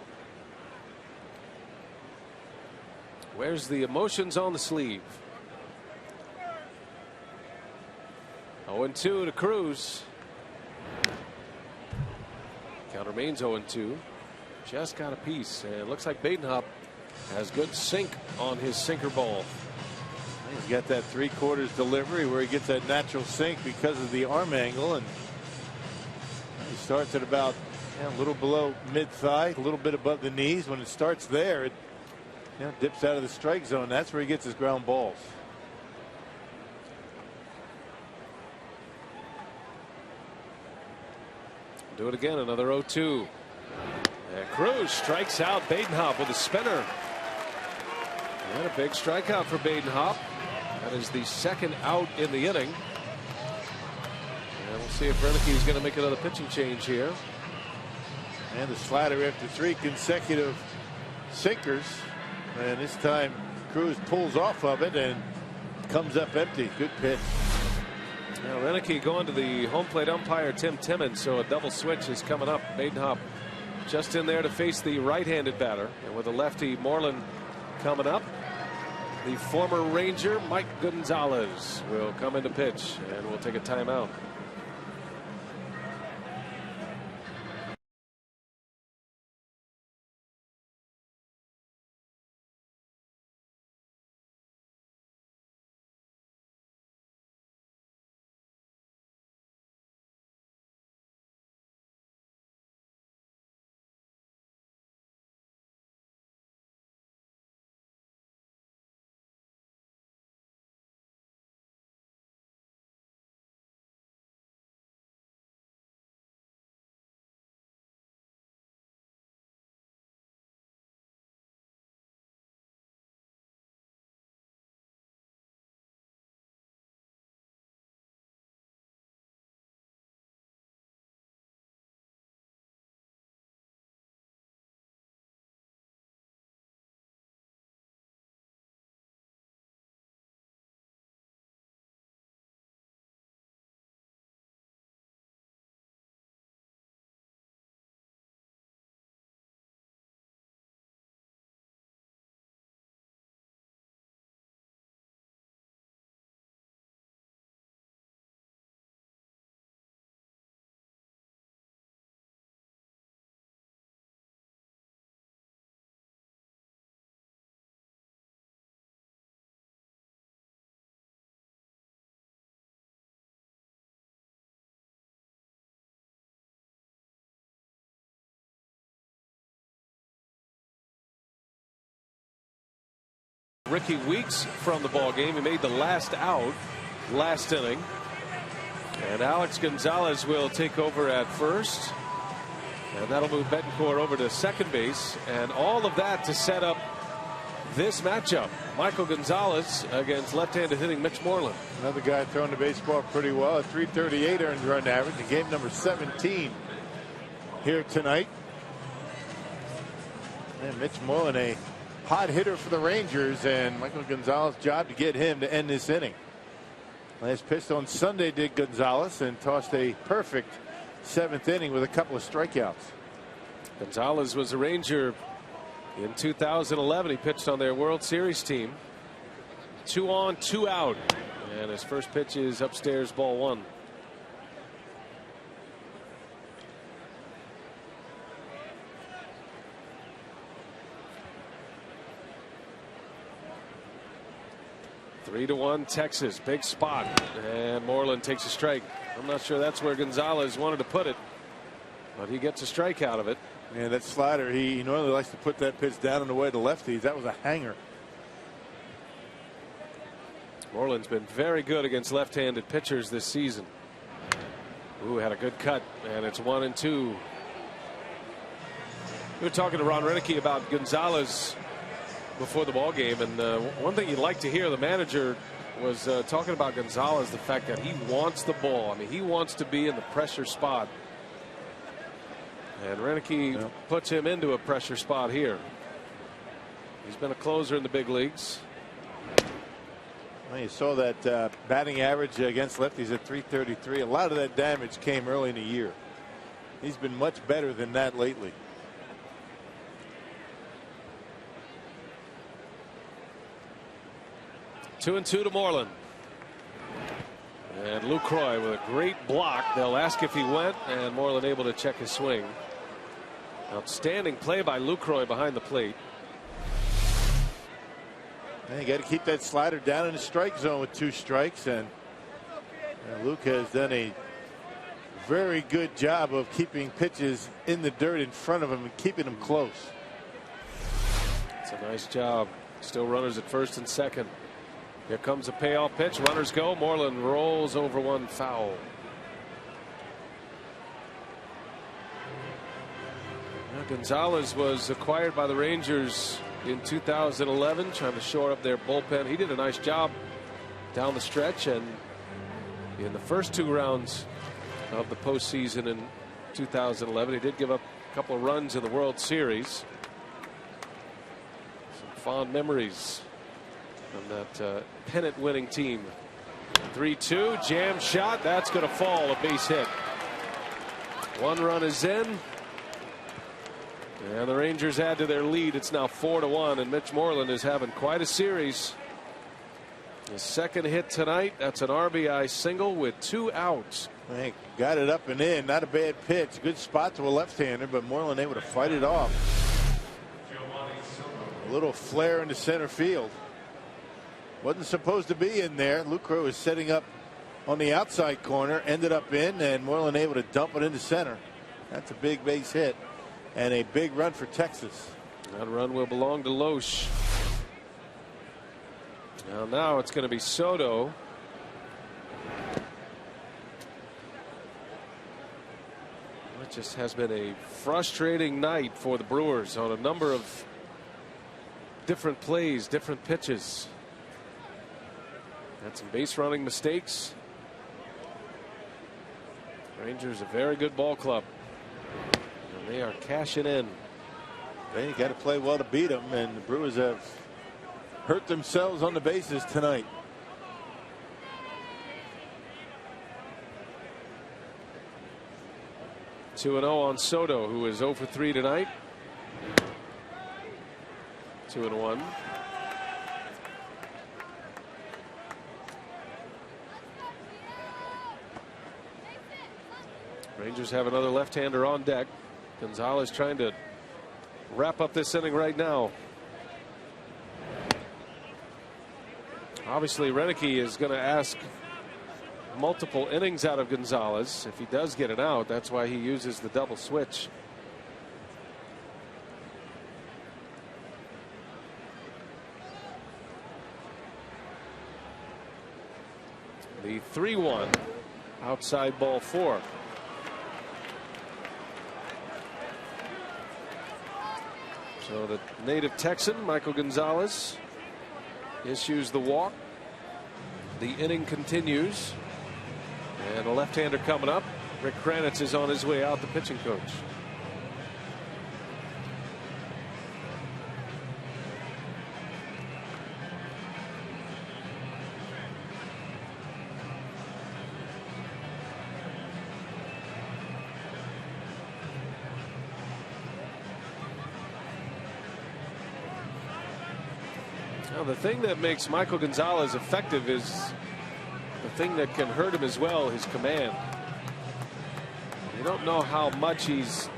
Wears the emotions on the sleeve. 0-2 to Cruz. Count remains 0-2. Just got a piece. And it looks like Badenhop has good sink on his sinker ball. He's got that 3/4 delivery where he gets that natural sink because of the arm angle, and he starts at about a little below mid-thigh, a little bit above the knees. When it starts there, it dips out of the strike zone. That's where he gets his ground balls. Do it again, another 0-2. And Cruz strikes out Badenhop with a spinner. And a big strikeout for Badenhop. That is the second out in the inning. And we'll see if Renicky is going to make another pitching change here. And the slider after 3 consecutive sinkers. And this time Cruz pulls off of it and comes up empty. Good pitch. Now Renicky going to the home plate umpire Tim Timmons, so a double switch is coming up. Badenhop just in there to face the right-handed batter, and with a lefty Moreland coming up, the former Ranger Mike Gonzalez will come into pitch, and we'll take a timeout. Ricky Weeks from the ball game. He made the last out last inning. And Alex Gonzalez will take over at first. And that'll move Betancourt over to second base. And all of that to set up this matchup. Michael Gonzalez against left-handed hitting Mitch Moreland. Another guy throwing the baseball pretty well. A 338 earned run average in game number 17 here tonight. And Mitch Moreland, a hot hitter for the Rangers, and Michael Gonzalez' job to get him to end this inning. Last pitch on Sunday did Gonzalez and tossed a perfect 7th inning with a couple of strikeouts. Gonzalez was a Ranger in 2011. He pitched on their World Series team. 2 on, 2 out. And his first pitch is upstairs, ball 1. Three to 1 Texas, big spot, and Moreland takes a strike. I'm not sure that's where Gonzalez wanted to put it, but he gets a strike out of it. Yeah, that slider, he normally likes to put that pitch down and away to lefties. That was a hanger. Moreland's been very good against left-handed pitchers this season. Ooh, had a good cut, and it's 1-2. We were talking to Ron Renicky about Gonzalez before the ball game, and one thing you'd like to hear, the manager was talking about Gonzalez, the fact that he wants the ball. I mean, he wants to be in the pressure spot, and Renicky puts him into a pressure spot here. He's been a closer in the big leagues. Well, you saw that batting average against lefties at 333. A lot of that damage came early in the year. He's been much better than that lately. Two and 2 to Moreland. And Lucroy with a great block. They'll ask if he went, and Moreland able to check his swing. Outstanding play by Lucroy behind the plate. You got to keep that slider down in the strike zone with 2 strikes, and Luke has done a very good job of keeping pitches in the dirt in front of him and keeping them close. It's a nice job. Still runners at first and second. Here comes a payoff pitch. Runners go. Moreland rolls over one, foul. Now, Gonzalez was acquired by the Rangers in 2011, trying to shore up their bullpen. He did a nice job down the stretch, and in the first 2 rounds of the postseason in 2011, he did give up a couple of runs in the World Series. Some fond memories from that pennant-winning team. 3-2, jam shot. That's going to fall, a base hit. 1 run is in. And the Rangers add to their lead. It's now 4-1, and Mitch Moreland is having quite a series. His second hit tonight. That's an RBI single with 2 outs. He got it up and in. Not a bad pitch. Good spot to a left-hander, but Moreland able to fight it off. A little flare into center field. Wasn't supposed to be in there. Lucroy was setting up on the outside corner. Ended up in, and Moreland able to dump it into center. That's a big base hit. And a big run for Texas. That run will belong to Loesch. Now it's going to be Soto. It just has been a frustrating night for the Brewers on a number of different plays, different pitches. Had some base running mistakes. Rangers a very good ball club. They are cashing in. They got to play well to beat them, and the Brewers have hurt themselves on the bases tonight. Two 2-0 on Soto, who is 0 for 3 tonight. 2-1. Rangers have another left-hander on deck. Gonzalez trying to wrap up this inning right now. Obviously, Renicky is going to ask multiple innings out of Gonzalez. If he does get an out, that's why he uses the double switch. The 3-1 outside ball 4. So the native Texan, Michael Gonzalez, issues the walk. The inning continues. And a left-hander coming up. Rick Kranitz is on his way out, the pitching coach. Now, the thing that makes Michael Gonzalez effective is the thing that can hurt him as well, his command. You don't know how much he's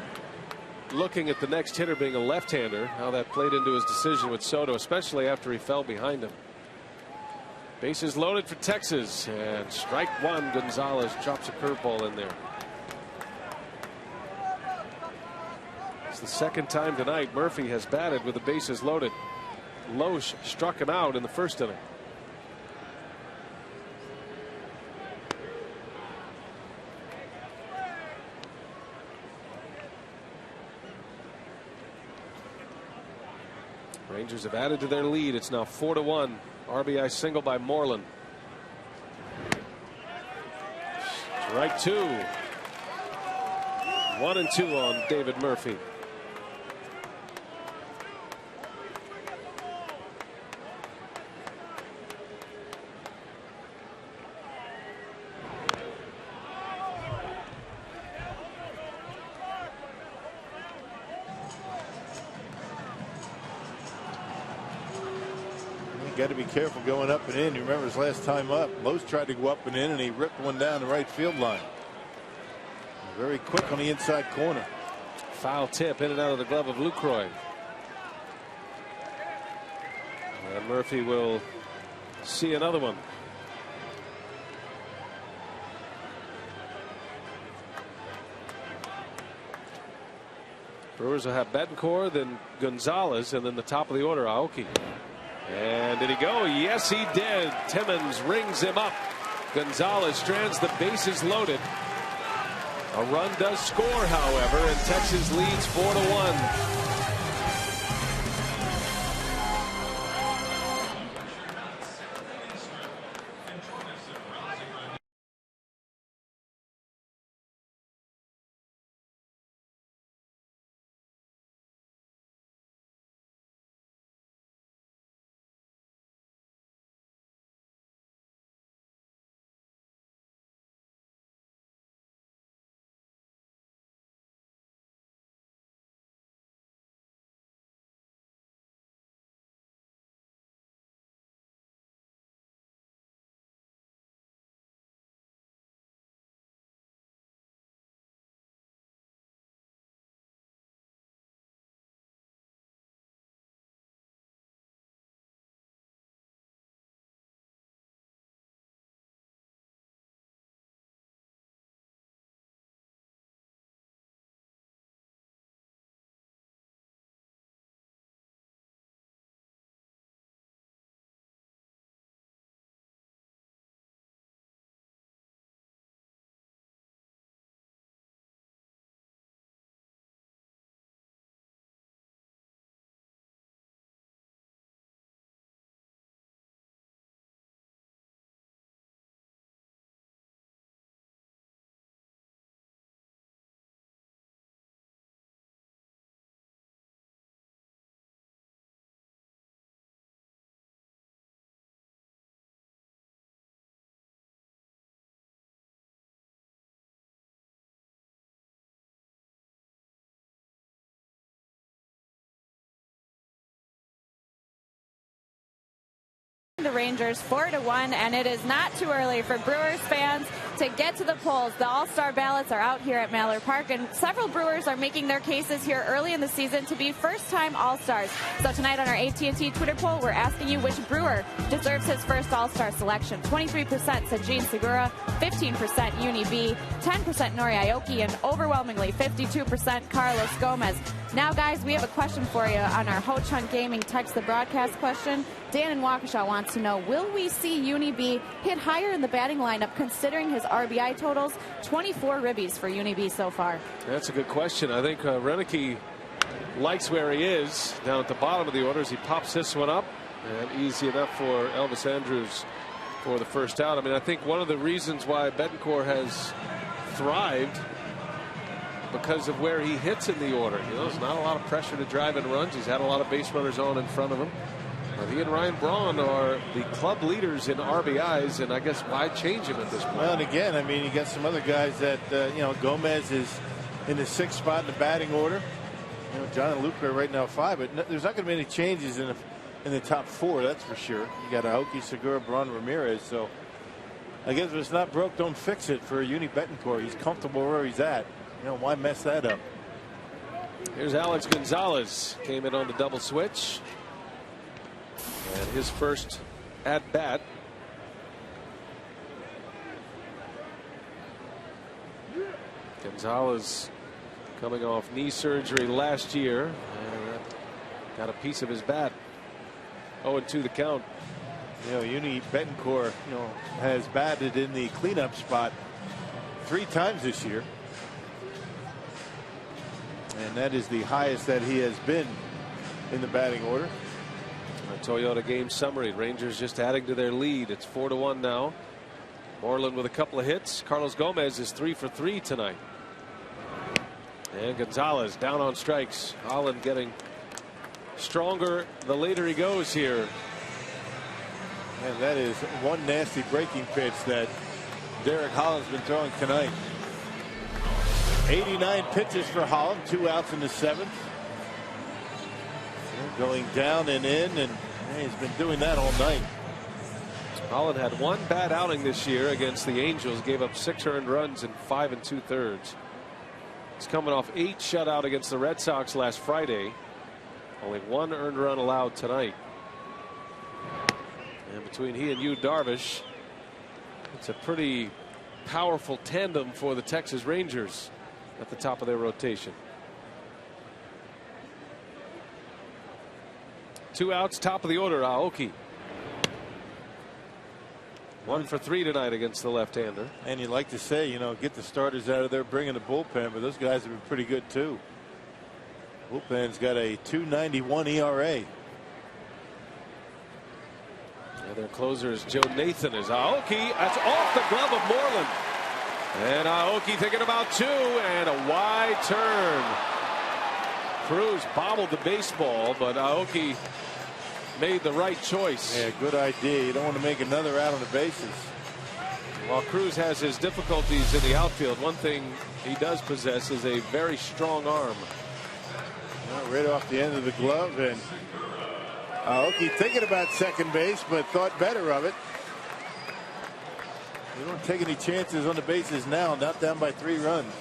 looking at the next hitter being a left-hander, how that played into his decision with Soto, especially after he fell behind him. Bases loaded for Texas, and strike 1. Gonzalez drops a curveball in there. It's the second time tonight Murphy has batted with the bases loaded. Loesch struck him out in the first inning. Rangers have added to their lead. It's now 4-1. RBI single by Moreland. Strike 2. 1-2 on David Murphy. You got to be careful going up and in. You remember his last time up, Lowe's tried to go up and in, and he ripped one down the right field line. Very quick on the inside corner. Foul tip in and out of the glove of Lucroy. And Murphy will see another one. Brewers will have Betancourt, then Gonzalez, and then the top of the order, Aoki. And did he go? Yes, he did. Timmons rings him up. Gonzalez strands the bases loaded. A run does score, however, and Texas leads 4-1. The Rangers 4-1, and it is not too early for Brewers fans to get to the polls. The All-Star ballots are out here at Miller Park, and several Brewers are making their cases here early in the season to be first-time All-Stars. So tonight on our AT&T Twitter poll, we're asking you which Brewer deserves his first All-Star selection. 23% said Gene Segura, 15% Uni B, 10% Nori Aoki, and overwhelmingly 52% Carlos Gomez. Now, guys, we have a question for you on our Ho Chunk Gaming Text the Broadcast question. Dan in Waukesha wants to know, will we see Uni B hit higher in the batting lineup considering his RBI totals? 24 ribbies for Uni B so far. That's a good question. I think Renicky likes where he is down at the bottom of the order as he pops this one up. And easy enough for Elvis Andrus for the first out. I mean, I think one of the reasons why Betancourt has thrived because of where he hits in the order. You know, there's not a lot of pressure to drive in runs. He's had a lot of base runners on in front of him. But he and Ryan Braun are the club leaders in RBIs, and I guess why change him at this point? Well, and again, I mean, you got some other guys that, you know, Gomez is in the 6th spot in the batting order. You know, John and Luke are right now 5, but no, there's not going to be any changes in the top 4, that's for sure. You got Aoki, Segura, Braun, Ramirez. So I guess if it's not broke, don't fix it for Uni Betancourt. He's comfortable where he's at. You know, why mess that up? Here's Alex Gonzalez. Came in on the double switch. And his first at bat. Gonzalez coming off knee surgery last year. And got a piece of his bat. 0-2 the count. You know, Uni Betancourt, you know, has batted in the cleanup spot 3 times this year. And that is the highest that he has been in the batting order. A Toyota game summary. Rangers just adding to their lead. It's 4-1 now. Moreland with a couple of hits. Carlos Gomez is 3 for 3 tonight. And Gonzalez down on strikes. Holland getting stronger the later he goes here. And that is one nasty breaking pitch that Derek Holland's been throwing tonight. 89 pitches for Holland, 2 outs in the 7th. Going down and in, and Yeah, he's been doing that all night. Holland had one bad outing this year against the Angels, gave up 6 earned runs in 5 2/3. He's coming off 8 shutout against the Red Sox last Friday. Only 1 earned run allowed tonight. And between he and Yu Darvish, it's a pretty powerful tandem for the Texas Rangers at the top of their rotation. 2 outs, top of the order, Aoki. 1 for 3 tonight against the left-hander. And you'd like to say, you know, get the starters out of there, bring in the bullpen, but those guys have been pretty good too. Bullpen's got a 2.91 ERA. And their closer is Joe Nathan. Is Aoki. That's off the glove of Moreland. And Aoki thinking about 2 and a wide turn. Cruz bobbled the baseball, but Aoki made the right choice. Yeah, good idea. You don't want to make another out on the bases. While Cruz has his difficulties in the outfield, one thing he does possess is a very strong arm. Right off the end of the glove, and Aoki thinking about second base, but thought better of it. You don't take any chances on the bases now, not down by 3 runs.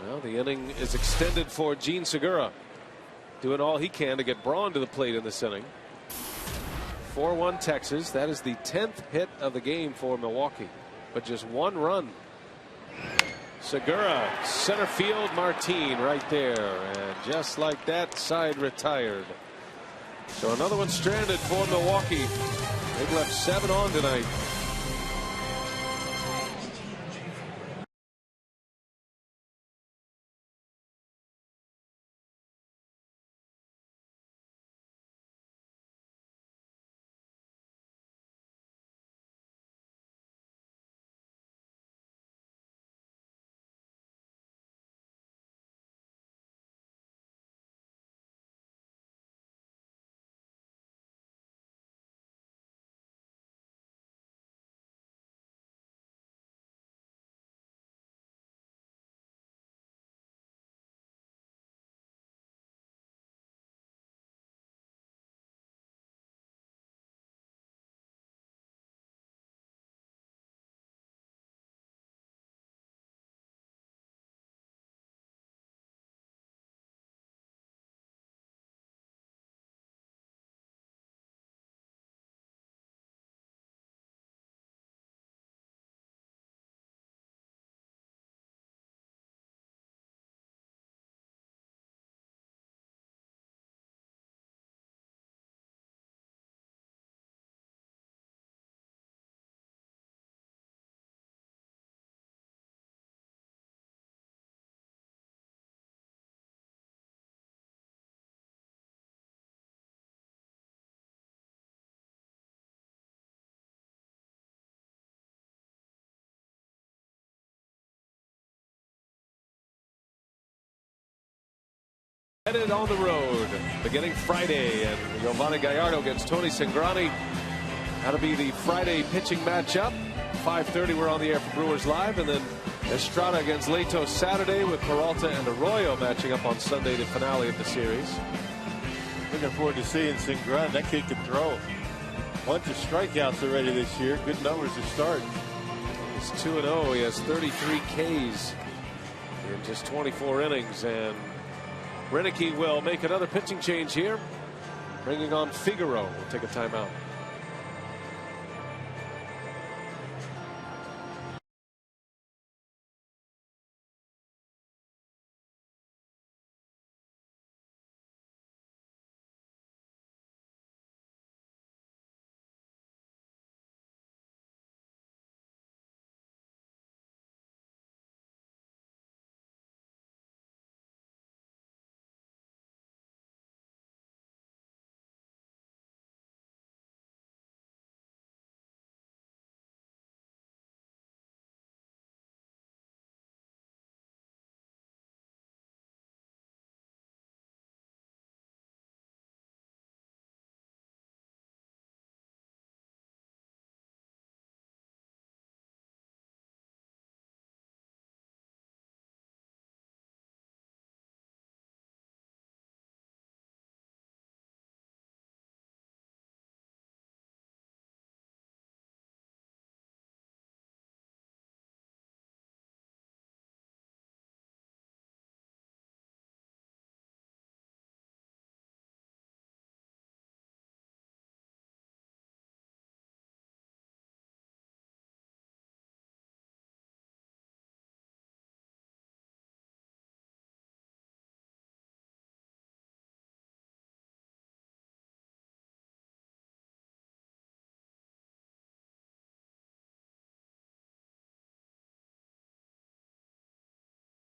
Well, the inning is extended for Gene Segura, doing all he can to get Braun to the plate in this inning. 4-1 Texas. That is the 10th hit of the game for Milwaukee, but just 1 run. Segura, center field, Martin right there, and just like that, side retired. So another one stranded for Milwaukee. They've left 7 on tonight. Headed on the road beginning Friday, and Giovanni Gallardo against Tony Cingrani. That'll be the Friday pitching matchup. 5:30 we're on the air for Brewers Live, and then Estrada against Leto Saturday, with Peralta and Arroyo matching up on Sunday, the finale of the series. Looking forward to seeing Cingrani. That kid can throw. Bunch of strikeouts already this year. Good numbers to start. He's 2-0. He has 33 Ks in just 24 innings, and Renicky will make another pitching change here, bringing on Figueroa. We'll take a timeout.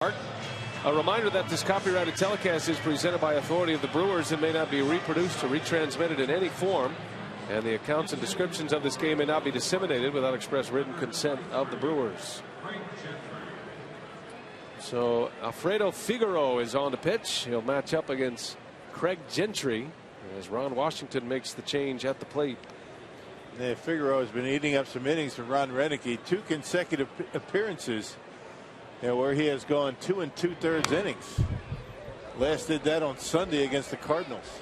A reminder that this copyrighted telecast is presented by authority of the Brewers and may not be reproduced or retransmitted in any form. And the accounts and descriptions of this game may not be disseminated without express written consent of the Brewers. So Alfredo Figueroa is on the pitch. He'll match up against Craig Gentry as Ron Washington makes the change at the plate. Yeah, Figueroa has been eating up some innings from Ron Renicky. 2 consecutive appearances where he has gone 2 2/3 innings. Last did that on Sunday against the Cardinals.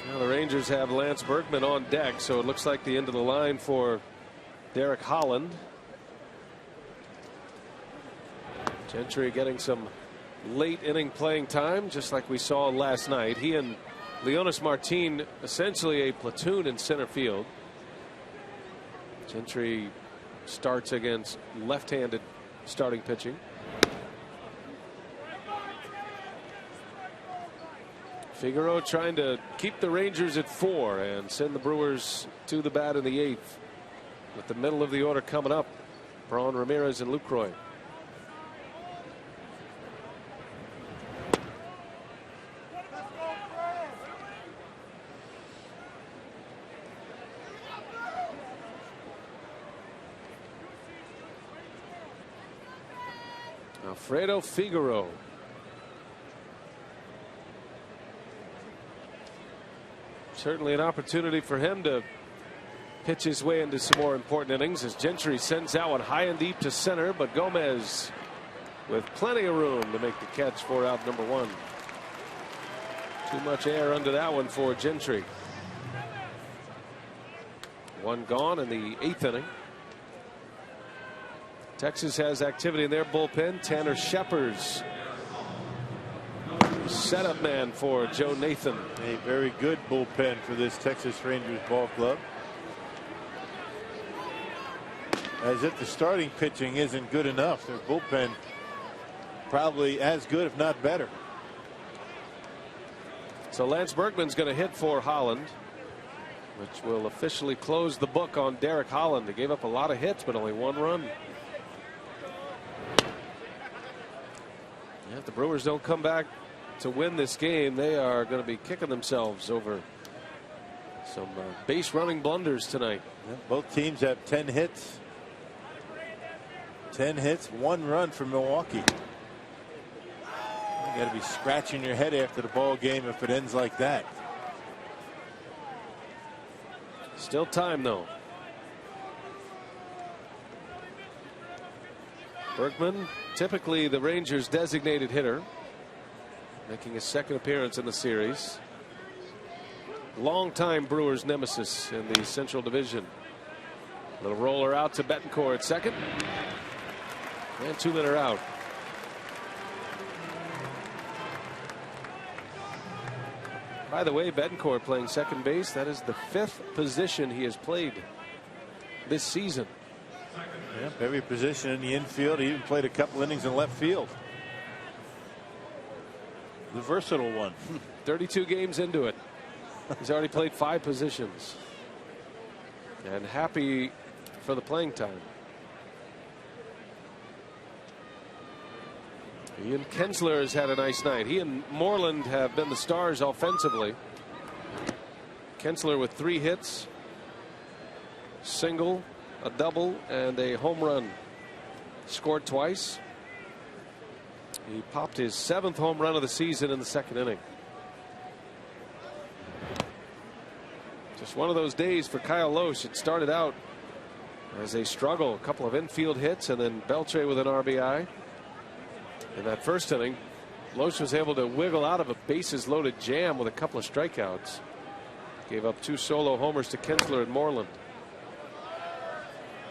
Now the Rangers have Lance Berkman on deck, so it looks like the end of the line for Derek Holland. Gentry getting some late inning playing time, just like we saw last night. He and Leonis Martin essentially a platoon in center field. Gentry starts against left-handed starting pitching. Figueroa trying to keep the Rangers at 4 and send the Brewers to the bat in the 8th. With the middle of the order coming up, Braun, Ramirez, and Lucroy. Alfredo Figueroa. Certainly an opportunity for him to pitch his way into some more important innings as Gentry sends that one high and deep to center, but Gomez with plenty of room to make the catch for out number 1. Too much air under that one for Gentry. 1 gone in the 8th inning. Texas has activity in their bullpen. Tanner Scheppers, setup man for Joe Nathan. A very good bullpen for this Texas Rangers ball club. As if the starting pitching isn't good enough, their bullpen probably as good, if not better. So Lance Berkman's going to hit for Holland, which will officially close the book on Derek Holland. He gave up a lot of hits, but only 1 run. If the Brewers don't come back to win this game, they are going to be kicking themselves over some base running blunders tonight. Yeah, both teams have 10 hits. 10 hits, 1 run for Milwaukee. You got to be scratching your head after the ball game if it ends like that. Still time though. Berkman, typically the Rangers' designated hitter, making his 2nd appearance in the series. Longtime Brewers nemesis in the Central Division. Little roller out to Betancourt at second. And 2-men are out. By the way, Betancourt playing second base. That is the 5th position he has played this season. Yeah, every position in the infield. He even played a couple innings in left field. The versatile one. 32 games into it. He's already played 5 positions. And happy for the playing time. Ian Kinsler has had a nice night. He and Moreland have been the stars offensively. Kinsler with 3 hits, single, a double, and a home run. Scored twice. He popped his 7th home run of the season in the 2nd inning. Just one of those days for Kyle Lohse. It started out as a struggle, a couple of infield hits, and then Beltre with an RBI. In that 1st inning, Lohse was able to wiggle out of a bases loaded jam with a couple of strikeouts. Gave up 2 solo homers to Kinsler and Moreland.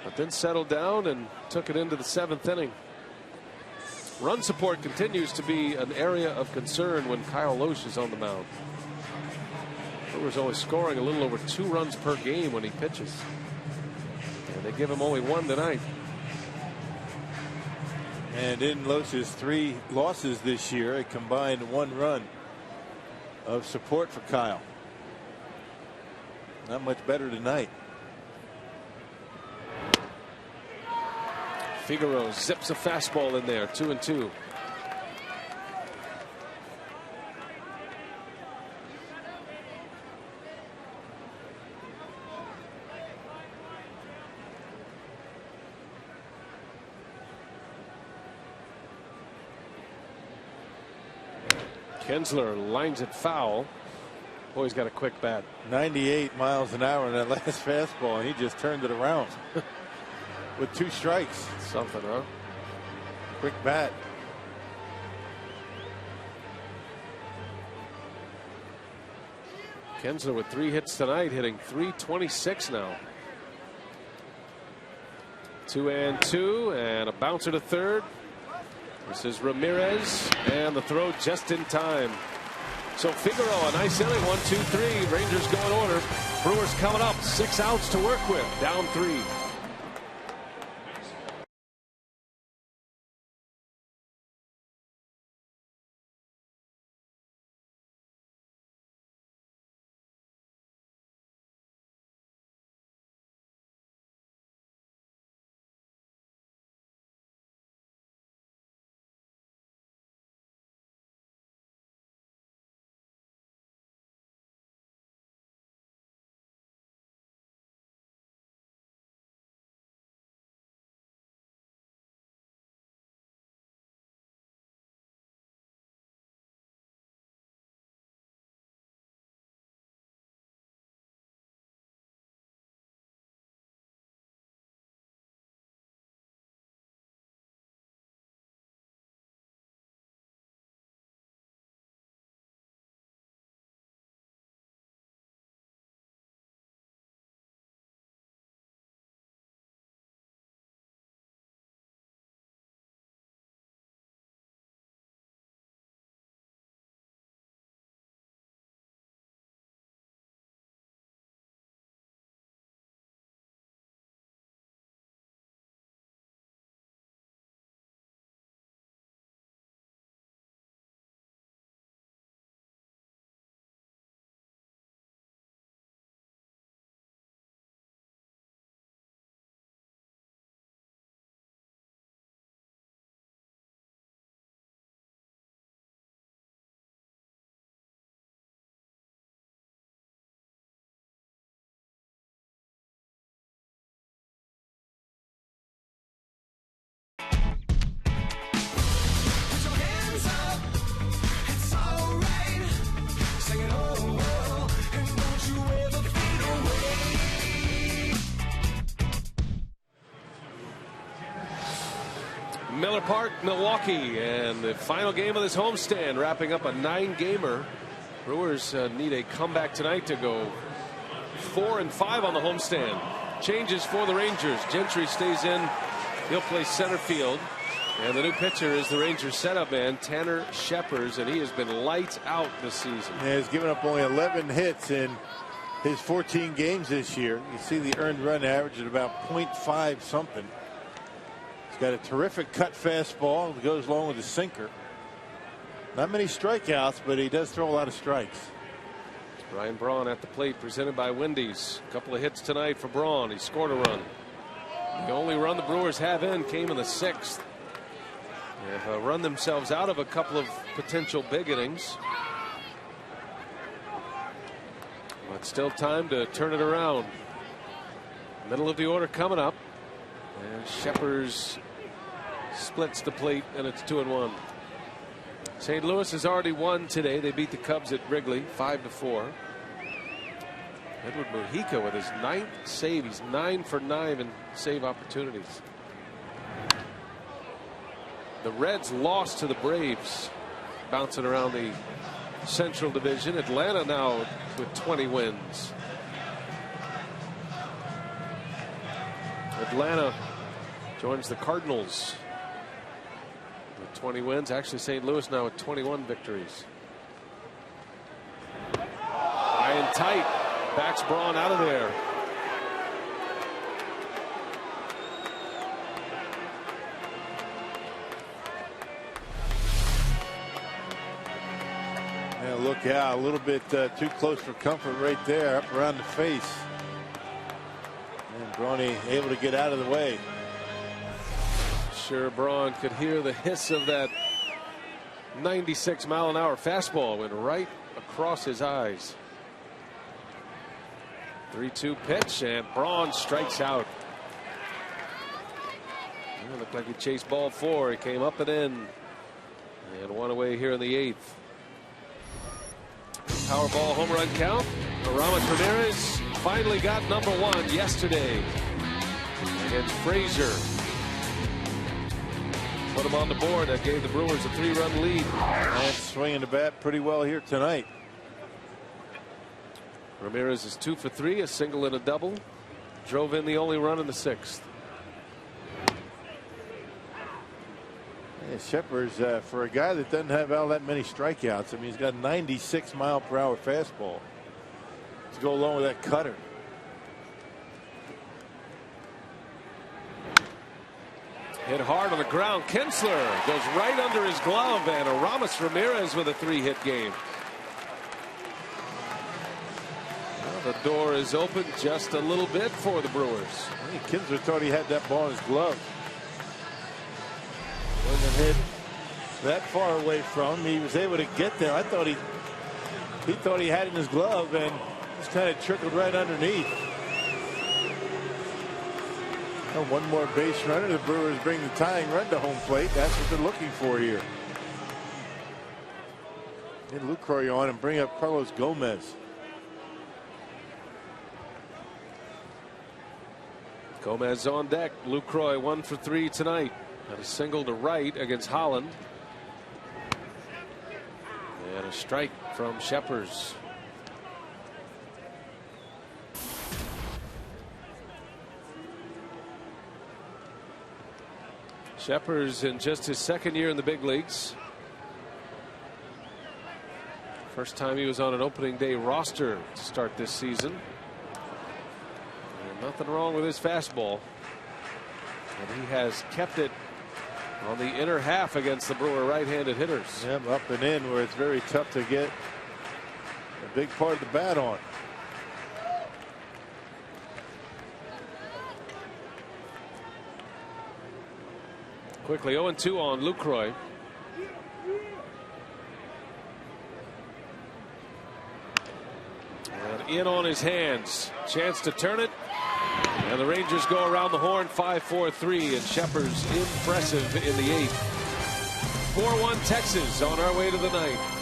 But then settled down and took it into the 7th inning. Run support continues to be an area of concern when Kyle Lohse is on the mound. Brewers only scoring a little over 2 runs per game when he pitches. And they give him only 1 tonight. And in Lohse's 3 losses this year, a combined 1 run of support for Kyle. Not much better tonight. Figaro zips a fastball in there, 2-2. Kinsler lines it foul. Boy, he's got a quick bat. 98 miles an hour in that last fastball, and he just turned it around with 2 strikes. Something, huh? Quick bat. Kinsler with 3 hits tonight, hitting .326 now. 2-2, and a bouncer to third. This is Ramirez, and the throw just in time. So Figaro, a nice inning, 1-2-3. Rangers go in order. Brewers coming up, 6 outs to work with, down 3. Miller Park, Milwaukee, and the final game of this homestand, wrapping up a 9-gamer. Brewers need a comeback tonight to go 4-5 on the homestand. Changes for the Rangers. Gentry stays in. He'll play center field. And the new pitcher is the Rangers setup man, Tanner Scheppers, and he has been lights out this season. Yeah, he's given up only 11 hits in his 14 games this year. You see the earned run average at about .5 something. He's got a terrific cut fastball that goes along with a sinker. Not many strikeouts, but he does throw a lot of strikes. Ryan Braun at the plate, presented by Wendy's. A couple of hits tonight for Braun. He scored a run. The only run the Brewers have in came in the 6th. They've run themselves out of a couple of potential big innings. But still time to turn it around. Middle of the order coming up. And Scheppers splits the plate, and it's 2-1. St. Louis has already won today. They beat the Cubs at Wrigley 5-4. Edward Mujica with his 9th save. He's 9 for 9 in save opportunities. The Reds lost to the Braves, bouncing around the Central Division. Atlanta now with 20 wins. Atlanta joins the Cardinals with 20 wins. Actually, St. Louis now with 21 victories. High and tight. Backs Braun out of there. Yeah, look out, a little bit too close for comfort right there, up around the face. And Bronny able to get out of the way. sure Braun could hear the hiss of that 96-mile-an-hour fastball. Went right across his eyes. 3-2 pitch, and Braun strikes out. It looked like he chased ball 4. He came up and in, and one away here in the 8th. Powerball home run count. Aramis Ramirez finally got number 1 yesterday against Frazier. Put him on the board. That gave the Brewers a 3-run lead. And swinging the bat pretty well here tonight. Ramirez is 2 for 3, a single and a double. Drove in the only run in the 6th. Yeah, Shepard's for a guy that doesn't have all that many strikeouts. I mean, he's got a 96-mile-per-hour fastball to go along with that cutter. Hit hard on the ground. Kinsler goes right under his glove, and Aramis Ramirez with a 3-hit game. Well, the door is open just a little bit for the Brewers. I think Kinsler thought he had that ball in his glove. Wasn't hit that far away from him. He was able to get there. I thought he thought he had it in his glove, and just kind of trickled right underneath. And one more base runner. The Brewers bring the tying run to home plate. That's what they're looking for here. Get Lucroy on and bring up Carlos Gomez. Gomez on deck. Lucroy 1 for 3 tonight. Had a single to right against Holland. And a strike from Shepers. Shepers in just his 2nd year in the big leagues. First time he was on an opening day roster to start this season. And nothing wrong with his fastball. And he has kept it on the inner half against the Brewer right-handed hitters. Yep, up and in where it's very tough to get a big part of the bat on. Quickly 0-2 on Lucroy. And in on his hands. Chance to turn it. And the Rangers go around the horn 5-4-3, and Shepard's impressive in the 8th. 4-1 Texas on our way to the 9th.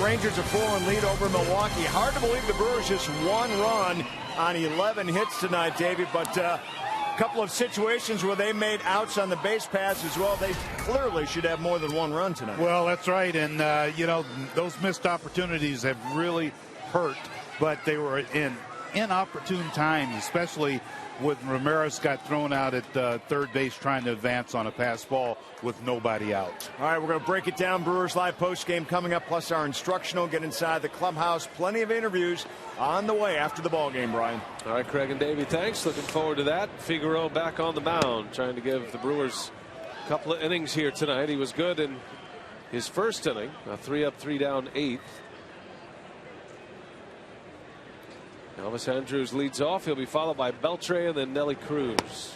Rangers a 4-1 lead over Milwaukee. Hard to believe the Brewers just 1 run on 11 hits tonight, David, but a couple of situations where they made outs on the base pass as well. They clearly should have more than 1 run tonight. Well, that's right, and you know, those missed opportunities have really hurt, but they were in inopportune times, especially when Ramirez got thrown out at third base trying to advance on a pass ball with nobody out. All right, we're going to break it down. Brewers Live postgame coming up, plus our instructional. Get inside the clubhouse. Plenty of interviews on the way after the ball game, Brian. All right, Craig and Davey, thanks. Looking forward to that. Figueroa back on the mound, trying to give the Brewers a couple of innings here tonight. He was good in his first inning, a 3-up, 3-down, 8th. Elvis Andrus leads off. He'll be followed by Beltre and then Nelly Cruz.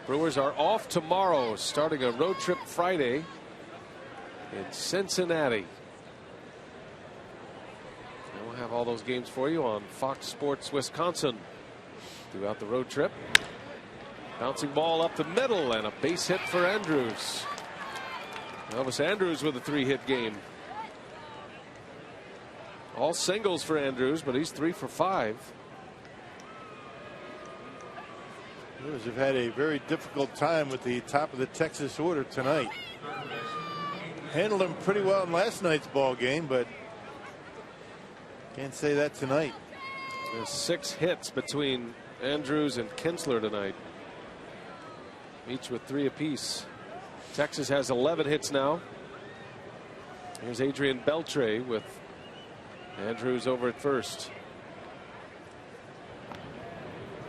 Brewers are off tomorrow, starting a road trip Friday in Cincinnati. And we'll have all those games for you on Fox Sports Wisconsin throughout the road trip. Bouncing ball up the middle and a base hit for Andrus. Elvis Andrus with a 3-hit game. All singles for Andrus, but he's 3 for 5. Brewers have had a very difficult time with the top of the Texas order tonight. Handled them pretty well in last night's ball game, but can't say that tonight. There's 6 hits between Andrus and Kinsler tonight, each with 3 apiece. Texas has 11 hits now. Here's Adrian Beltre with Andrus over at first.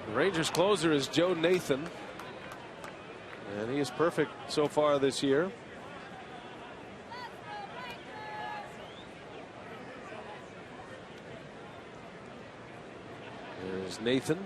The Rangers closer is Joe Nathan, and he is perfect so far this year. There's Nathan.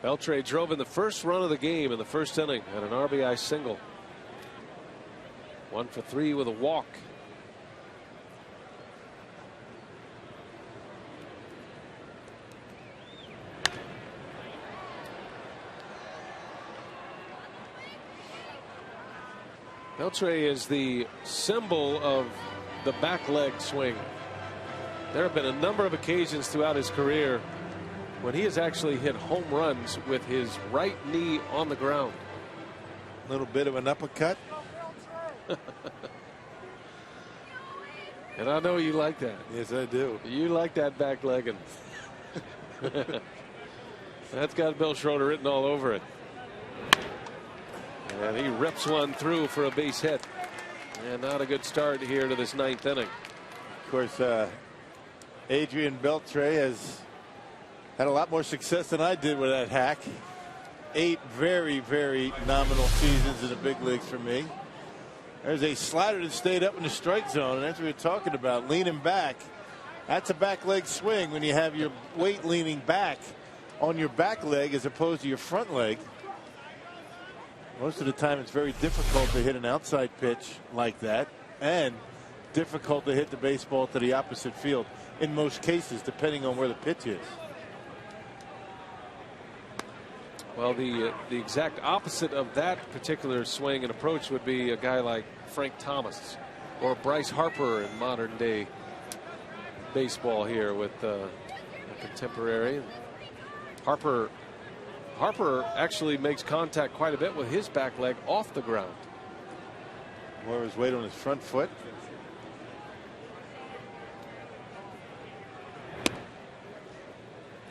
Beltre drove in the first run of the game in the first inning at an RBI single. 1 for 3 with a walk. Beltre is the symbol of the back leg swing. There have been a number of occasions throughout his career when he has actually hit home runs with his right knee on the ground. A little bit of an uppercut. And I know you like that. Yes, I do. You like that back legging. That's got Bill Schroeder written all over it. And he rips one through for a base hit. And not a good start here to this 9th inning. Of course, Adrian Beltre has had a lot more success than I did with that hack. 8 very, very nominal seasons in the big leagues for me. There's a slider that stayed up in the strike zone, and that's what we're talking about, leaning back. That's a back leg swing when you have your weight leaning back on your back leg as opposed to your front leg. Most of the time it's very difficult to hit an outside pitch like that, and difficult to hit the baseball to the opposite field in most cases, depending on where the pitch is. Well, the exact opposite of that particular swing and approach would be a guy like Frank Thomas or Bryce Harper in modern day baseball here with a contemporary. Harper actually makes contact quite a bit with his back leg off the ground. More of his weight on his front foot.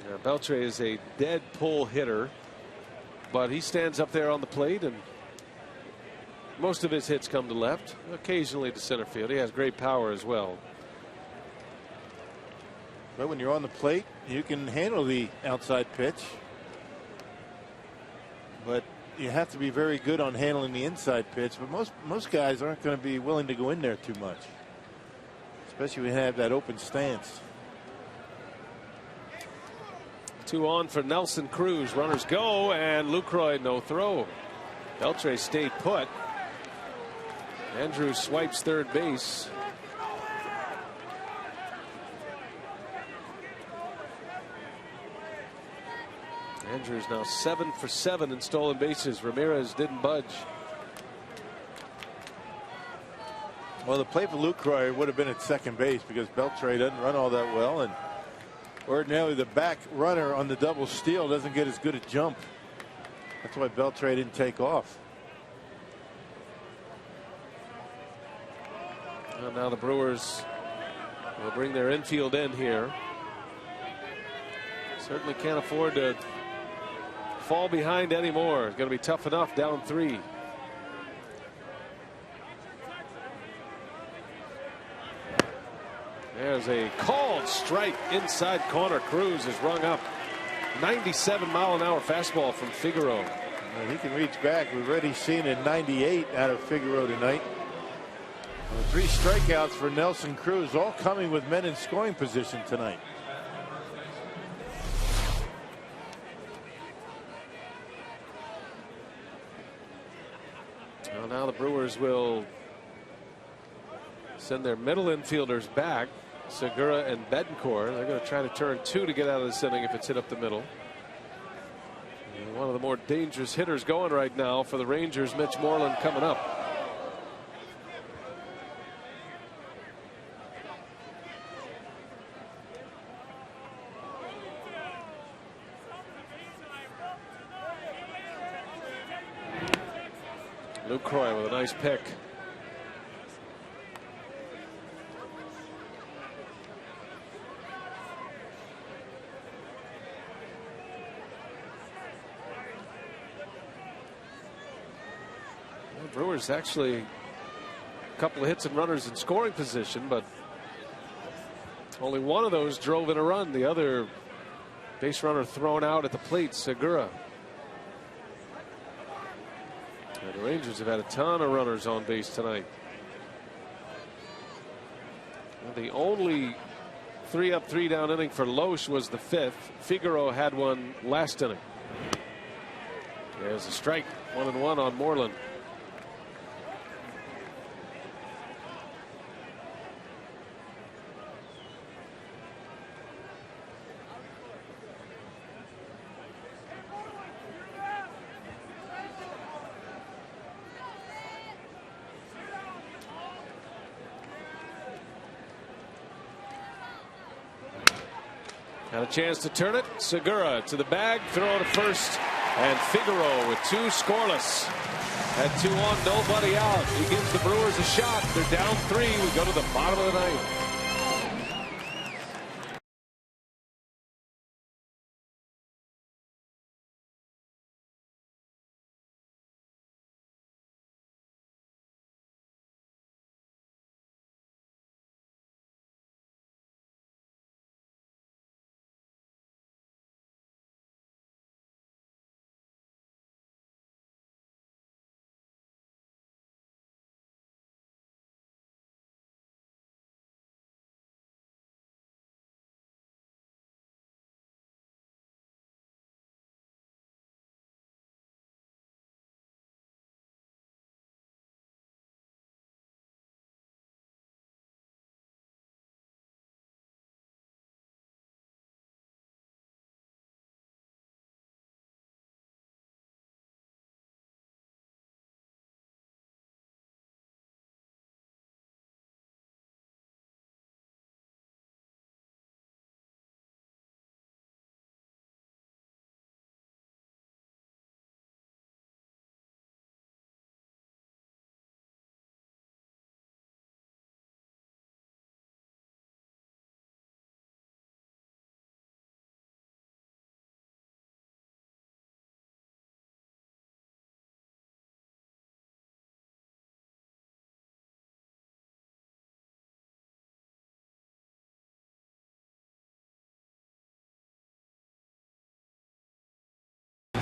Now, Beltre is a dead pull hitter, but he stands up there on the plate, and most of his hits come to left, occasionally to center field. He has great power as well. But when you're on the plate, you can handle the outside pitch, but you have to be very good on handling the inside pitch. But most guys aren't going to be willing to go in there too much, especially when you have that open stance. 2 on for Nelson Cruz. Runners go, and Lucroy no throw. Beltre stayed put. Andrus swipes third base. Andrus now 7 for 7 in stolen bases. Ramirez didn't budge. Well, the play for Lucroy would have been at second base because Beltre doesn't run all that well, and Ordinarily, the back runner on the double steal doesn't get as good a jump. That's why Beltre didn't take off. Well, now the Brewers will bring their infield in here. Certainly can't afford to fall behind anymore. It's going to be tough enough down 3. There's a called strike inside corner. Cruz is rung up. 97-mile-an-hour fastball from Figueroa. Well, he can reach back. We've already seen a 98 out of Figueroa tonight. 3 strikeouts for Nelson Cruz, all coming with men in scoring position tonight. Well, now the Brewers will send their middle infielders back, Segura and Betancourt. They're going to try to turn 2 to get out of this inning if it's hit up the middle. And one of the more dangerous hitters going right now for the Rangers, Mitch Moreland, coming up. Lucroy with a nice pick. Well, Brewers actually a couple of hits and runners in scoring position, but only one of those drove in a run. The other base runner thrown out at the plate, Segura. The Rangers have had a ton of runners on base tonight. Well, the only 3-up, 3-down inning for Loesch was the 5th. Figueroa had one last inning. There's a strike, 1-1 on Moreland. Got a chance to turn it. Segura to the bag, throw to first, and Figueroa with 2 scoreless. At 2 on, nobody out. He gives the Brewers a shot. They're down 3. We go to the bottom of the 9th.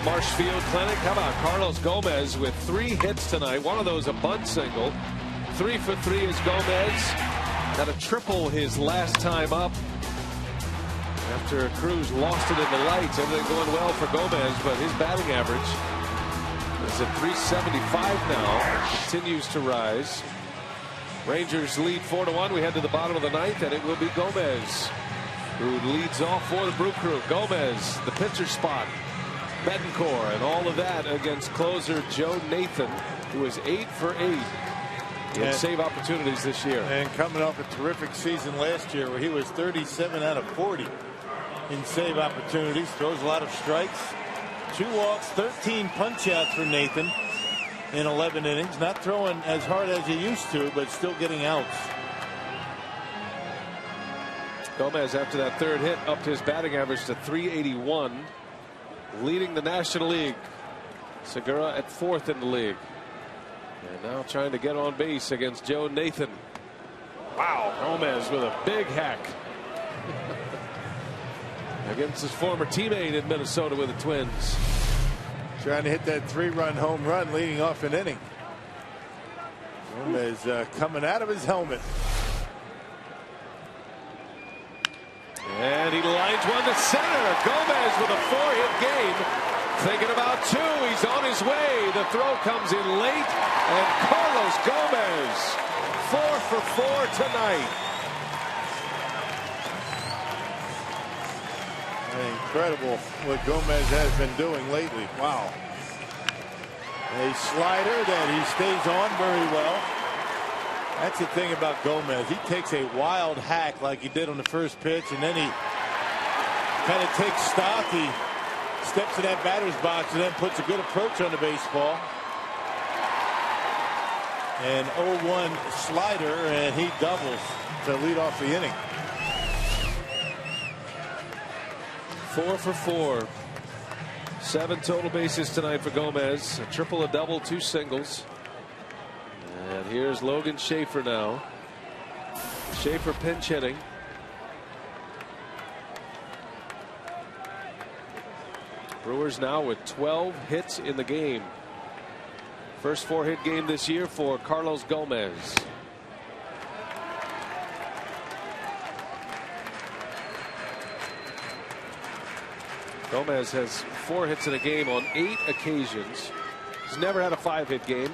Marshfield Clinic. How about Carlos Gomez with 3 hits tonight? One of those a bunt single. 3 for 3 is Gomez. Got a triple his last time up. After Cruz lost it in the lights, everything going well for Gomez, but his batting average is at 375 now. Continues to rise. Rangers lead 4-1. We head to the bottom of the 9th, and it will be Gomez who leads off for the Brew Crew. Gomez, the pitcher spot. Betancourt, and all of that against closer Joe Nathan, who is 8 for 8 in save opportunities this year. And coming off a terrific season last year where he was 37 out of 40. in save opportunities. Throws a lot of strikes. 2 walks, 13 punch outs for Nathan in 11 innings. Not throwing as hard as he used to, but still getting outs. Gomez, after that 3rd hit, upped his batting average to .381, leading the National League. Segura at 4th in the league. And now trying to get on base against Joe Nathan. Wow, Gomez with a big hack against his former teammate in Minnesota with the Twins. Trying to hit that 3-run home run leading off an inning. Gomez coming out of his helmet. And he lines one to center. Gomez with a 4-hit game. Thinking about 2. He's on his way. The throw comes in late. And Carlos Gomez, 4 for 4 tonight. Incredible what Gomez has been doing lately. Wow. A slider that he stays on very well. That's the thing about Gomez. He takes a wild hack like he did on the first pitch, and then he kind of takes stock. He steps in that batter's box and then puts a good approach on the baseball. An 0-1 slider, and he doubles to lead off the inning. 4 for 4. 7 total bases tonight for Gomez. A triple, a double, 2 singles. And here's Logan Schaefer now. Schaefer pinch hitting. Brewers now with 12 hits in the game. First 4-hit game this year for Carlos Gomez. Gomez has 4 hits in a game on 8 occasions. He's never had a 5-hit game.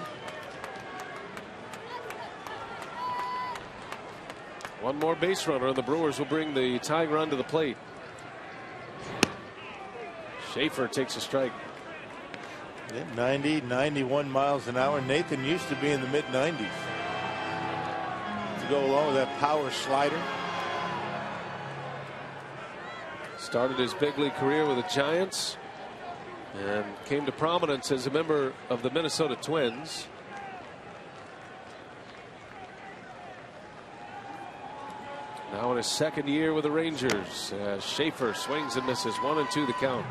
One more base runner, and the Brewers will bring the tying run to the plate. Schaefer takes a strike. Yeah, 90, 91 miles an hour. Nathan used to be in the mid-90s. To go along with that power slider. Started his big league career with the Giants and came to prominence as a member of the Minnesota Twins. Now in his 2nd year with the Rangers. Schaefer swings and misses. 1-2 the count.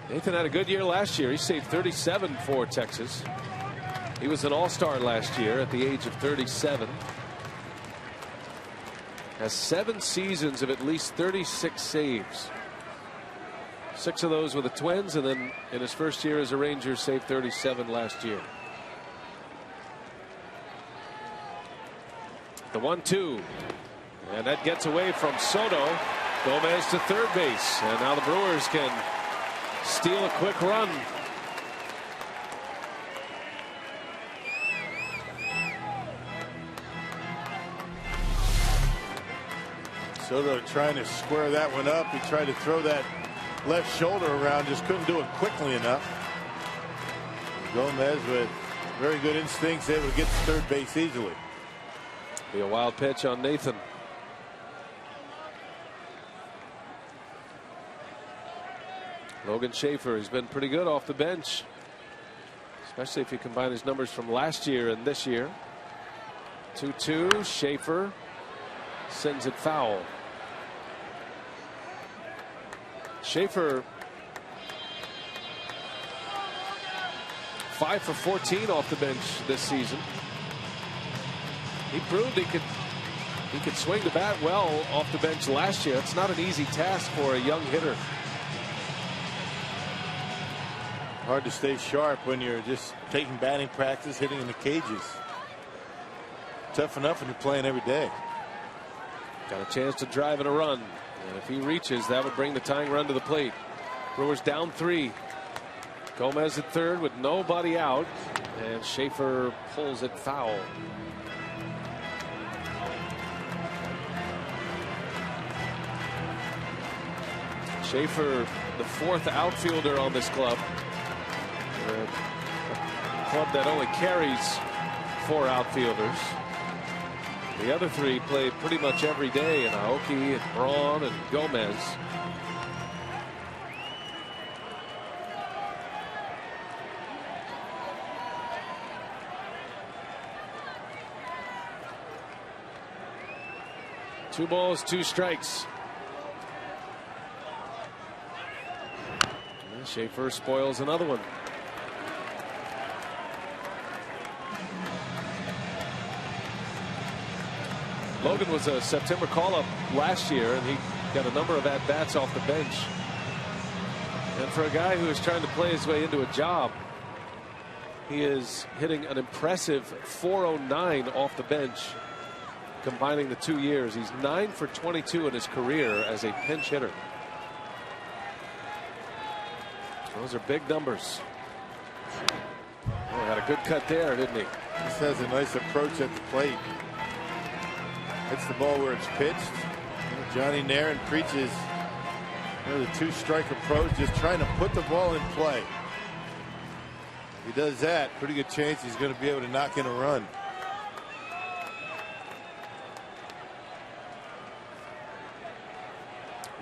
Nathan had a good year last year. He saved 37 for Texas. He was an all-star last year at the age of 37. Has 7 seasons of at least 36 saves. 6 of those with the Twins, and then in his first year as a Ranger saved 37 last year. The 1-2, and that gets away from Soto. Gomez to 3rd base, and now the Brewers can steal a quick run. Soto trying to square that one up. He tried to throw that left shoulder around, just couldn't do it quickly enough. Gomez with very good instincts, able to get to 3rd base easily. Be a wild pitch on Nathan. Logan Schaefer has been pretty good off the bench, especially if you combine his numbers from last year and this year. 2-2. Schaefer sends it foul. Schaefer 5 for 14 off the bench this season. He proved he could swing the bat well off the bench last year. It's not an easy task for a young hitter. Hard to stay sharp when you're just taking batting practice, hitting in the cages. Tough enough when you're playing every day. Got a chance to drive in a run, and if he reaches, that would bring the tying run to the plate. Brewers down 3. Gomez at 3rd with nobody out, and Schaefer pulls it foul. Schaefer, the 4th outfielder on this club. A club that only carries 4 outfielders. The other three played pretty much every day, and Aoki and Braun and Gomez. Two balls, two strikes. And Schaefer spoils another one. Logan was a September call-up last year, and he got a number of at-bats off the bench. And for a guy who is trying to play his way into a job, he is hitting an impressive .409 off the bench, combining the 2 years. He's 9 for 22 in his career as a pinch hitter. Those are big numbers. Oh, had a good cut there, didn't he? This has a nice approach at the plate. Hits the ball where it's pitched. Johnny Nairn preaches the two-strike approach, just trying to put the ball in play. If he does that, pretty good chance he's going to be able to knock in a run.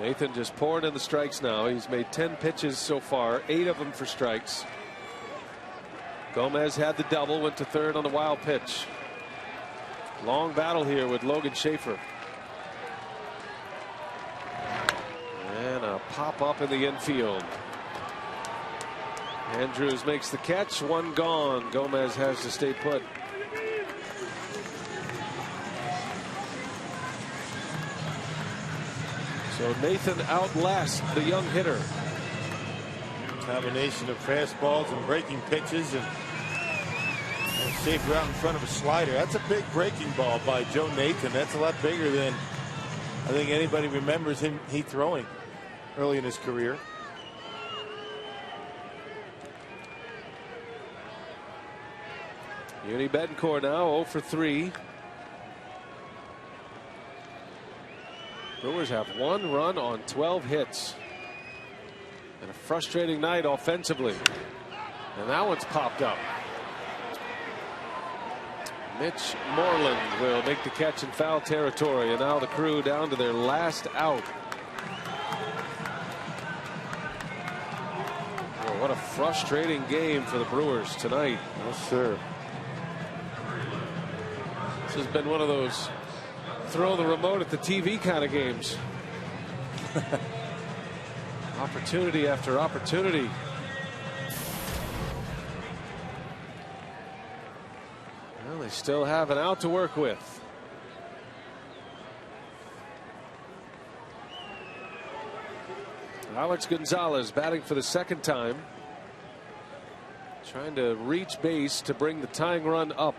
Nathan just pouring in the strikes now. He's made 10 pitches so far, 8 of them for strikes. Gomez had the double, went to third on the wild pitch. Long battle here with Logan Schaefer. And a pop up in the infield. Andrews makes the catch, one gone. Gomez has to stay put. So Nathan outlasts the young hitter. Combination of fastballs and breaking pitches, and Schaefer out in front of a slider. That's a big breaking ball by Joe Nathan. That's a lot bigger than I think anybody remembers he throwing early in his career. Uni Betancourt now 0 for 3. Brewers have 1 run on 12 hits. And a frustrating night offensively. And that one's popped up. Mitch Moreland will make the catch in foul territory, and now the Crew down to their last out. Oh, what a frustrating game for the Brewers tonight. Yes, sir. This has been one of those throw the remote at the TV kind of games. Opportunity after opportunity. Well, they still have an out to work with. Alex Gonzalez batting for the second time. Trying to reach base to bring the tying run up.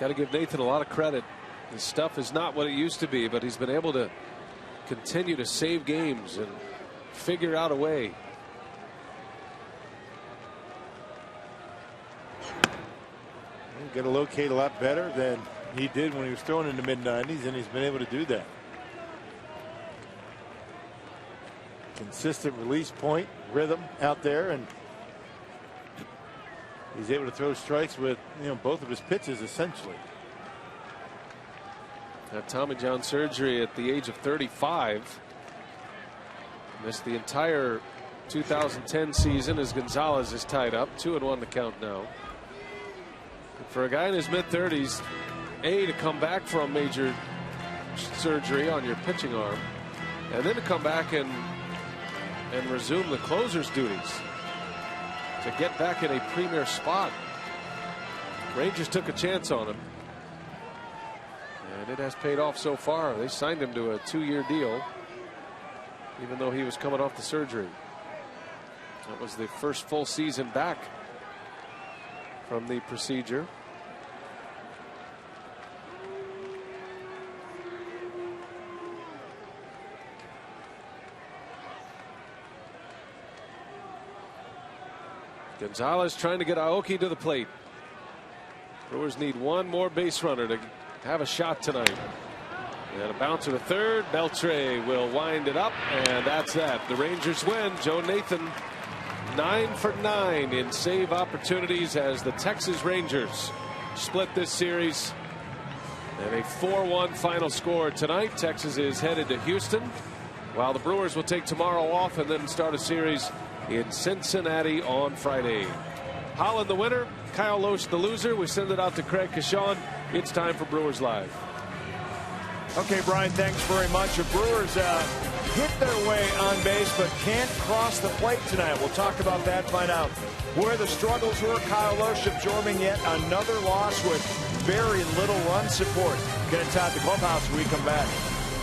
Got to give Nathan a lot of credit. His stuff is not what it used to be, but he's been able to continue to save games and figure out a way. He's got to locate a lot better than he did when he was throwing in the mid-90s, and he's been able to do that. Consistent release point, rhythm out there, and he's able to throw strikes with both of his pitches essentially. Had Tommy John surgery at the age of 35. Missed the entire 2010 season as Gonzalez is tied up. 2-1 the count now. But for a guy in his mid-30s, to come back from major surgery on your pitching arm, and then to come back and resume the closer's duties, to get back in a premier spot. Rangers took a chance on him, and it has paid off so far. They signed him to a 2-year deal, even though he was coming off the surgery. That was the first full season back from the procedure. Gonzalez trying to get Aoki to the plate. Brewers need one more base runner to have a shot tonight. And a bouncer to third. Beltre will wind it up, and that's that. The Rangers win. Joe Nathan 9 for 9 in save opportunities as the Texas Rangers split this series. And a 4-1 final score tonight. Texas is headed to Houston, while the Brewers will take tomorrow off and then start a series in Cincinnati on Friday. Holland the winner, Kyle Loesch the loser. We send it out to Craig Kashawn. It's time for Brewers Live. Okay, Brian, thanks very much. The Brewers hit their way on base but can't cross the plate tonight. We'll talk about that, find out where the struggles were. Kyle Loesch absorbing yet another loss with very little run support. Get inside the clubhouse when we come back.